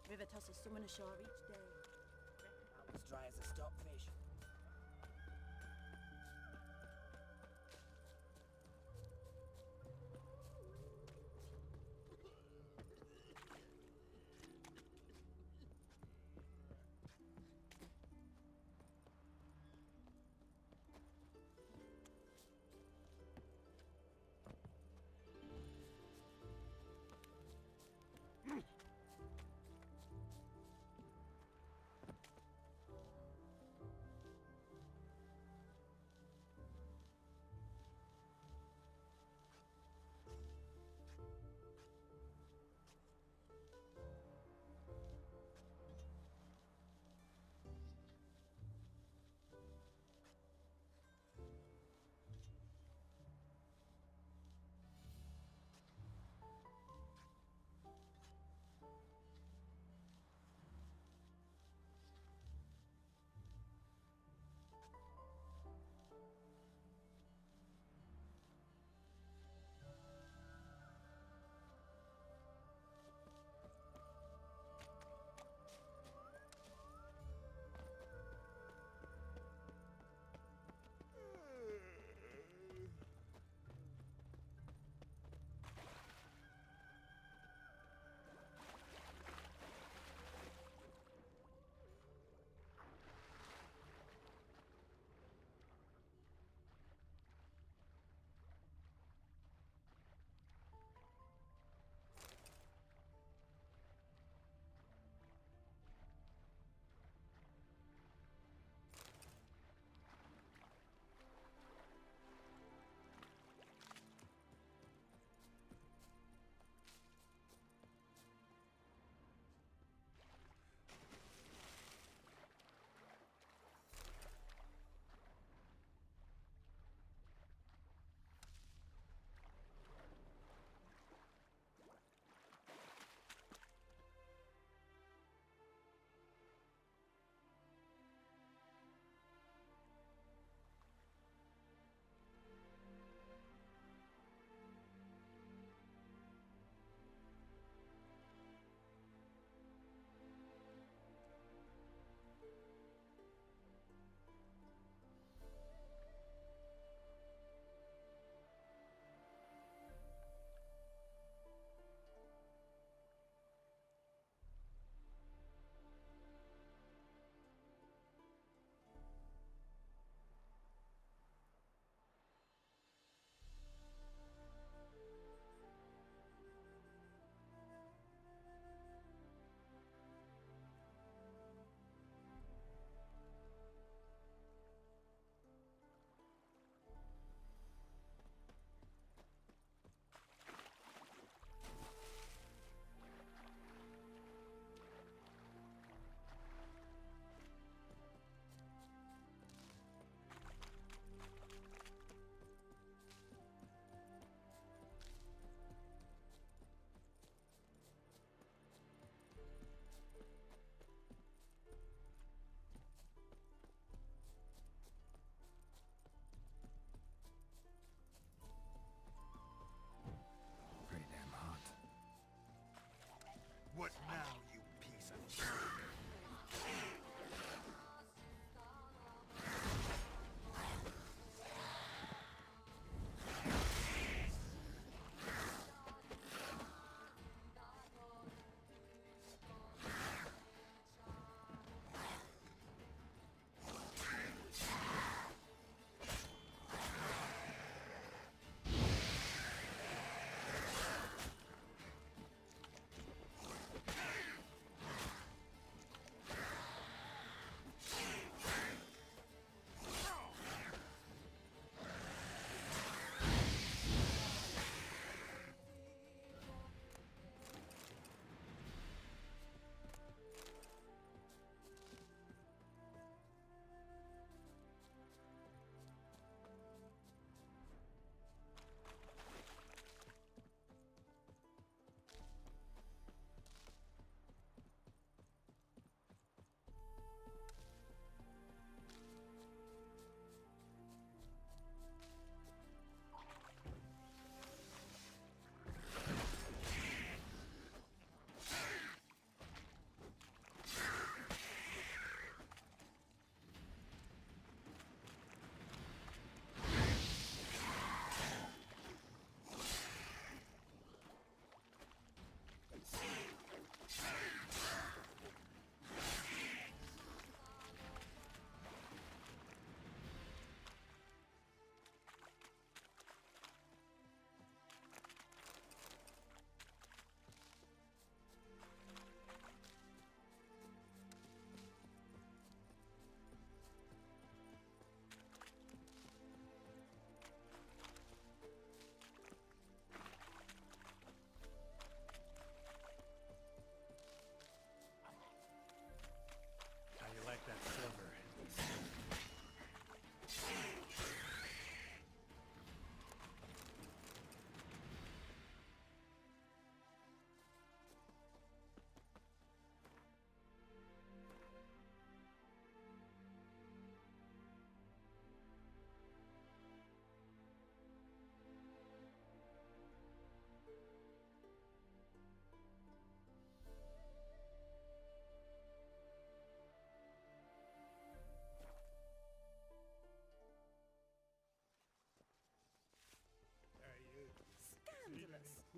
River tosses summon ashore each day.
Reckon as dry as a stockfish.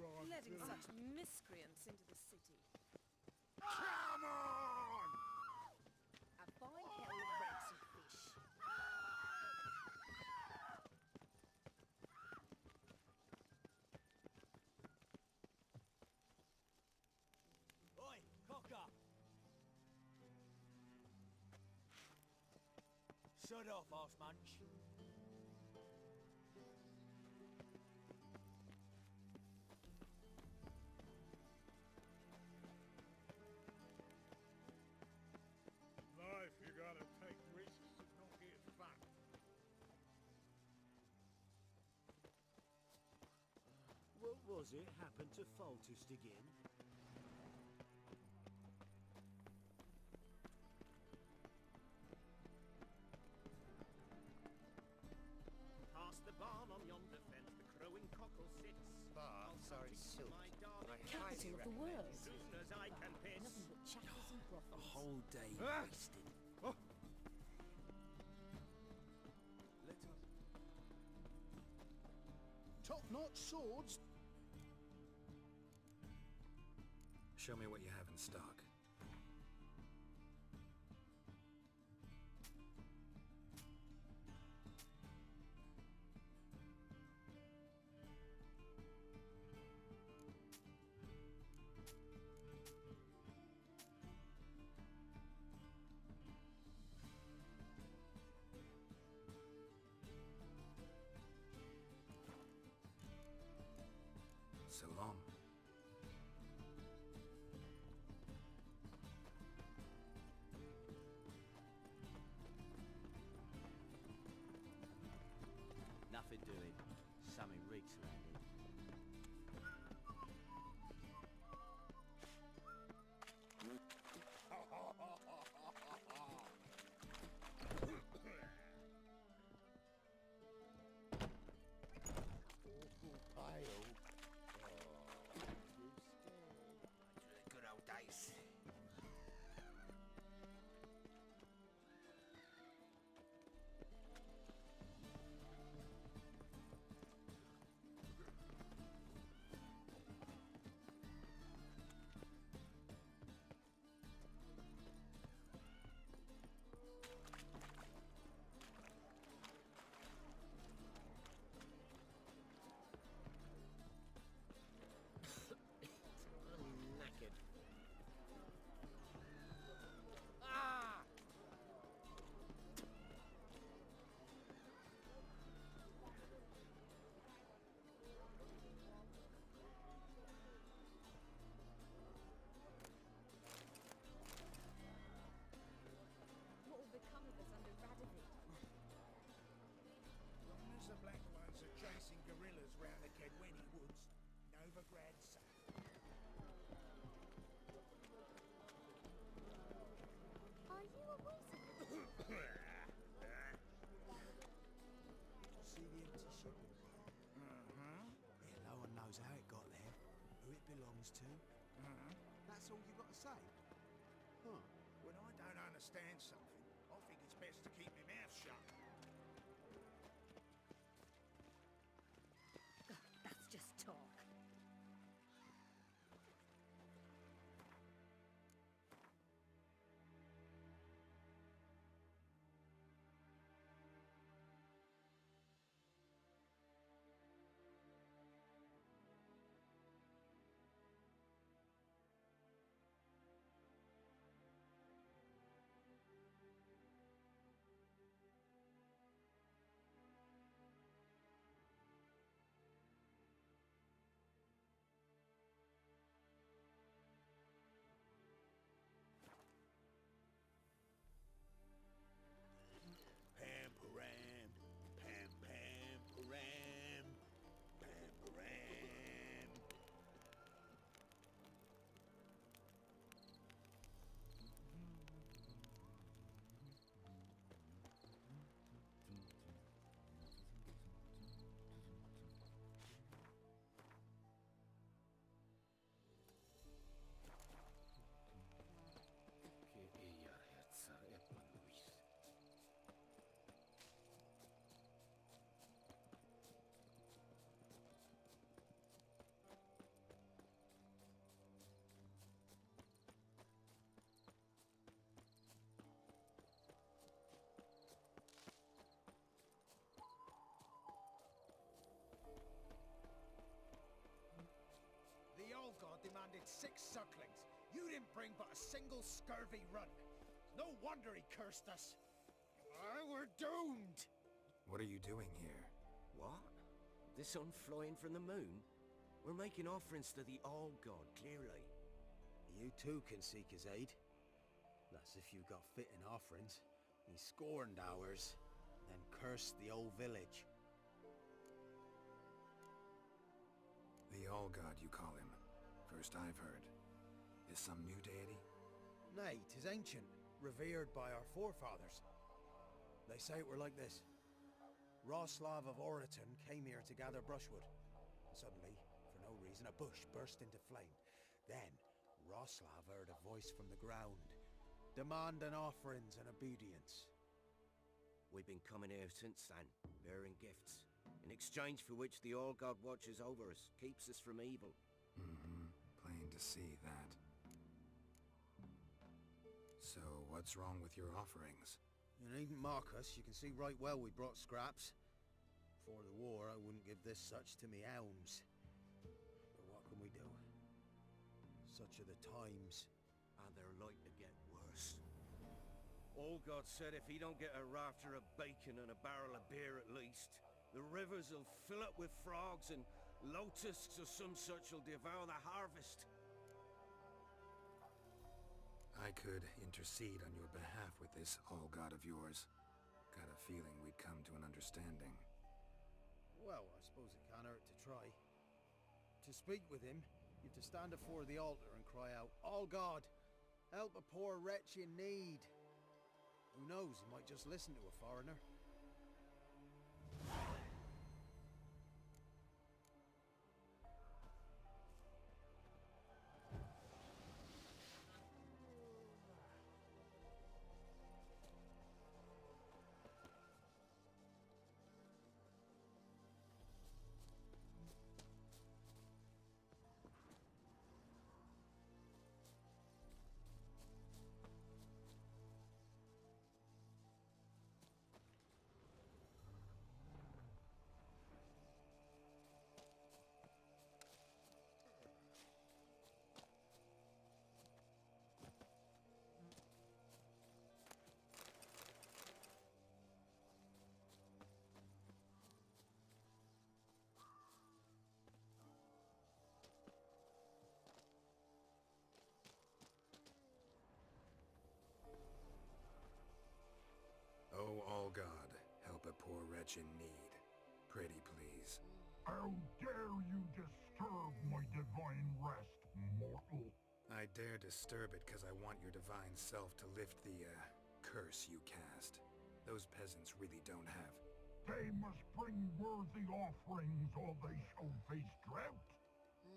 Letting such miscreants into the city.
Come on!
A fine kettle of rancid fish.
Oi, cocker! Shut off, arse munch.
Life, you gotta take risks and not get fucked.
What was it happened to Faltest again?
Past the barn on yonder fence, the crowing cockle sits.
Bar, sorry, silk.
Capital of the world.
Soon as I can piss.
Nothing but chattels and brothels.
A whole day
Ah!
wasted.
Top-notch swords.
Show me what you have in stock. So long.
Nothing doing. Something reeks around here.
Awful pale.
Good old days.
I'm knackered. Ah!
What will become of us under Radovid?
Long as the Black Ones are chasing gorillas round the Kedweni woods, Novigrad's safe.
Are you a wizard?
See the empty ship?
Yeah, no one knows how it got there, who it belongs to. That's all you got to say? Huh.
When I don't understand something, I think it's best to keep my mouth shut.
That's just talk.
didn't bring but a single scurvy runt. No wonder he cursed us. We're doomed!
What are you doing here?
What? The sun flying from the moon? We're making offerings to the All-God, clearly.
You too can seek his aid. That's if you've got fitting offerings. He scorned ours, then cursed the old village.
The All-God, you call him. First I've heard. Is some new deity?
Nay, 'tis ancient, revered by our forefathers. They say it were like this. Roslav of Oriton came here to gather brushwood. Suddenly, for no reason, a bush burst into flame. Then, Roslav heard a voice from the ground, demanding offerings and obedience.
We've been coming here since then, bearing gifts, in exchange for which the All-God watches over us, keeps us from evil.
Mm-hmm. Plain to see that. So, what's wrong with your offerings?
You needn't mock us. You can see right well we brought scraps. Before the war, I wouldn't give this such to me elms. But what can we do? Such are the times.
And they're like to get worse.
All-God said if he don't get a rafter of bacon and a barrel of beer at least, the rivers will fill up with frogs and locusts or some such will devour the harvest.
I could intercede on your behalf with this All-God of yours. Got a feeling we'd come to an understanding.
Well, I suppose it can't hurt to try. To speak with him, you have to stand before the altar and cry out, All-God, help a poor wretch in need. Who knows, he might just listen to a foreigner.
Oh, All-God, help a poor wretch in need. Pretty please.
How dare you disturb my divine rest, mortal?
I dare disturb it because I want your divine self to lift the, curse you cast. Those peasants really don't have.
They must bring worthy offerings or they shall face drought,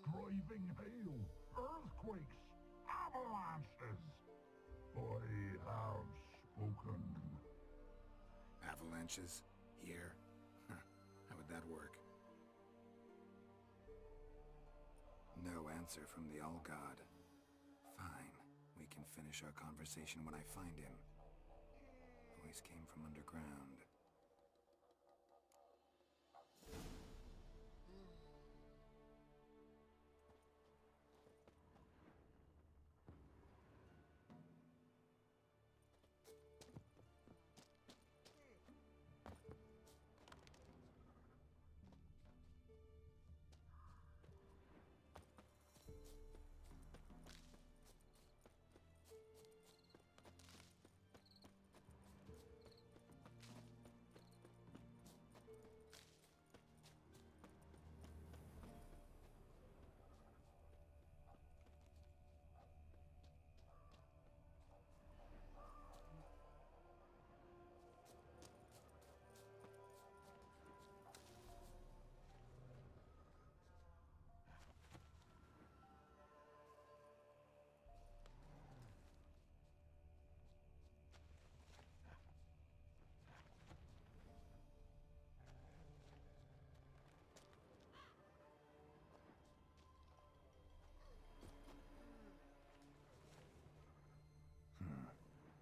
driving hail, earthquakes, avalanches. I have spoken.
Avalanches? Here? How would that work? No answer from the All-God. Fine. We can finish our conversation when I find him. Voice came from underground.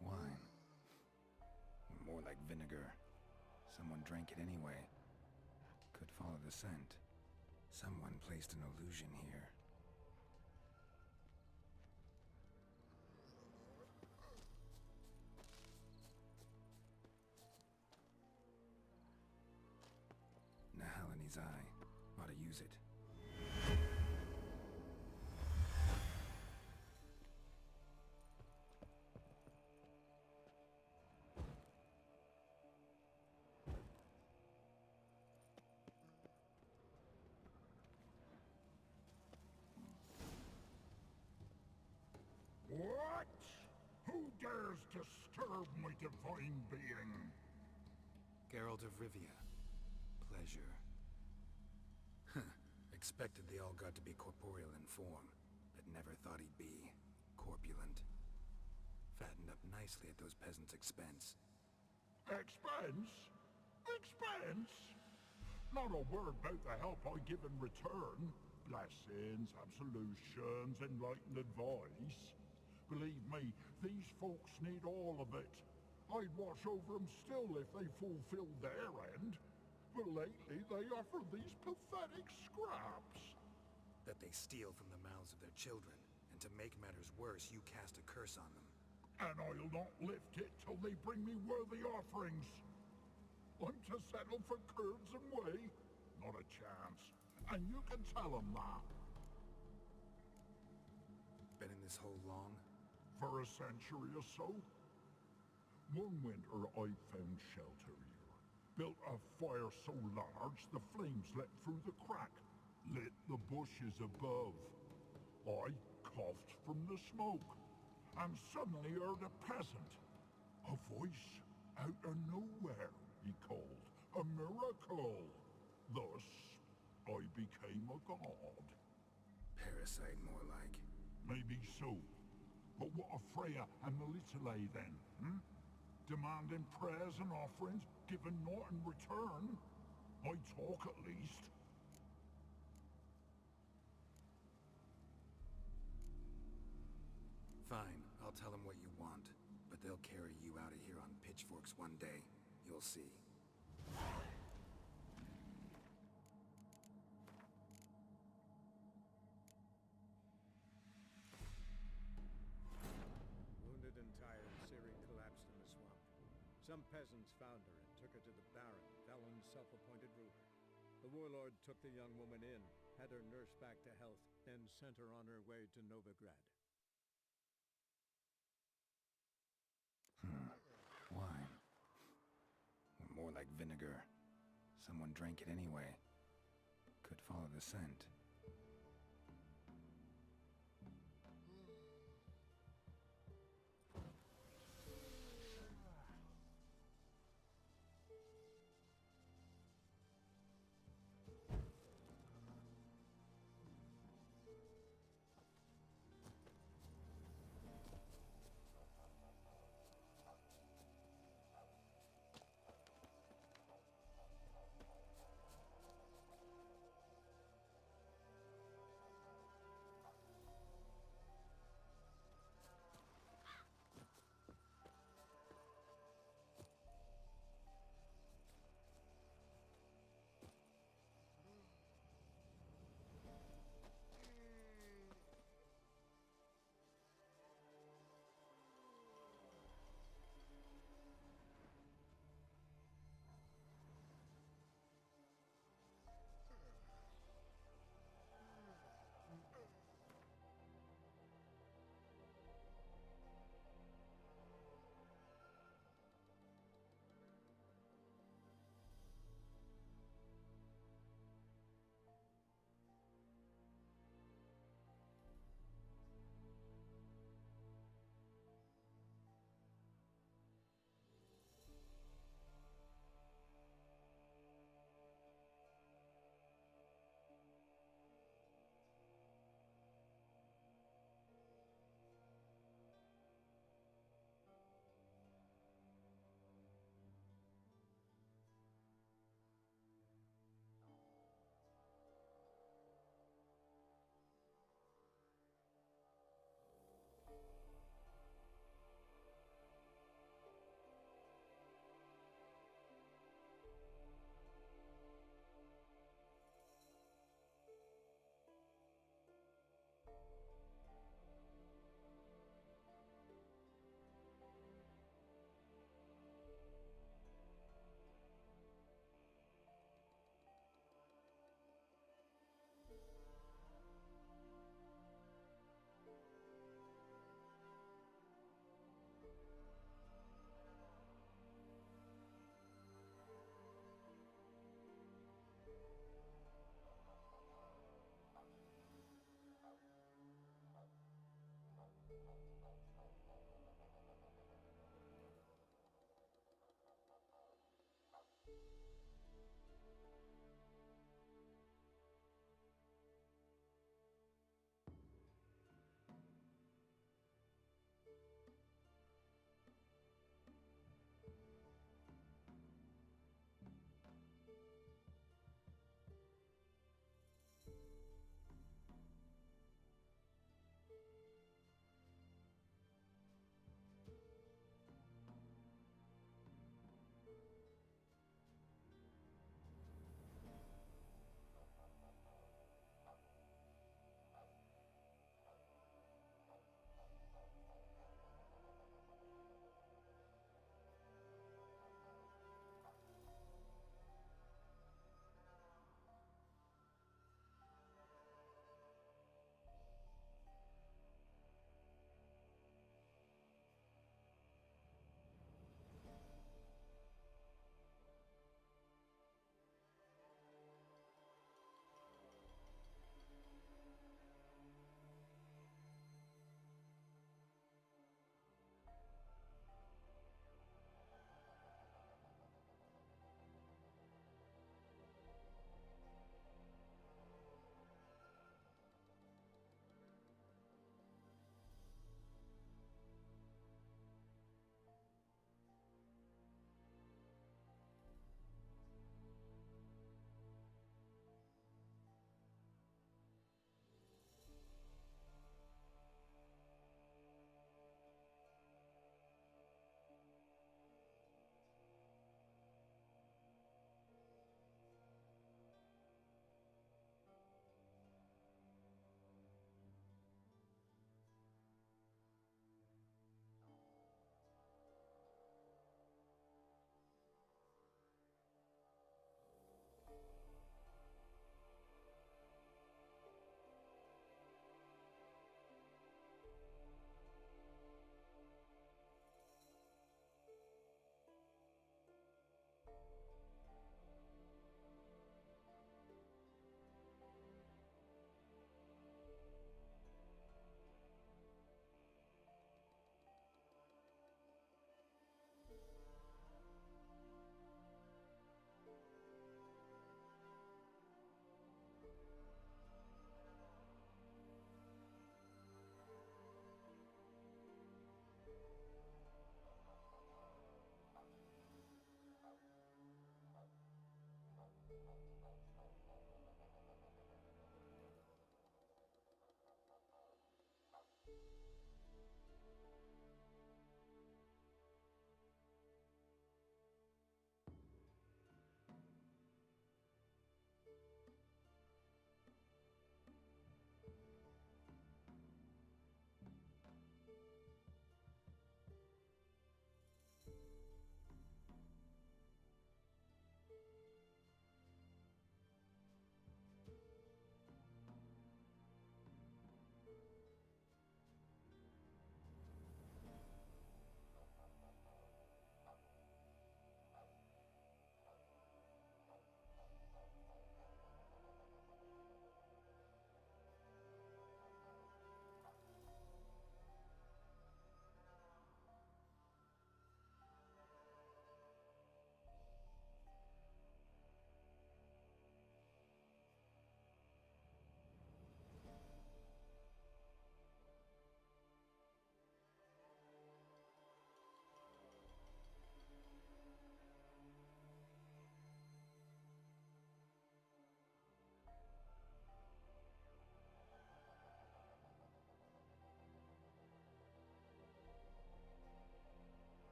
Wine. More like vinegar. Someone drank it anyway. Could follow the scent. Someone placed an illusion here. Chinese eye. Ought to use it.
What? Who dares disturb my divine being?
Geralt of Rivia. Pleasure. Expected they all got to be corporeal in form, but never thought he'd be corpulent. Fattened up nicely at those peasants' expense.
Expense? Expense? Not a word about the help I give in return. Blessings, absolutions, enlightened advice. Believe me, these folks need all of it. I'd watch over them still if they fulfilled their end. But lately they offer these pathetic scraps.
That they steal from the mouths of their children, and to make matters worse, you cast a curse on them.
And I'll not lift it till they bring me worthy offerings. I'm to settle for curds and whey? Not a chance. And you can tell them that.
Been in this hole long?
For a century or so. One winter I found shelter here. Built a fire so large the flames leapt through the crack, lit the bushes above. I coughed from the smoke, and suddenly heard a peasant. A voice out of nowhere, he called. A miracle. Thus, I became a god.
Parasite, more like.
Maybe so. But what of Freya and Melitele then, Demanding prayers and offerings, given naught in return? I talk at least.
Fine, I'll tell them what you want, but they'll carry you out of here on pitchforks one day. You'll see.
Wounded and tired, Ciri collapsed in the swamp. Some peasants found her and took her to the Baron, Valen's self-appointed ruler. The warlord took the young woman in, had her nursed back to health, then sent her on her way to Novigrad.
Wine. Or more like vinegar. Someone drank it anyway. Could follow the scent.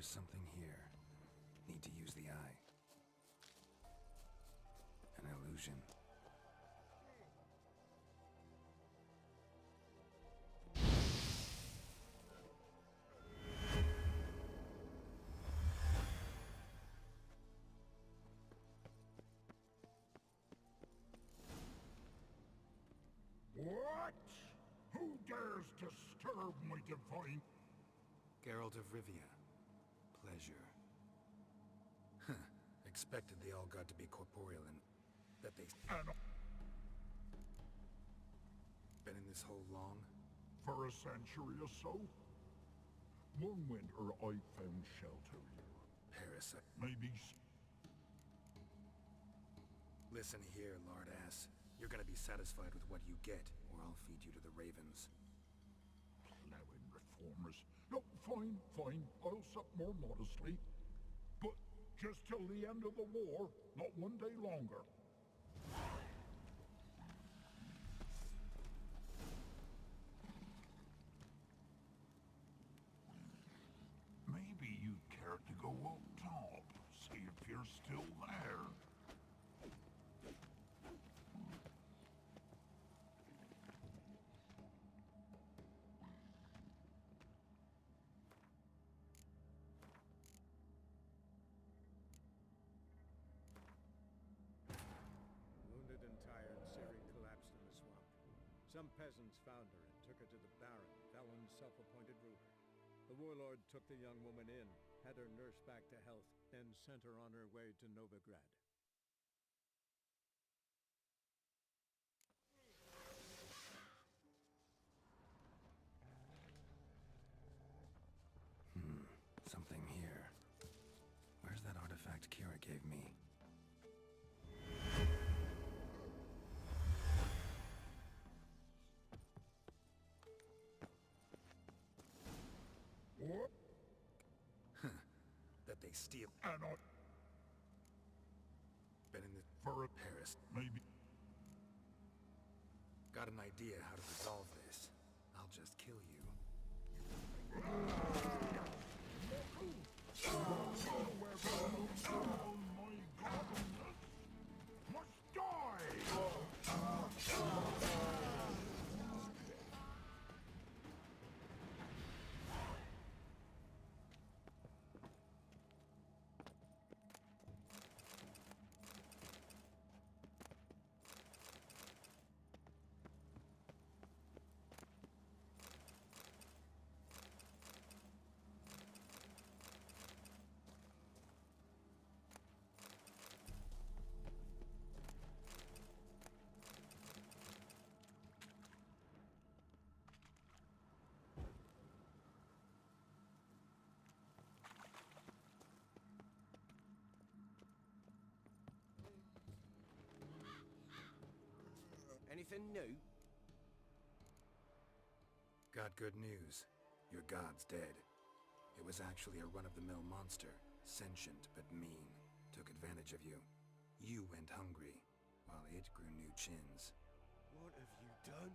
There's something here. Need to use the eye. An illusion.
What? Who dares disturb my divine...
Geralt of Rivia. Pleasure. Expected the All-God to be corporeal and that they... Been in this hole long?
For a century or so? One winter I found shelter here.
Parasite.
Maybe...
Listen here, Lord Ass. You're gonna be satisfied with what you get, or I'll feed you to the ravens.
Plowing reformers. No, fine, fine. I'll sup more modestly. But just till the end of the war, not one day longer. Maybe you'd care to go up top, see if you're still there.
Wounded and tired, Ciri collapsed in the swamp. Some peasants found her and took her to the Baron, Valen's self-appointed ruler. The warlord took the young woman in, had her nursed back to health, then sent her on her way to Novigrad.
Something here. Where's that artifact Kira gave me?
What?
That they steal...
And I...
Been in the...
For a...
Paris.
Maybe...
Got an idea how to resolve this. I'll just kill you.
Must die!
Anything new?
Got good news. Your god's dead. It was actually a run-of-the-mill monster. Sentient, but mean. Took advantage of you. You went hungry, while it grew new chins.
What have you done?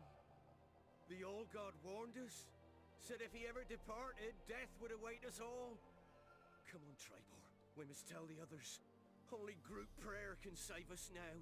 The Old God warned us? Said if he ever departed, death would await us all? Come on, Tribor. We must tell the others. Only group prayer can save us now.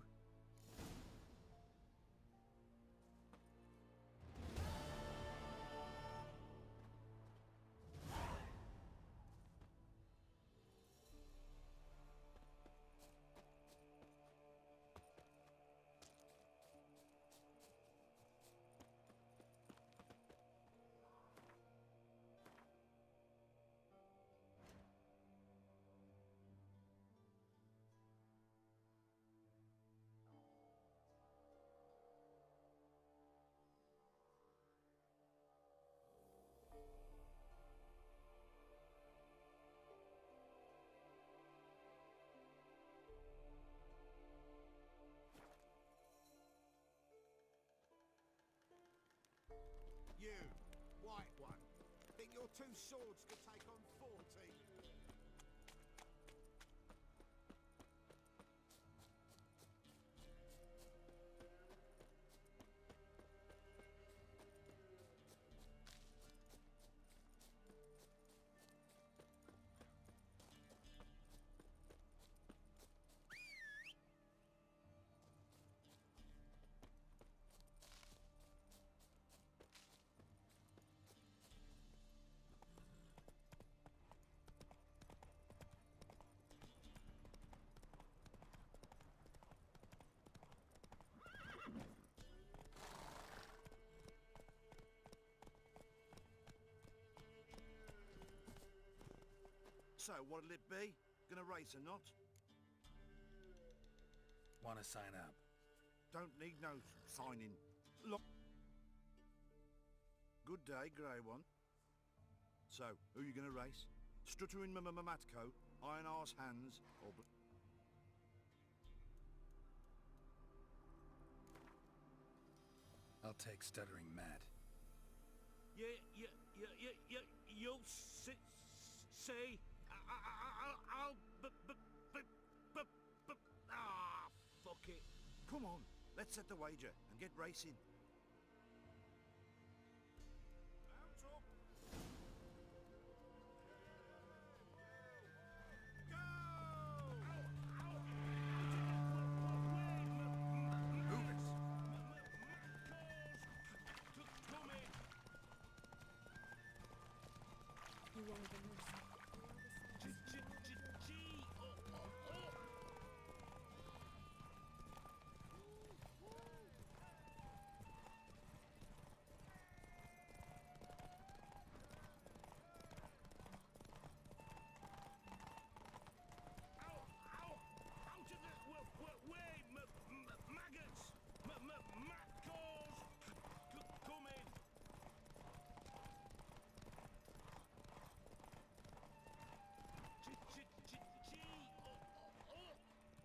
You, white one, think your two swords could take on 40?
So, what'll it be? Gonna race or not?
Want to sign up?
Don't need no signing. Look. Good day, grey one. So, who you gonna race? Struttering Matco, Iron Arse Hands, or...
I'll take Stuttering Matt.
You'll see. I'll fuck it.
Come on, let's set the wager and get racing. Mount up.
You are the most...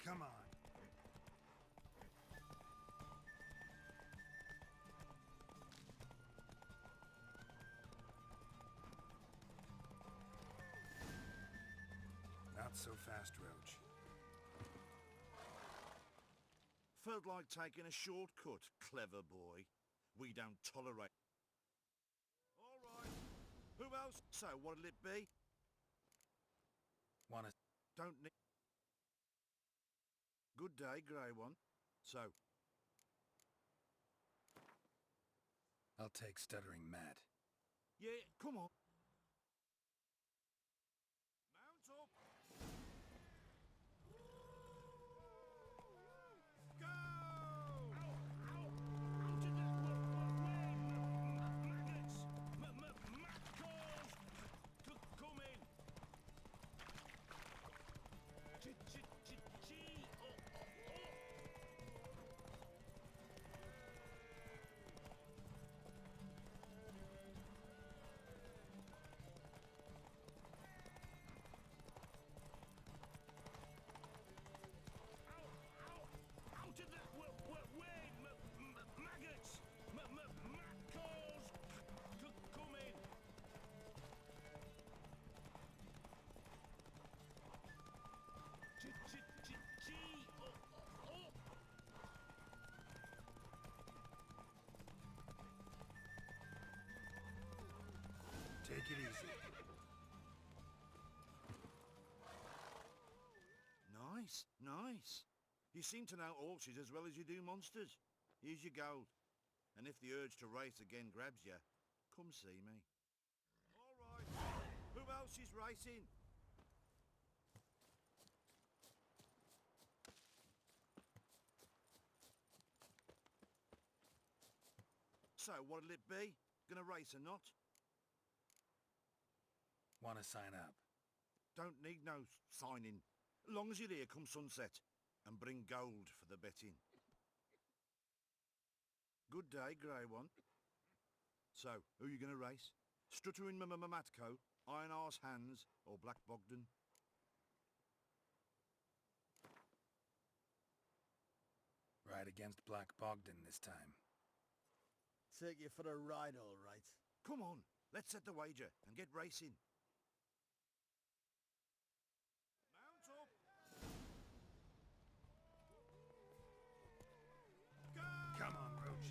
Come on.
Not so fast, Roach.
Felt like taking a shortcut, clever boy. We don't tolerate... All right. Who else? So, what'll it be?
Want to...
Don't need... Good day, grey one. So...
I'll take Stuttering Matt.
Yeah, come on. Mount up. Go!
Take it easy.
Nice, nice. You seem to know horses as well as you do monsters. Here's your gold. And if the urge to race again grabs you, come see me. All right. Who else is racing? So, what'll it be? Gonna race or not?
Want to sign up?
Don't need no signing. Long as you're here come sunset. And bring gold for the betting. Good day, grey one. So, who you gonna race? Struttering Matco, Iron Arse Hands, or Black Bogdan?
Ride against Black Bogdan this time.
Take you for a ride, all right.
Come on, let's set the wager and get racing. Mount up. Go!
Come on, Roach.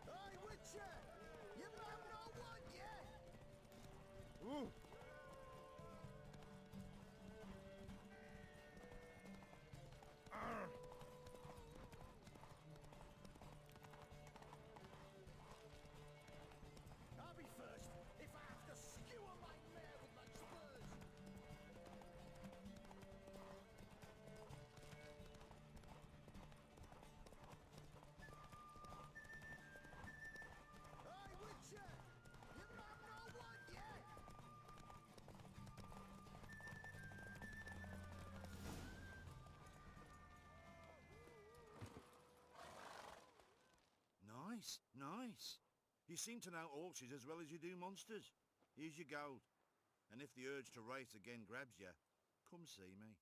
Hey, Witcher! You know no one yet?
Ooh.
Nice, nice. You seem to know horses as well as you do monsters. Here's your gold. And if the urge to race again grabs you, come see me.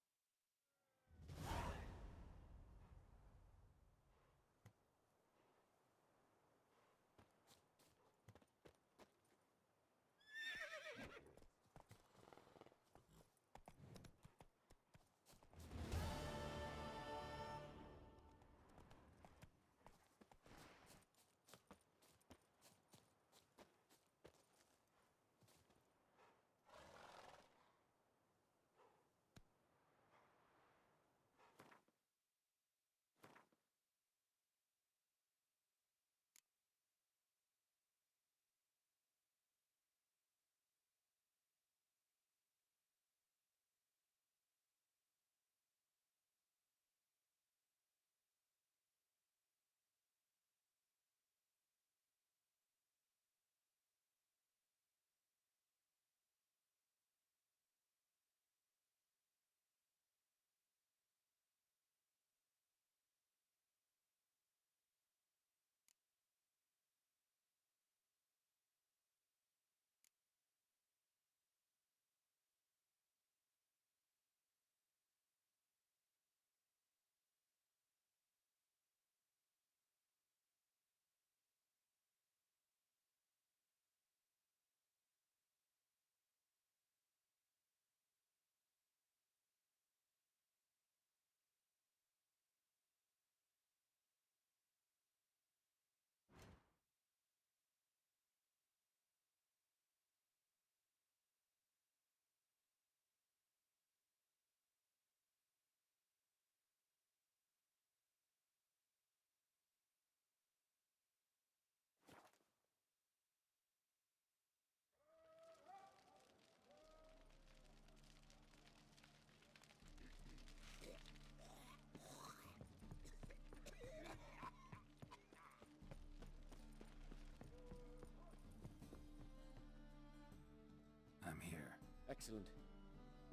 I'm here.
Excellent.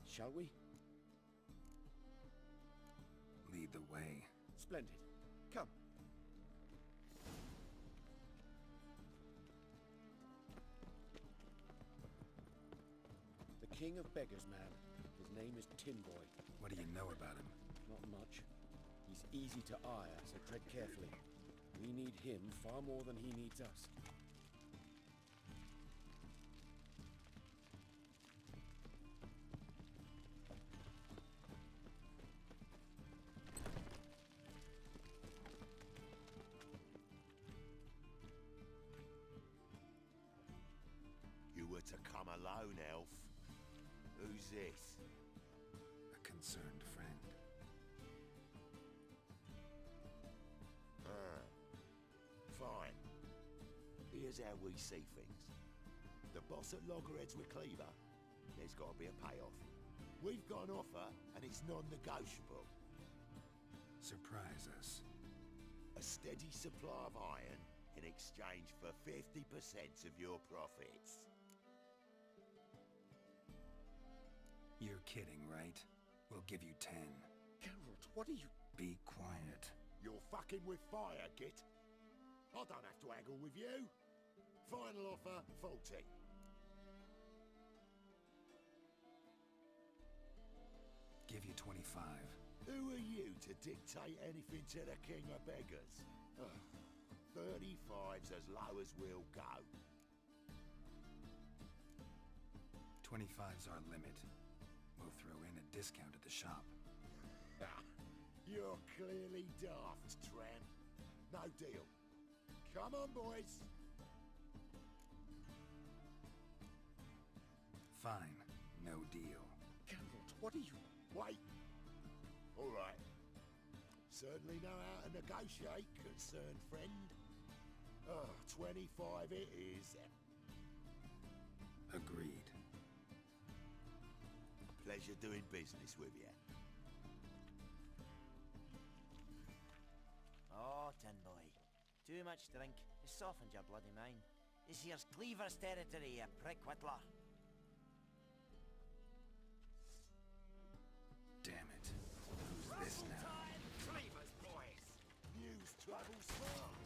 Shall we?
Lead the way.
Splendid. Come. The King of Beggars, man. His name is Tin Boy.
What do you know about him?
Not much. He's easy to ire, so tread carefully. We need him far more than he needs us.
You were to come alone, elf. Who's this?
A concerned friend.
Ah. Fine. Here's how we see things. The boss at Loggerheads with Cleaver, there's got to be a payoff. We've got an offer, and it's non-negotiable.
Surprise us.
A steady supply of iron in exchange for 50% of your profits.
You're kidding, right? We'll give you 10.
Geralt, what are you...
Be quiet.
You're fucking with fire, Git. I don't have to haggle with you. Final offer, 40.
Give you 25.
Who are you to dictate anything to the King of Beggars? 35's as low as we'll go.
25's our limit. We'll throw in a discount at the shop.
You're clearly daft, tramp. No deal. Come on, boys.
Fine. No deal.
Geralt, what are you...
Wait. All right. Certainly know how to negotiate, concerned friend. 25 it is.
Agreed.
Pleasure doing business with you.
Oh, Tin Boy. Too much drink. It's softened your bloody mind. This here's Cleaver's territory, you prick whittler.
Damn it. Who's this now?
Cleaver's boys. News travels fast.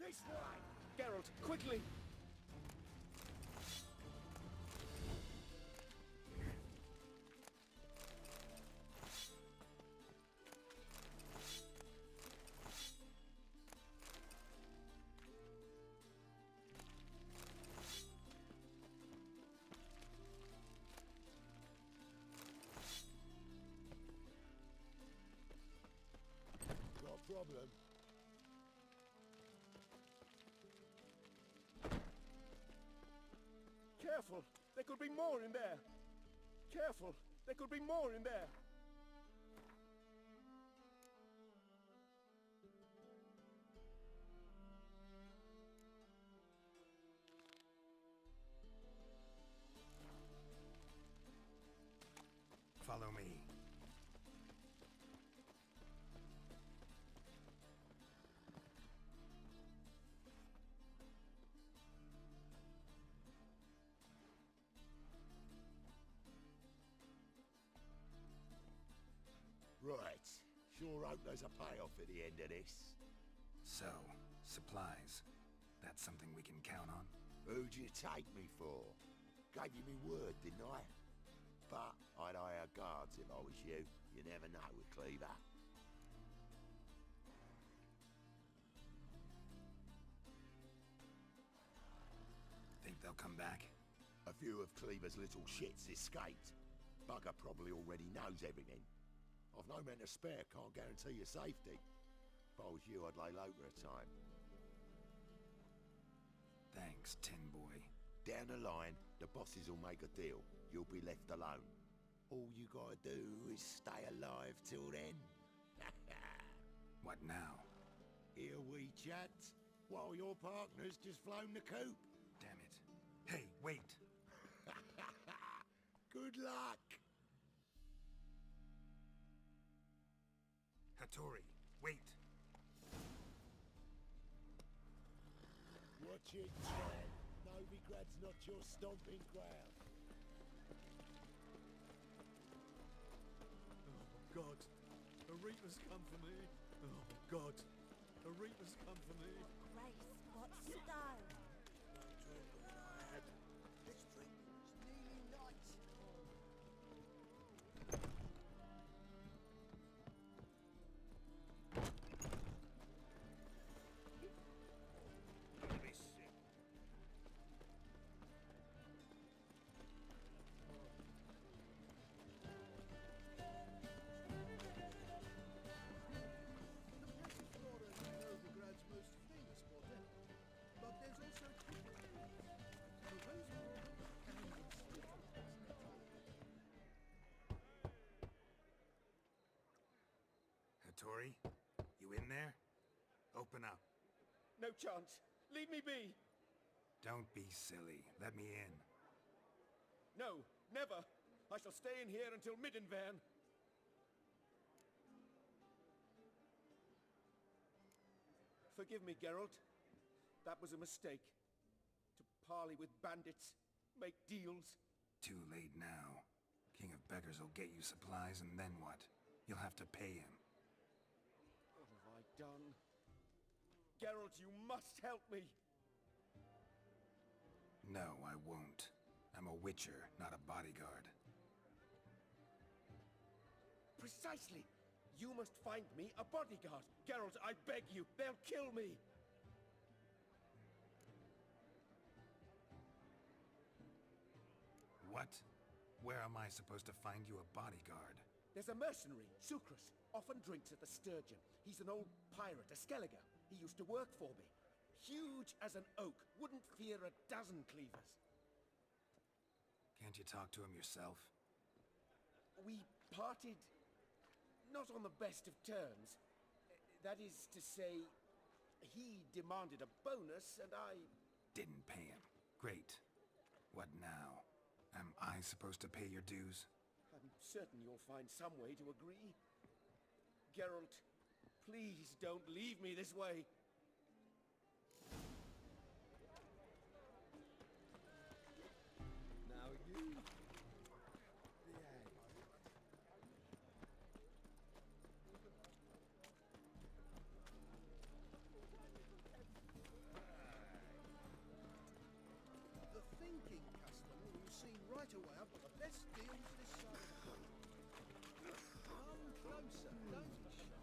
This way! Geralt, quickly!
Got a problem?
Careful! There could be more in there! Careful! There could be more in there!
Follow me.
Right. Sure hope there's a payoff at the end of this.
So, supplies. That's something we can count on?
Who'd you take me for? Gave you me word, didn't I? But I'd hire guards if I was you. You never know with Cleaver.
Think they'll come back?
A few of Cleaver's little shits escaped. Bugger probably already knows everything. I've no men to spare, can't guarantee your safety. If I was you, I'd lay low for a time.
Thanks, Tin Boy.
Down the line, the bosses will make a deal. You'll be left alone. All you gotta do is stay alive till then.
What now?
Here we chat, while your partner's just flown the coop.
Damn it. Hey, wait!
Good luck!
Hattori, wait!
Watch it, Chad. Novigrad's not your stomping ground.
Oh, God. The Reapers come for me. Oh, God. The Reapers come for me.
Grace, what style?
Let's drink. It's nearly night. Novigrad's most famous model, but there's also the Rose Warden and the
Hattori, you in there? Open up.
No chance! Leave me be!
Don't be silly. Let me in.
No, never! I shall stay in here until Middenvern. Forgive me, Geralt. That was a mistake. To parley with bandits, make deals.
Too late now. King of Beggars will get you supplies, and then what? You'll have to pay him.
What have I done? Geralt, you must help me!
No, I won't. I'm a witcher, not a bodyguard.
Precisely! You must find me a bodyguard. Geralt, I beg you, they'll kill me!
What? Where am I supposed to find you a bodyguard?
There's a mercenary, Sucrus. Often drinks at the Sturgeon. He's an old pirate, a Skelliger. He used to work for me. Huge as an oak. Wouldn't fear a dozen cleavers.
Can't you talk to him yourself?
We parted... not on the best of terms. That is to say, he demanded a bonus and I...
Didn't pay him. Great. What now? Am I supposed to pay your dues?
I'm certain you'll find some way to agree. Geralt, please don't leave me this way.
Now you...
to have the best deals this side of the world. Come closer, don't be shy.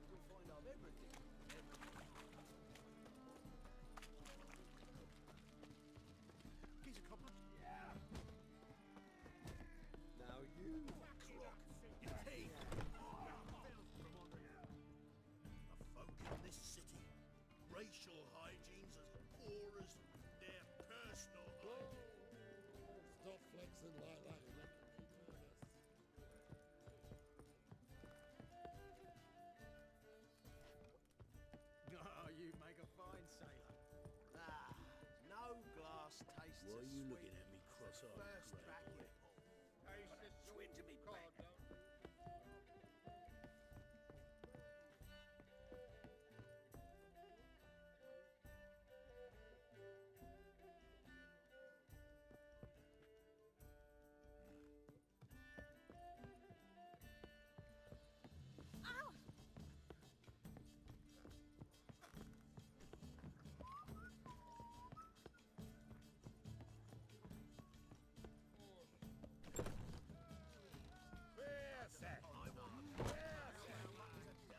You'll find I've everything.
Here's a couple. Yeah. Now you crook your teeth. The folk in this city, racial hygiene's as poor as their personal hygiene.
Stop flexing like that. You're making me nervous.
Oh, you make a fine sailor. Ah, no glass tastes
Why
as
are you
sweet
looking at me
as
cross-eyed,
first
Grey
crack
boy?
you pull. Hey, swing to me back.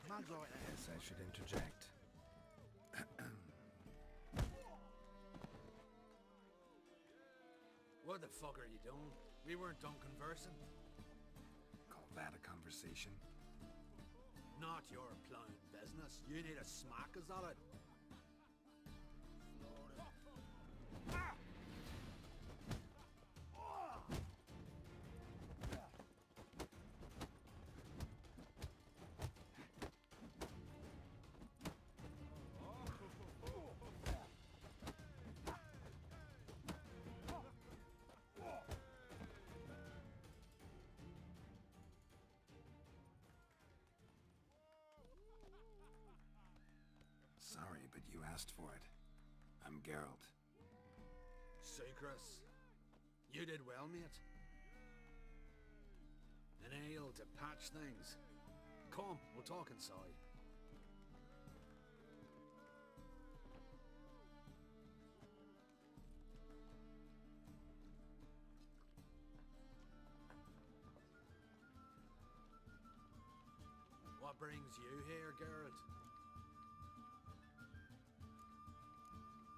Mug like that.
Guess I should interject. What the fuck are you doing? We weren't done conversing. Call that a conversation?
Not your plain business. You need a smack us at it.
Sorry, but you asked for it. I'm Geralt.
Secrets. You did well, mate. An ale to patch things. Come, we'll talk inside. What brings you here, Geralt?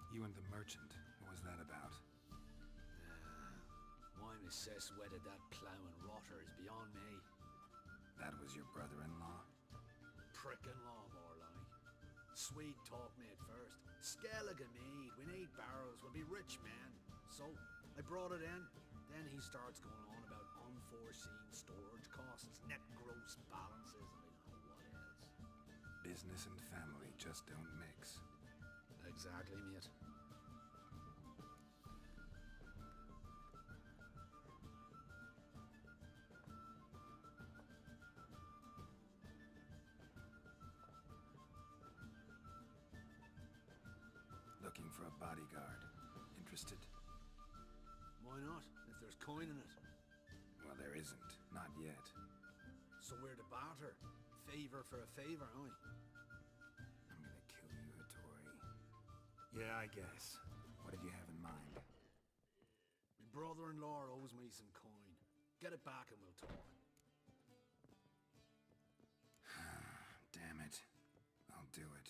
You and the merchant. What was that about?
Why my sis wedded that ploughing rotter is beyond me.
That was your brother-in-law?
Prick-in-law, more like. Sweet talk me at first. Skellig of mead, we need barrels, we'll be rich men. So, I brought it in. Then he starts going on about unforeseen storage costs, net gross balances, and I don't know what else.
Business and family just don't mix.
Exactly, mate.
Looking for a bodyguard. Interested?
Why not, if there's coin in it?
Well, there isn't. Not yet.
So we're to barter. Favor for a favor, aye?
I'm gonna kill you, Hattori. Yeah, I guess. What did you have in mind?
My brother-in-law owes me some coin. Get it back and we'll talk.
Damn it. I'll do it.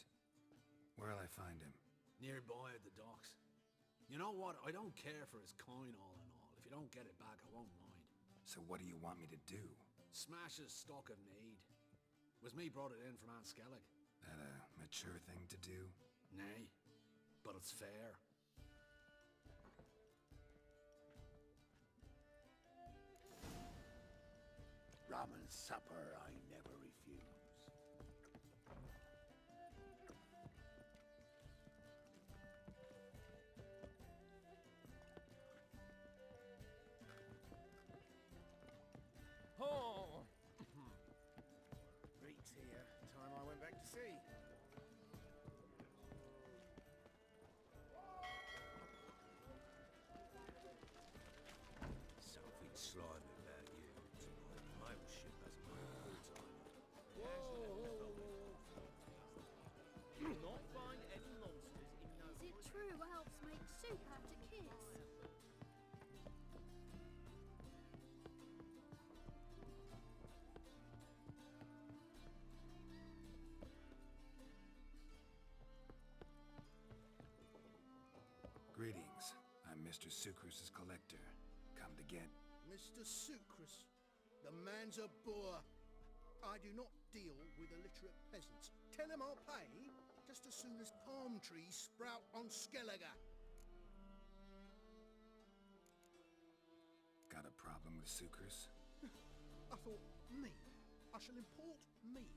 Where'll I find him?
Nearby at the docks. You know what? I don't care for his coin all in all. If you don't get it back, I won't mind.
So what do you want me to do?
Smash his stock of mead. Was me brought it in from Aunt Skellig.
That a mature thing to do?
Nay, but it's fair.
Rum and supper I never refuse.
Oh! Beats here. Time I went back to sea.
Something slimy about you tonight. My old ship has my full-time.
You'll not find any monsters in no
Is it true elves make soup out of kids?
Mr. Sucrus's collector. Come to get...
Mr. Sucrus, the man's a boor. I do not deal with illiterate peasants. Tell him I'll pay just as soon as palm trees sprout on Skellige.
Got a problem with Sucrus?
I thought, mead. I shall import mead.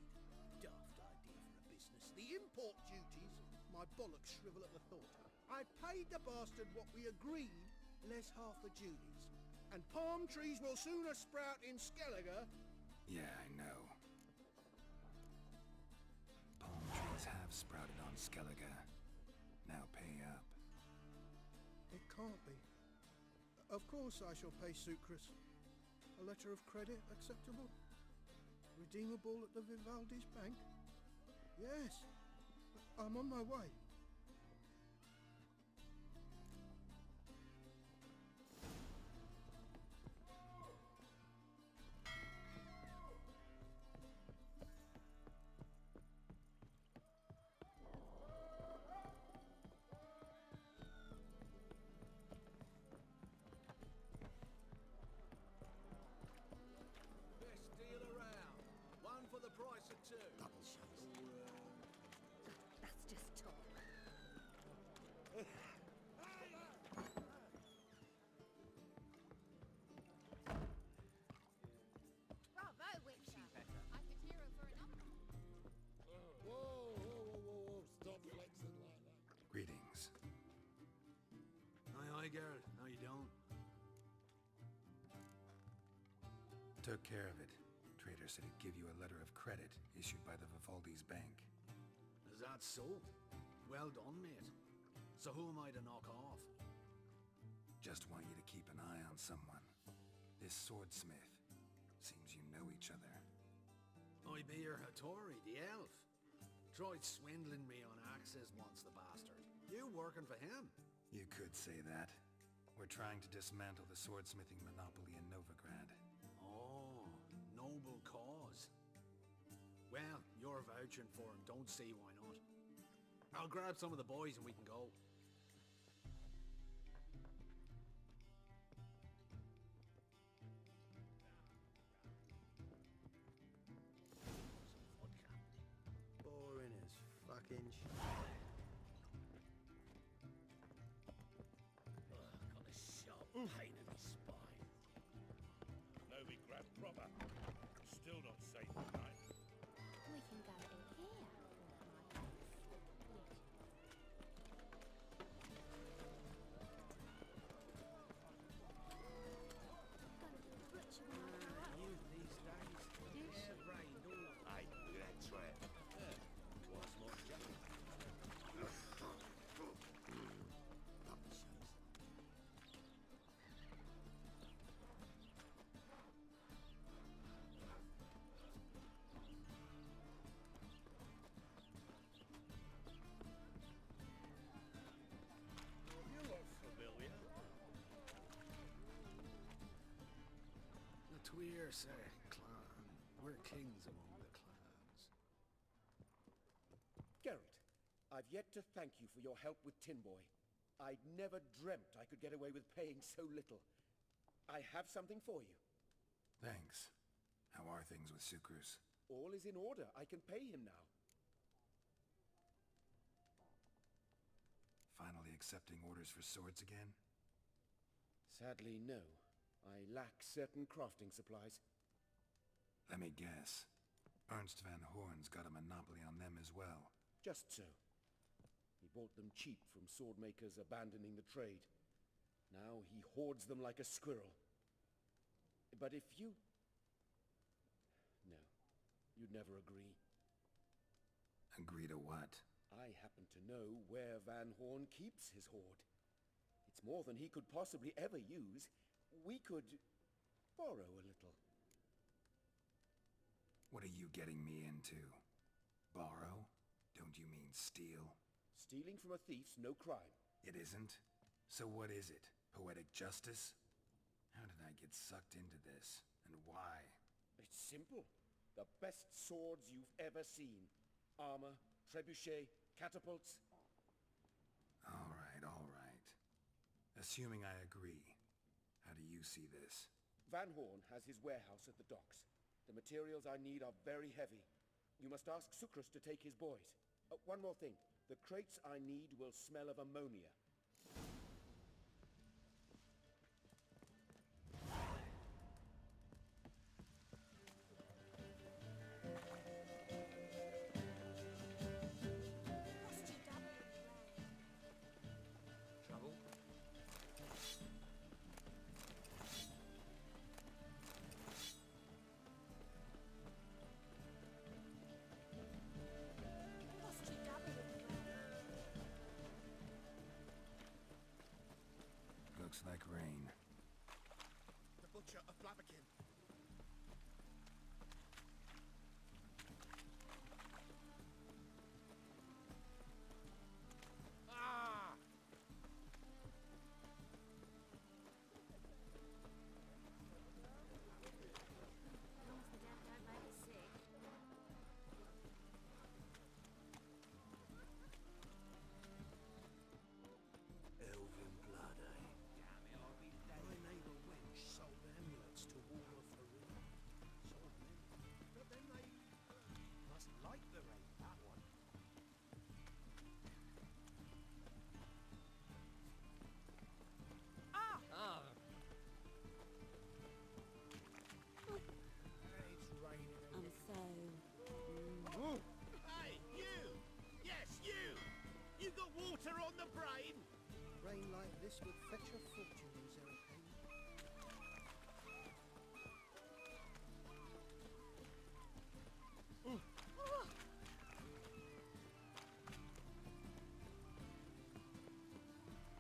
Daft idea for a business. The import duties, my bollocks shrivel at the thought. I paid the bastard what we agreed, less half the duties. And palm trees will sooner sprout in Skellige.
Yeah, I know. Palm trees have sprouted on Skellige. Now pay up.
It can't be. Of course I shall pay Sucrus. A letter of credit acceptable? Redeemable at the Vivaldi's bank? Yes. I'm on my way.
Best deal around. One for the price of two.
Double shows.
That's just talk.
Bravo, Witcher. I could hear her for another.
Whoa. Stop flexing like that.
Greetings.
Aye, girl. How you doing?
Took care of it. Trader said he'd give you a letter of credit issued by the Vivaldi's bank.
Is that so? Well done, mate. So who am I to knock off?
Just want you to keep an eye on someone. This swordsmith. Seems you know each other.
I be your Hattori, the elf. Tried swindling me on access once, the bastard. You working for him?
You could say that. We're trying to dismantle the swordsmithing monopoly in Novigrad.
Oh, noble cause. Well, you're vouching for him. Don't see why not. I'll grab some of the boys and we can go.
Boring as fucking shit.
Got a sharp pain in my spine. Novigrad proper. Still not safe at night.
We can go in here.
You these days. Yeah, rained all.
Hey, look at that trap.
Twice more jumping.
Double shows.
You look familiar.
The Tweer say clan. We're kings among the clans.
Geralt, I've yet to thank you for your help with Tinboy. I'd never dreamt I could get away with paying so little. I have something for you.
Thanks. How are things with Sucrus?
All is in order. I can pay him now.
Finally accepting orders for swords again?
Sadly, no. I lack certain crafting supplies.
Let me guess. Ernst van Horn's got a monopoly on them as well.
Just so. He bought them cheap from swordmakers abandoning the trade. Now he hoards them like a squirrel. But if you... No. You'd never agree.
Agree to what?
I happen to know where Van Horn keeps his hoard. It's more than he could possibly ever use. We could borrow a little.
What are you getting me into? Borrow? Don't you mean steal?
Stealing from a thief's no crime.
It isn't? So what is it? Poetic justice? How did I get sucked into this? And why?
It's simple. The best swords you've ever seen. Armor, trebuchet, catapults.
All right. Assuming I agree, how do you see this?
Van Horn has his warehouse at the docks. The materials I need are very heavy. You must ask Sucrus to take his boys. One more thing. The crates I need will smell of ammonia.
Trouble?
Looks like rain.
The butcher of Blaviken. Ah!
As long as the death don't make you sick.
Elven blood, eh?
My neighbour wench sold amulets to ward off the rain. So have many. But then they must like the rain, that one.
Ah!
It's raining
I'm
again.
so...
Hey, you! Yes, you! You got water on the brain?
Rain like this would fetch a fortune in Zerapane.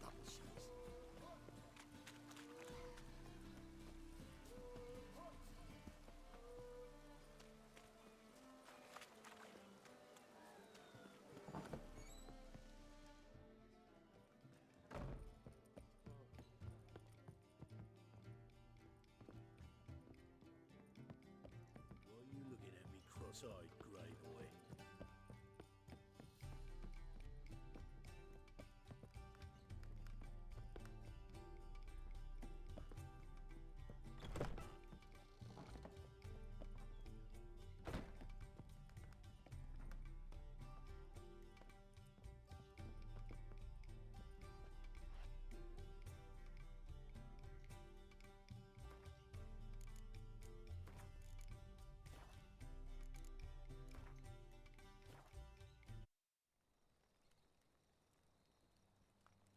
Double shots. Why are you looking at me cross-eyed?